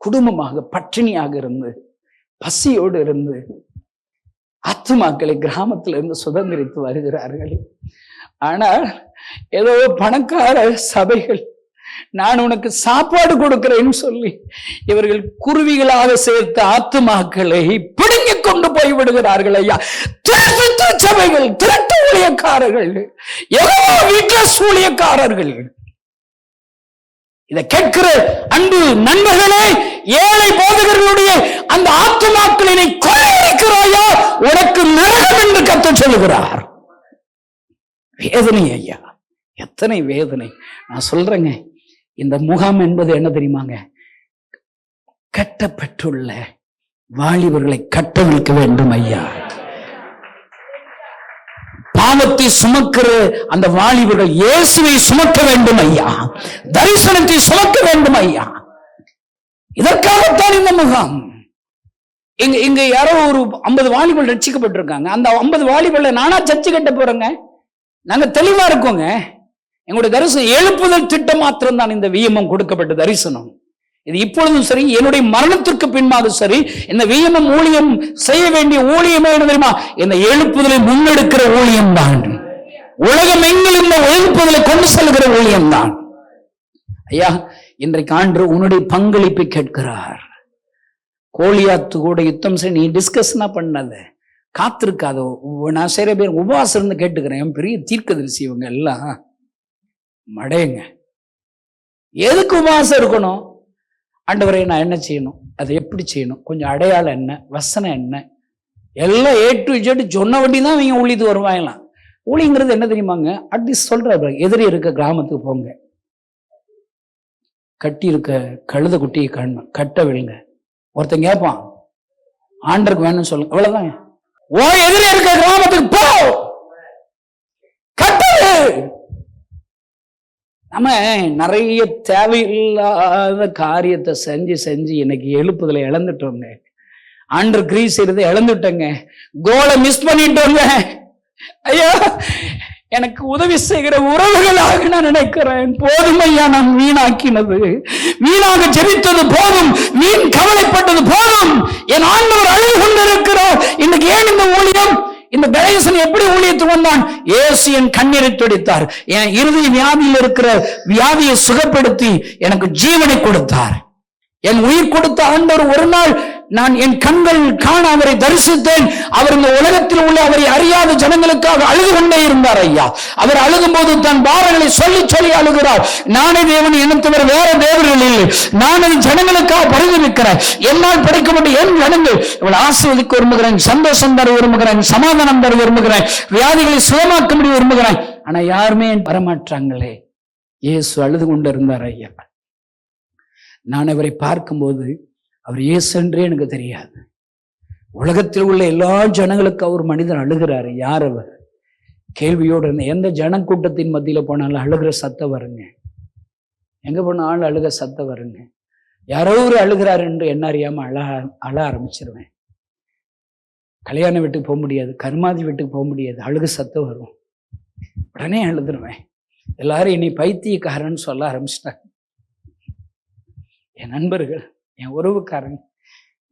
S2: குடும்பமாக பட்டினியாக இருந்து பசியோடு இருந்து ஆத்துமாக்களை கிராமத்திலிருந்து சுதந்திரித்து வருகிறார்கள். ஆனால் ஏதோ பணக்கார சபைகள் நான் உனக்கு சாப்பாடு கொடுக்கிறேன்னு சொல்லி இவர்கள் குருவிகளாக சேர்த்த ஆத்துமாக்களை பிடுங்கி கொண்டு போய் விடுகிறார்கள் ஐயா. திருட்டு சபைகள், திருட்டு ஊழியக்காரர்கள், எவ்வளோ வீட்டில் ஊழியக்காரர்கள். இதை கேட்கிற அன்பு நண்பர்களே, ஏழை போதகர்களுடைய அந்த ஆத்துமாக்களை கொள்ளையடிக்கிறாயா, உனக்கு நரகம் என்று கர்த்தர் சொல்லுகிறார். வேதனை ஐயா, எத்தனை வேதனை. நான் சொல்றேங்க, இந்த முகாம் என்பது என்ன தெரியுமாங்க? கட்டப்பட்டுள்ள வாலிபர்களை கட்டவிழ்க்க வேண்டும் ஐயா. பாவத்தை சுமக்கிற அந்த வாலிபர்கள் இயேசுவை சுமக்க வேண்டும் ஐயா, தரிசனத்தை சுமக்க வேண்டும் ஐயா. இதற்காகத்தான் இந்த முகாம். இங்க யாரோ ஒரு 50 வாலிபர்கள் ரட்சிக்கப்பட்டிருக்காங்க. அந்த 50 வாலிபர்களை நானா சர்ச்சை கட்ட போறேங்க? நாங்க தெளிவா இருக்கோங்க. எங்களுடைய தரிசனம் எழுப்புதல் திட்டம் மாத்திரம் தான் இந்த விஎம்எம் கொடுக்கப்பட்ட தரிசனம். இது இப்பொழுதும் சரி, என்னுடைய மரணத்திற்கு பின்பாக சரி, இந்த விஎம்எம் ஊழியம் செய்ய வேண்டிய ஊழியமே என்ன தெரியுமா? இந்த எழுப்புதலை முன்னெடுக்கிற ஊழியம் தான். உலகம் எங்கில் இந்த எழுப்புதலை கொண்டு செல்கிற ஊழியம் தான் ஐயா. இன்றைக்கு ஆண்டு உன்னுடைய பங்களிப்பை கேட்கிறார். கோலியாத்து கூட யுத்தம் செய்ய நீ டிஸ்கஸ்னா பண்ணாத, காத்திருக்காதோ. நான் சில பேர் உபவாசம் இருந்து கேட்டுக்கிறேன், பெரிய தீர்க்கதரிசி இவங்க எல்லாம் மடையங்க. எதுக்கு உபவாசம் இருக்கணும்? ஆண்டவரே நான் என்ன செய்யணும், அதை எப்படி செய்யணும், கொஞ்சம் அடையாளம் என்ன, வசனம் என்ன, எல்லாம் A to Z சொன்ன வண்டி தான் இவங்க ஊழியத்து வருவாங்களாம். ஊழியங்கிறது என்ன தெரியுமாங்க? அட்லீஸ்ட் சொல்ற, எதிரி இருக்க கிராமத்துக்கு போங்க, கட்டி இருக்க கழுத குட்டியை கட்ட விழுங்க. ஒருத்தன் கேட்பான், ஆண்டருக்கு வேணும்னு சொல்லுங்க, அவ்வளவுதான். ஓ எதிரி இருக்க கிராமத்துக்கு போ, கட்டு. நம்ம நிறைய தேவையில்லாத காரியத்தை செஞ்சு இன்னைக்கு எழுப்புதலை இழந்துட்டோங்க. ஆண்டர் கிரீஸ் செய்யறதை இழந்துட்டோங்க, கோலை மிஸ் பண்ணிட்டோங்க ஐயா. எனக்கு உதவி செய்கிற உறவுகளாக நான் நினைக்கிறேன். போதும் ஐயா, நான் வீணாக்கினது, வீணாக ஜெபித்தது போதும், வீண் கவலைப்பட்டது போதும். என் ஆண்டவர் அழுது கொண்டிருக்கிறார். இன்னைக்கு ஏன் இந்த ஊழியம்? இந்த கணேசன் எப்படி ஊழியத்துக்கு வந்தான்? இயேசு என் கண்ணீரை துடைத்தார், என் இறுதி வியாதியில் இருக்கிற வியாதியை சுகப்படுத்தி எனக்கு ஜீவனை கொடுத்தார். என் உயிர் கொடுத்த ஆண்டவர் ஒரு நாள் நான் என் கண்கள் காண அவரை தரிசித்தேன். அவர் இந்த உலகத்தில் உள்ள அவரை அறியாத ஜனங்களுக்காக அழுது கொண்டே இருந்தார் ஐயா. அவர் அழுகும் போது தன் பாரங்களை சொல்லி சொல்லி அழுகிறார். நானே தேவன், இனத்தவர் வேற தேவர்கள் இல்லை, நான் அந்த ஜனங்களுக்காக பரிதவிக்கிறேன். என்னால் படைக்கப்பட்ட என் ஜனங்கள் இவள் ஆசீர்வதிக்க விரும்புகிறேன், சந்தோஷம் தர விரும்புகிறேன், சமாதானம் தர விரும்புகிறேன், வியாதிகளை சுகமாக்க முடிய விரும்புகிறேன். ஆனா யாருமே வரமாட்டாங்களே. இயேசு அழுது கொண்டு இருந்தார் ஐயா. நான் அவரை பார்க்கும்போது அவர் இயேசு என்றே எனக்கு தெரியாது. உலகத்தில் உள்ள எல்லா ஜனங்களுக்கு அவர் மனிதன் அழுகிறாரு. யார் அவர்? கேள்வியோடு இருந்த எந்த ஜனக்கூட்டத்தின் மத்தியில போனாலும் அழுகிற சத்தம் வருங்க. எங்க போனாலும் அழுக சத்தம் வருங்க. யாரோ ஒரு அழுகிறார் என்று என்ன அறியாம அழ ஆரம்பிச்சிருவேன். கல்யாண வீட்டுக்கு போக முடியாது, கர்மாதி வீட்டுக்கு போக முடியாது, அழுக சத்தம் வரும். உடனே அழுதுருவேன். எல்லாரும் என்னை பைத்தியக்காரன்னு சொல்ல ஆரம்பிச்சிட்டாங்க. என் நண்பர்கள், என் உறவுக்காரங்க,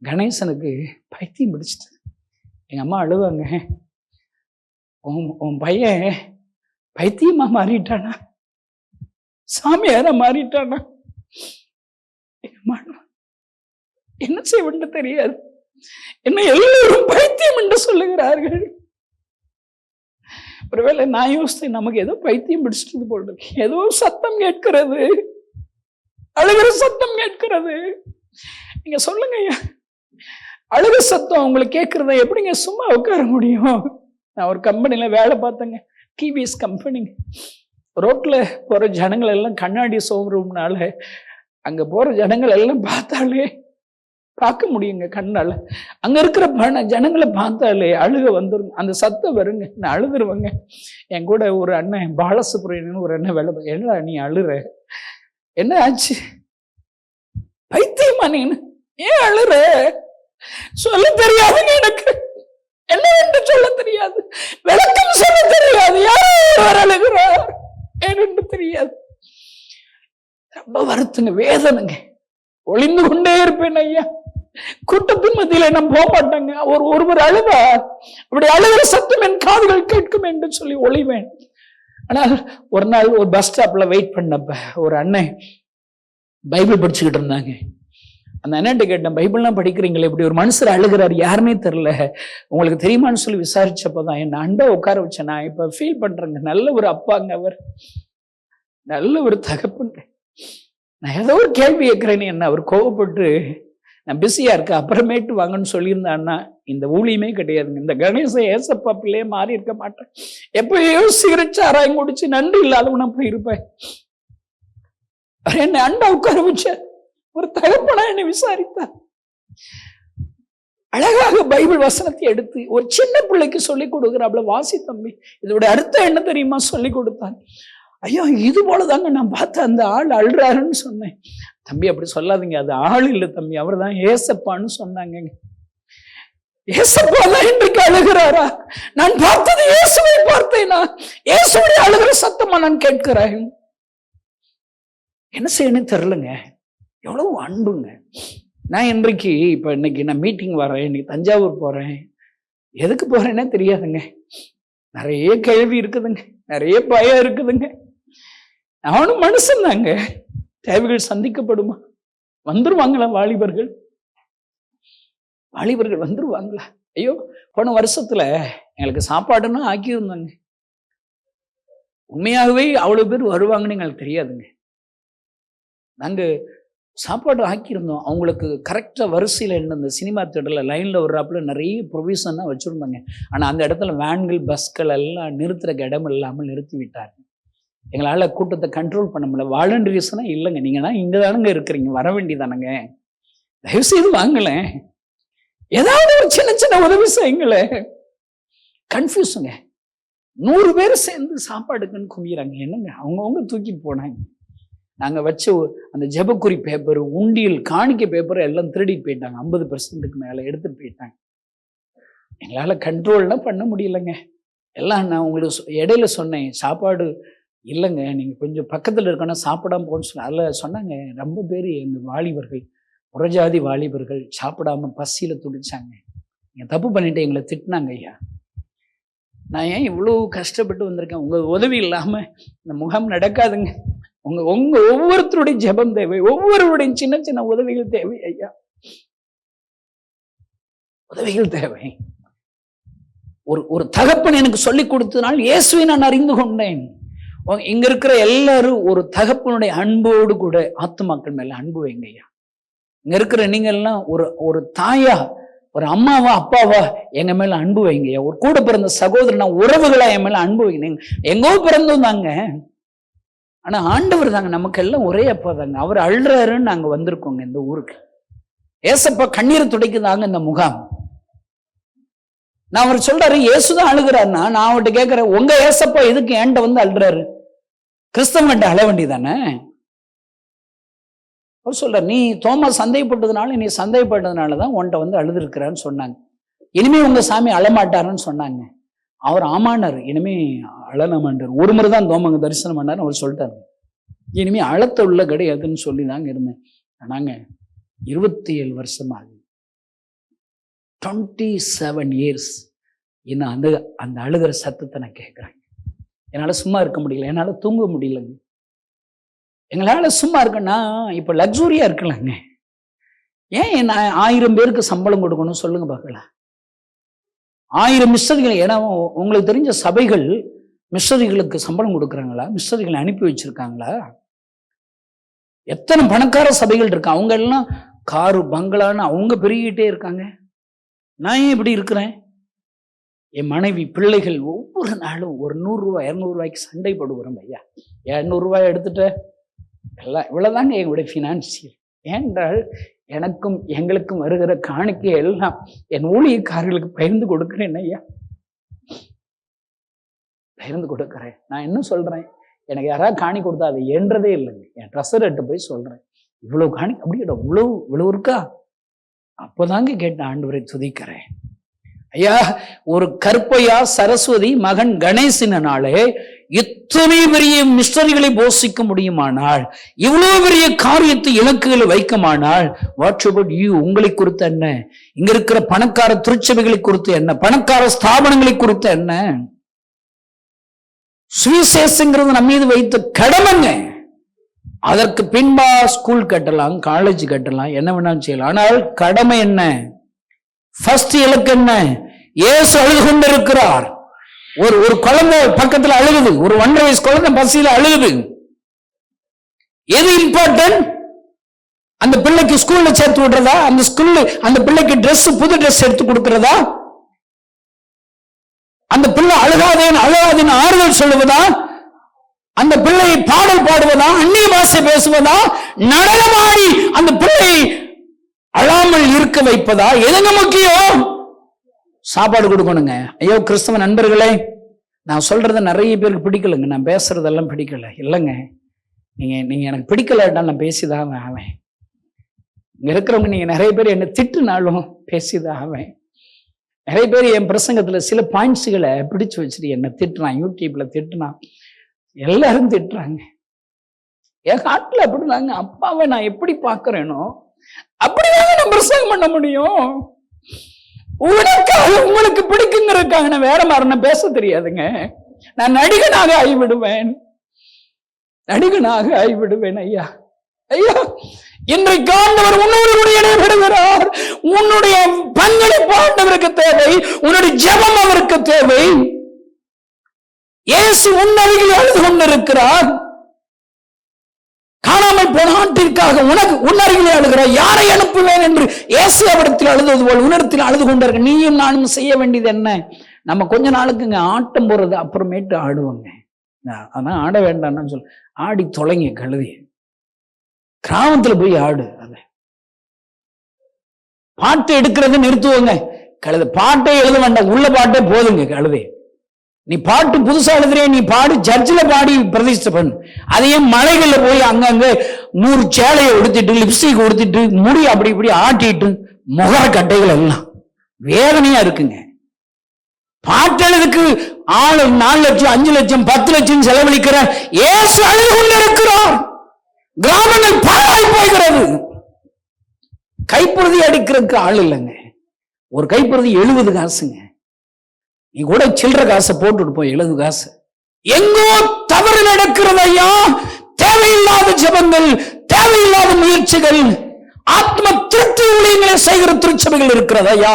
S2: கணேசனுக்கு பைத்தியம் பிடிச்சிட்டு எங்க அம்மா அழுவாங்க, உன் பையன் பைத்தியமா மாறிட்டானா, சாமியாரா மாறிட்டானா. என்ன செய்வது தெரியாது, என்ன எல்லோரும் பைத்தியம் என்று சொல்லுகிறார்கள். ஒருவேளை நான் யோசித்தேன், நமக்கு ஏதோ பைத்தியம் பிடிச்சிட்டது போல இருக்கு. ஏதோ சத்தம் கேட்கிறது, அழுகிற சத்தம் கேட்கிறது. நீங்க சொல்லுங்க ஐயா, அழுக சத்தம் உங்களுக்கு கேட்கறத எப்படிங்க சும்மா உட்கார முடியும்? நான் ஒரு கம்பெனில வேலை பார்த்தேங்க, டிவிஎஸ் கம்பெனிங்க. ரோட்ல போற ஜனங்கள் எல்லாம் கண்ணாடி சோறுனால அங்க போற ஜனங்கள் எல்லாம் பார்த்தாலே பார்க்க முடியுங்க கண்ணால. அங்க இருக்கிற ஜனங்களை பார்த்தாலே அழுக வந்துருங்க, அந்த சத்தம் வருங்க. நான் அழுதுருவேங்க. என் கூட ஒரு அண்ணன் பாலசுப்ரமணியன் ஒரு அண்ணன் வேலை, என்ன நீ அழுற, என்ன ஆச்சு, பைத்தியமா நீ, ஏன் அழுற, சொல்ல தெரியாதுங்க எனக்கு, என்ன என்று சொல்ல தெரியாது, விளக்கம் சொல்ல தெரியாது, யார் அழுகிறார் என்று தெரியாது. ரொம்ப வருத்தங்க, வேதனைங்க. ஒளிந்து கொண்டே இருப்பேன் ஐயா, கூட்டத்தின் மத்தியில நான் போக மாட்டேங்க. ஒருவர் அழுவா, அப்படி அழுகிற சத்தம் என் காதுகள் கேட்கும் என்று சொல்லி ஒளிவேன். ஆனால் ஒரு நாள் ஒரு பஸ் ஸ்டாப்ல வெயிட் பண்ணப்ப ஒரு அண்ணன் பைபிள் படிச்சுக்கிட்டு இருந்தாங்க. அந்த அண்ணன்ட்ட கேட்டேன், பைபிள்லாம் படிக்கிறீங்களே, இப்படி ஒரு மனுஷர் அழுகிறார், யாருன்னே தெரியல, உங்களுக்கு தெரியுமான்னு சொல்லி விசாரிச்சப்பதான் என் அண்டை உட்கார வச்சேன். நான் இப்ப ஃபீல் பண்றேங்க, நல்ல ஒரு அப்பாங்க அவர், நல்ல ஒரு தகப்புங்க. நான் ஏதோ ஒரு கேள்வி கேட்கிறேன்னு என்ன அவர் கோவப்பட்டு, நான் பிஸியா இருக்கேன் அப்புறமேட்டு வாங்கன்னு சொல்லியிருந்தான்னா இந்த ஊழியமே கிடையாதுங்க. இந்த கணேச ஏசப்பா பிள்ளையே மாறி இருக்க மாட்டேன். எப்பயோ சிகரெட் சாராயம் குடிச்சு நன்றி இல்லாதவனா போயிருப்பேன். என்ன அண்டா உட்கார வச்ச ஒரு தகப்பனா என்னை விசாரித்தார். அழகாக பைபிள் வசனத்தை எடுத்து ஒரு சின்ன பிள்ளைக்கு சொல்லிக் கொடுக்குறாப்ல, வாசி தம்பி, இதோட அர்த்தம் என்ன தெரியுமா சொல்லி கொடுத்தான். ஐயோ, இது போலதாங்க நான் பார்த்த அந்த ஆள் அழுறாருன்னு சொன்னேன். தம்பி அப்படி சொல்லாதீங்க, அது ஆள் இல்லை தம்பி, அவர் தான் ஏசப்பான்னு சொன்னாங்க. ஏசப்பா தான் இன்றைக்கு அழுகிறாரா? நான் பார்த்தது இயேசுவை பார்த்தேனா? இயேசுடைய அழுகிற சத்தமா நான் கேட்கிறேன். என்ன செய்யணும் தெரியலங்க, எவ்வளவு அன்புங்க. நான் இன்னைக்கு நான் மீட்டிங் வரேன், இன்னைக்கு தஞ்சாவூர் போறேன், எதுக்கு போறேன்னே தெரியாதுங்க. நிறைய கேள்வி இருக்குதுங்க, நிறைய பயம் இருக்குதுங்க. அவனும் மனுஷன் தாங்க, தேவைகள் சந்திக்கப்படுமா? வந்துருவாங்களா வாலிபர்கள் வந்துருவாங்களா? ஐயோ, போன வருஷத்துல எங்களுக்கு சாப்பாடுன்னா ஆக்கியிருந்தாங்க. உண்மையாகவே அவ்வளவு பேர் வருவாங்கன்னு எங்களுக்கு தெரியாதுங்க. நாங்க சாப்பாடு ஆக்கியிருந்தோம், அவங்களுக்கு கரெக்டா வரிசையில இந்த சினிமா தியேட்டர்ல லைன்ல வர்றாப்புல நிறைய ப்ரொவிஷன் தான் வச்சிருந்தாங்க. ஆனா அந்த இடத்துல வேன்கள் பஸ்கள் எல்லாம் நிறுத்துறக்கு இடம் இல்லாமல் நிறுத்தி விட்டாங்க. எங்களால கூட்டத்தை கண்ட்ரோல் பண்ண முடியல. வாலண்டியர்ஸ்னா இல்லைங்க, நீங்கன்னா இங்க தானுங்க இருக்கிறீங்க, வர வேண்டியதானுங்க, தயவு செய்து வாங்கல, ஏதாவது ஒரு சின்ன சின்ன உதவி செய்யுங்களே. கன்ஃபியூஸுங்க. 100 பேர் சேர்ந்து சாப்பாடுக்குன்னு குமிறாங்க. என்னங்க, அவங்கவுங்க தூக்கிட்டு போனாங்க. நாங்க வச்ச அந்த ஜெபக்குறி பேப்பர், உண்டியல், காணிக்கை பேப்பர் எல்லாம் திருடிட்டு போயிட்டாங்க. 50% மேல எடுத்துட்டு போயிட்டாங்க. எங்களால கண்ட்ரோல்லாம் பண்ண முடியலங்க. எல்லாம் நான் உங்களுக்கு இடையில சொன்னேன், சாப்பாடு இல்லைங்க, நீங்க கொஞ்சம் பக்கத்துல இருக்கணும், சாப்பிடாம போன்னு சொன்ன. அதில் சொன்னாங்க, ரொம்ப பேர் எங்க வாலிபர்கள், புறஜாதி வாலிபர்கள் சாப்பிடாம பசியில துடிச்சாங்க. நீங்க தப்பு பண்ணிட்டு எங்களை திட்டினாங்க. ஐயா, நான் ஏன் இவ்வளவு கஷ்டப்பட்டு வந்திருக்கேன், உங்க உதவி இல்லாம இந்த முகாம் நடக்காதுங்க. உங்க ஒவ்வொருத்தருடைய ஜெபம் தேவை, ஒவ்வொருவருடைய சின்ன சின்ன உதவிகள் தேவை. ஐயா, உதவிகள் தேவை. ஒரு தகப்பன் எனக்கு சொல்லி கொடுத்ததுனால் இயேசுவை நான் அறிந்து கொண்டேன். இங்க இருக்கிற எல்லாரும் ஒரு தகப்பனுடைய அன்போடு கூட ஆத்துமாக்கள் மேல அன்பு வைங்க ஐயா. இங்க இருக்கிற நீங்க எல்லாம் ஒரு தாயா, ஒரு அம்மாவா, அப்பாவா எங்க மேல அன்பு வைங்க ஐயா. ஒரு கூட பிறந்த சகோதரனா, உறவுகளா என் மேல அன்பு வைங்க. எங்கோ பிறந்தோம் தாங்க, ஆனா ஆண்டவர் தாங்க நமக்கு எல்லாம் ஒரே அப்பா தாங்க. அவர் அழுறாருன்னு நாங்க வந்திருக்கோங்க இந்த ஊருக்கு. ஏசப்பா கண்ணீரை துடைக்குதாங்க இந்த முகாம். நான் அவர் சொல்றாரு இயேசுதான் அழுகிறாருன்னா, நான் அவர்கிட்ட கேட்கிறேன், உங்க ஏசப்பா எதுக்கு ஏண்ட வந்து அழுறாரு? கிறிஸ்தவன்கிட்ட அழ வேண்டியதானே? அவர் சொல்றாரு, நீ தோமா சந்தேகப்பட்டதுனால, நீ சந்தேகப்பட்டதுனாலதான் உன்கிட்ட வந்து அழுது இருக்கிறான்னு சொன்னாங்க. இனிமே உங்க சாமி அழமாட்டாருன்னு சொன்னாங்க. அவர் ஆமானாரு, இனிமே அழனமாண்டார். ஒரு முறை தான் தோமாங்க தரிசனம் பண்ணாரு. அவர் சொல்லிட்டாரு, இனிமே அழத்த உள்ள கிடையாதுன்னு சொல்லி தாங்க இருந்தேன். ஆனாங்க 27 வருஷமாகுது, 27 இயர்ஸ் இன்னும் அந்த அழுகிற சத்தத்தை நான் கேட்குறேன். என்னால் சும்மா இருக்க முடியல, என்னால் தூங்க முடியலங்க. எங்களால் சும்மா இருக்குன்னா இப்போ லக்ஸூரியாக இருக்கலாங்க. ஏன் நான் 1000 பேருக்கு சம்பளம் கொடுக்கணும் சொல்லுங்க பார்க்கலாம். 1000 மிஷனரிகள், ஏன்னா உங்களுக்கு தெரிஞ்ச சபைகள் மிஷனரிகளுக்கு சம்பளம் கொடுக்குறாங்களா? மிஷனரிகளை அனுப்பி வச்சிருக்காங்களா? எத்தனை பணக்கார சபைகள் இருக்கு, அவங்க எல்லாம் காரு பங்களான்னு அவங்க பெருகிட்டே இருக்காங்க. நான் ஏன் இப்படி இருக்கிறேன்? என் மனைவி பிள்ளைகள் ஒவ்வொரு நாளும் ஒரு 100 ரூபாய் 200 ரூபாய்க்கு சண்டை போடுகிறோம். ஐயா 200 ரூபாய் எடுத்துட்டு எல்லாம் இவ்வளவுதாங்க எங்களுடைய ஃபினான்சியல். ஏனென்றால் எனக்கும் எங்களுக்கும் வருகிற காணிக்கை எல்லாம் என் ஊழியக்காரர்களுக்கு பகிர்ந்து கொடுக்கிறேன். ஐயா பகிர்ந்து கொடுக்கிறேன். நான் என்ன சொல்றேன், எனக்கு யாராவது காணி கொடுத்தா அதை என்றதே இல்லைங்க. என் ட்ரெஸர்கிட்ட போய் சொல்றேன், இவ்வளவு காணி அப்படி இவ்வளவு இருக்கா? அப்போதாங்க கேட்ட ஆண்டவரை துதிக்கிறேன். ஐயா ஒரு கருப்பையா சரஸ்வதி மகன் கணேசனாலே இத்தனை பெரிய மிஸ்டரிகளை போஷிக்க முடியுமானால், இவ்வளவு பெரிய காரியத்தை இலக்குகளை வைக்குமானால், வாட் அபௌட் யூ? உங்களை குறித்து என்ன? இங்க இருக்கிற பணக்கார திருச்சபைகளை குறித்து என்ன? பணக்கார ஸ்தாபனங்களை குறித்து என்ன? சுவிசேஷங்கிறது நம்ம மீது வைத்த கடமைங்க. அதற்கு பின்பா ஸ்கூல் கட்டலாம், காலேஜ் கட்டலாம், என்ன வேணாலும் செய்யலாம். ஆனால் கடமை என்ன? ஃபர்ஸ்ட் இலக்கு என்ன? இயேசு அழுது கொண்டிருக்கிறார். ஒரு குழந்தை பக்கத்துல அழுகுது, ஒரு 1.5 வயசு குழந்தை பசியில அழுகுது. எது இம்பார்ட்டன்ட்? அந்த பிள்ளைக்கு ஸ்கூல்ல சேர்த்து விடுறதா? அந்த ஸ்கூல்ல அந்த பிள்ளைக்கு புது ட்ரெஸ் எடுத்து கொடுக்கிறதா? அந்த பிள்ளை அழுகாதேன்னு ஆறுதல் சொல்லுவதா? அந்த பிள்ளை பாடல் பாடுவதா? அந்நிய பாஷை பேசுவதா? நடனமாடி அந்த பிள்ளை அழாமல் இருக்க வைப்பதா? எதுங்க முக்கியம்? சாப்பாடு கொடுக்கணுங்க. ஐயோ கிறிஸ்தவ நண்பர்களே, நான் சொல்றது நிறைய பேருக்கு பிடிக்கலைங்க. நான் பேசுறதெல்லாம் பிடிக்கல இல்லைங்க. நீங்க எனக்கு பிடிக்கலன்னா நான் பேசிதான் ஆவேன். இங்க இருக்கிறவங்க நீங்க நிறைய பேர் என்ன திட்டுனாலும் பேசிதான் ஆவேன். நிறைய பேர் என் பிரசங்கத்துல சில பாயிண்ட்ஸுகளை பிடிச்சு வச்சுட்டு என்ன திட்டுறான், யூடியூப்ல திட்டுனா, எல்லாரும் திட்டுறாங்க. என் காட்டுல அப்படிதாங்க. அப்பாவை நான் எப்படி பாக்குறேனோ அப்படிதாங்க நான் பிரசங்கம் பண்ண முடியும். உங்களுக்கு பிடிக்குங்கிறதுக்காக நான் வேற மாதிரி நான் பேச தெரியாதுங்க. நான் நடிகனாக ஆகிவிடுவேன். ஐயா ஐயா, இன்றைக்கு ஆண்டவர் உன்னோடு இடைபெறுகிறார். உன்னுடைய பங்களிப்பு ஆண்டவருக்கு தேவை, உன்னுடைய ஜெபம் அவருக்கு தேவை. இயேசு உன் அருகில் அழுது கொண்டிருக்கிறார். காணாமல் போன ஆட்டிற்காக உன் அருகிலே அழுகிறார். யாரை அனுப்புவேன் என்று இயேசு அவரிடத்தில் அழுதது போல் உன்னிடத்தில் அழுது கொண்டிருக்க நீயும் நானும் செய்ய வேண்டியது என்ன? நம்ம கொஞ்ச நாளுக்குங்க ஆட்டம் போறது, அப்புறமேட்டு ஆடுவோங்க. அதான் ஆட வேண்டாம்னு சொல்லு. ஆடி தொலைங்க கழுதி. கிராமத்துல போய் ஆடு. அத பாட்டு எடுக்கிறது நிறுத்துவோங்க கழுத. பாட்டே எழுத வேண்டாம், உள்ள பாட்டே போதுங்க கழுதை. நீ பாட்டு புதுசா எழுதுறிய, நீ பாடு, சர்ச்சில் பாடி பிரதிஷ்டை பண்ணு. அதையும் மலைகள்ல போய் அங்கங்க 100 சேலையை உடுத்திட்டு, லிப்ஸ்டிக் உடுத்திட்டு, முடி அப்படி இப்படி ஆட்டிட்டு, முகர கட்டைகள் எல்லாம் வேதனையா இருக்குங்க. பாட்டெழுதுக்கு ஆளு 4 லட்சம் 5 லட்சம் 10 லட்சம் செலவழிக்கிற இயேசு அழுது கொண்டிருக்கிறார். கிராமங்கள் பாழாய் போகிறது. கைப்பிரதி அடிக்கிறதுக்கு ஆள் இல்லைங்க. ஒரு கைப்பிரதி 70 காசுங்க. நீ கூட சில்லற காசை போட்டுட்டு போய் 70 காசு. எங்கோ தவறு நடக்கிறது ஐயா. தேவையில்லாத ஜெபங்கள், தேவையில்லாத முயற்சிகள், ஆத்ம திருப்தி ஊழியங்களை செய்கிற திருச்சபைகள் இருக்கிறது ஐயா.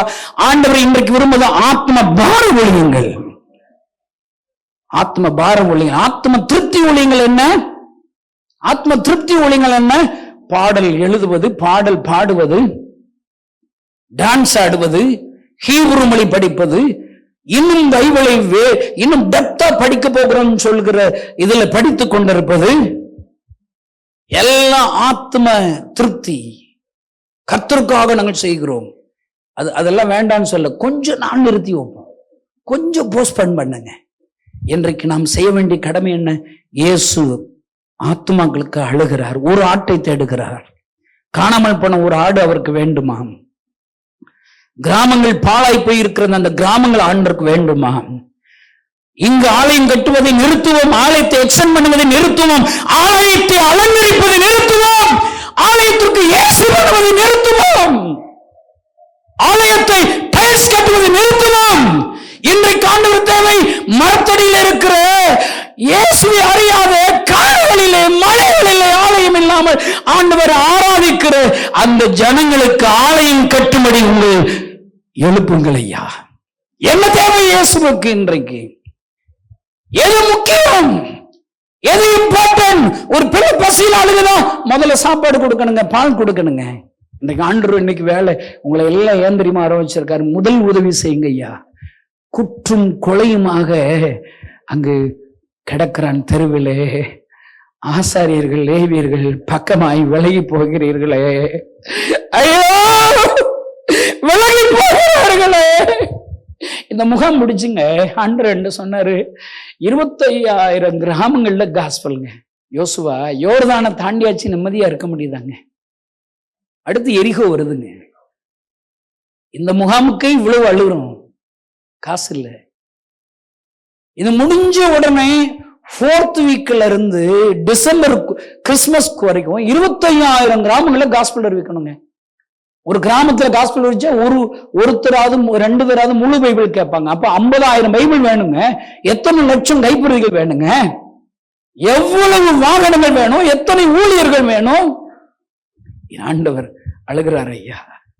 S2: ஆண்டவர் இன்றைக்கு விரும்புவது ஆத்ம பார ஊழியங்கள். ஆத்ம பார ஊழியங்கள். ஆத்ம திருப்தி ஊழியங்கள் என்ன? ஆத்ம திருப்தி ஊழியங்கள் என்ன? பாடல் எழுதுவது, பாடல் பாடுவது, டான்ஸ் ஆடுவது, ஹீப்ரு மொழி படிப்பது, இன்னும் பைபிளை இன்னும் டெப்தா படிக்க போகிறோம் சொல்கிற இதுல படித்துக் கொண்டிருப்பது எல்லாம் ஆத்ம திருப்தி. கர்த்தருக்காக நாங்கள் செய்கிறோம். அதெல்லாம் வேண்டான்னு சொல்ல, கொஞ்சம் நாள் நிறுத்தி வைப்போம், கொஞ்சம் போஸ்ட்போன் பண்ணுங்க. இன்றைக்கு நாம் செய்ய வேண்டிய கடமை என்ன? இயேசு ஆத்மாக்களுக்கு அழுகிறார். ஒரு ஆட்டை தேடுகிறார். காணாமல் போன ஒரு ஆடு அவருக்கு வேண்டுமா? கிராமங்கள் பாழாய் போயிருக்கிறது, அந்த கிராமங்கள் ஆண்டருக்கு வேண்டுமா? இங்கு ஆலயம் கட்டுவதை நிறுத்துவோம், ஆலயத்தை எக்ஸ்டெண்ட் பண்ணுவதை நிறுத்துவோம், ஆலயத்தை அலங்கரிப்பதை நிறுத்துவோம், ஆலயத்திற்கு இயேசு வருவதை நிறுத்துவோம். ஆலயத்தை டைல்ஸ் கட்டுவதை நிறுத்துவோம். இன்றைக்கு ஆண்டவர் தேவை மரத்தடியில் இருக்கிற இயேசுவை அறியாத காடுகளிலே மலைகளிலே ஆலயம் இல்லாமல் ஆண்டவர் ஆராதிக்கிற அந்த ஜனங்களுக்கு ஆலயம் கட்டும்படி உங்கள் எழுப்புங்கள் ஐயா. என்ன தேவை இயேசுவுக்கு? இன்றைக்கு எது முக்கியம், எது இம்பார்ட்டன்ட்? ஒரு பிள்ளை பசியில் அழுகுதா, முதல்ல சாப்பாடு கொடுக்கணுங்க, பால் கொடுக்கணுங்க. இன்னைக்கு ஆண்டவர் இன்னைக்கு வேலை உங்களை எல்லாம் ஏன் தெரியுமா ஆரம்பிச்சிருக்காரு? முதல் உதவி செய்யுங்க ஐயா. குற்றும் கொலையுமாக அங்கு கிடக்கிறான் தெருவிலே. ஆசாரியர்கள் லேவியர்கள் பக்கமாய் விலகி போகிறீர்களே, ஐயோ விலகி போகிறார்களே. இந்த முகாம் முடிச்சுங்க. ஆண்டவர் என்ன சொன்னாரு? 25,000 கிராமங்கள்ல காஸ்பல்ங்க. யோசுவா யோர்தானை தாண்டியாச்சு நிம்மதியா இருக்க முடியுதாங்க? அடுத்து எரிகோ வருதுங்க. இந்த முகாமுக்கே இவ்வளவு அழுகிறோம், காசு இல்லை. இது முடிஞ்ச உடனே 4th வீக்ல இருந்து டிசம்பர் கிறிஸ்துமஸ்க்கு வரைக்கும் 25,000 கிராமங்கள்ல காஸ்பல் அறிவிக்கணுங்க. ஒரு கிராமத்துல காஸ்பல் வச்சா ஒருத்தராவது 2 பேராவது முழு பைபிள் கேட்பாங்க. அப்ப 50,000 பைபிள் வேணுங்க. எத்தனை லட்சம் கைப்பிரதிகள் வேணுங்க? எவ்வளவு வாகனங்கள் வேணும்? எத்தனை ஊழியர்கள் வேணும்? ஆண்டவர் அழுகிறார் ஐயா.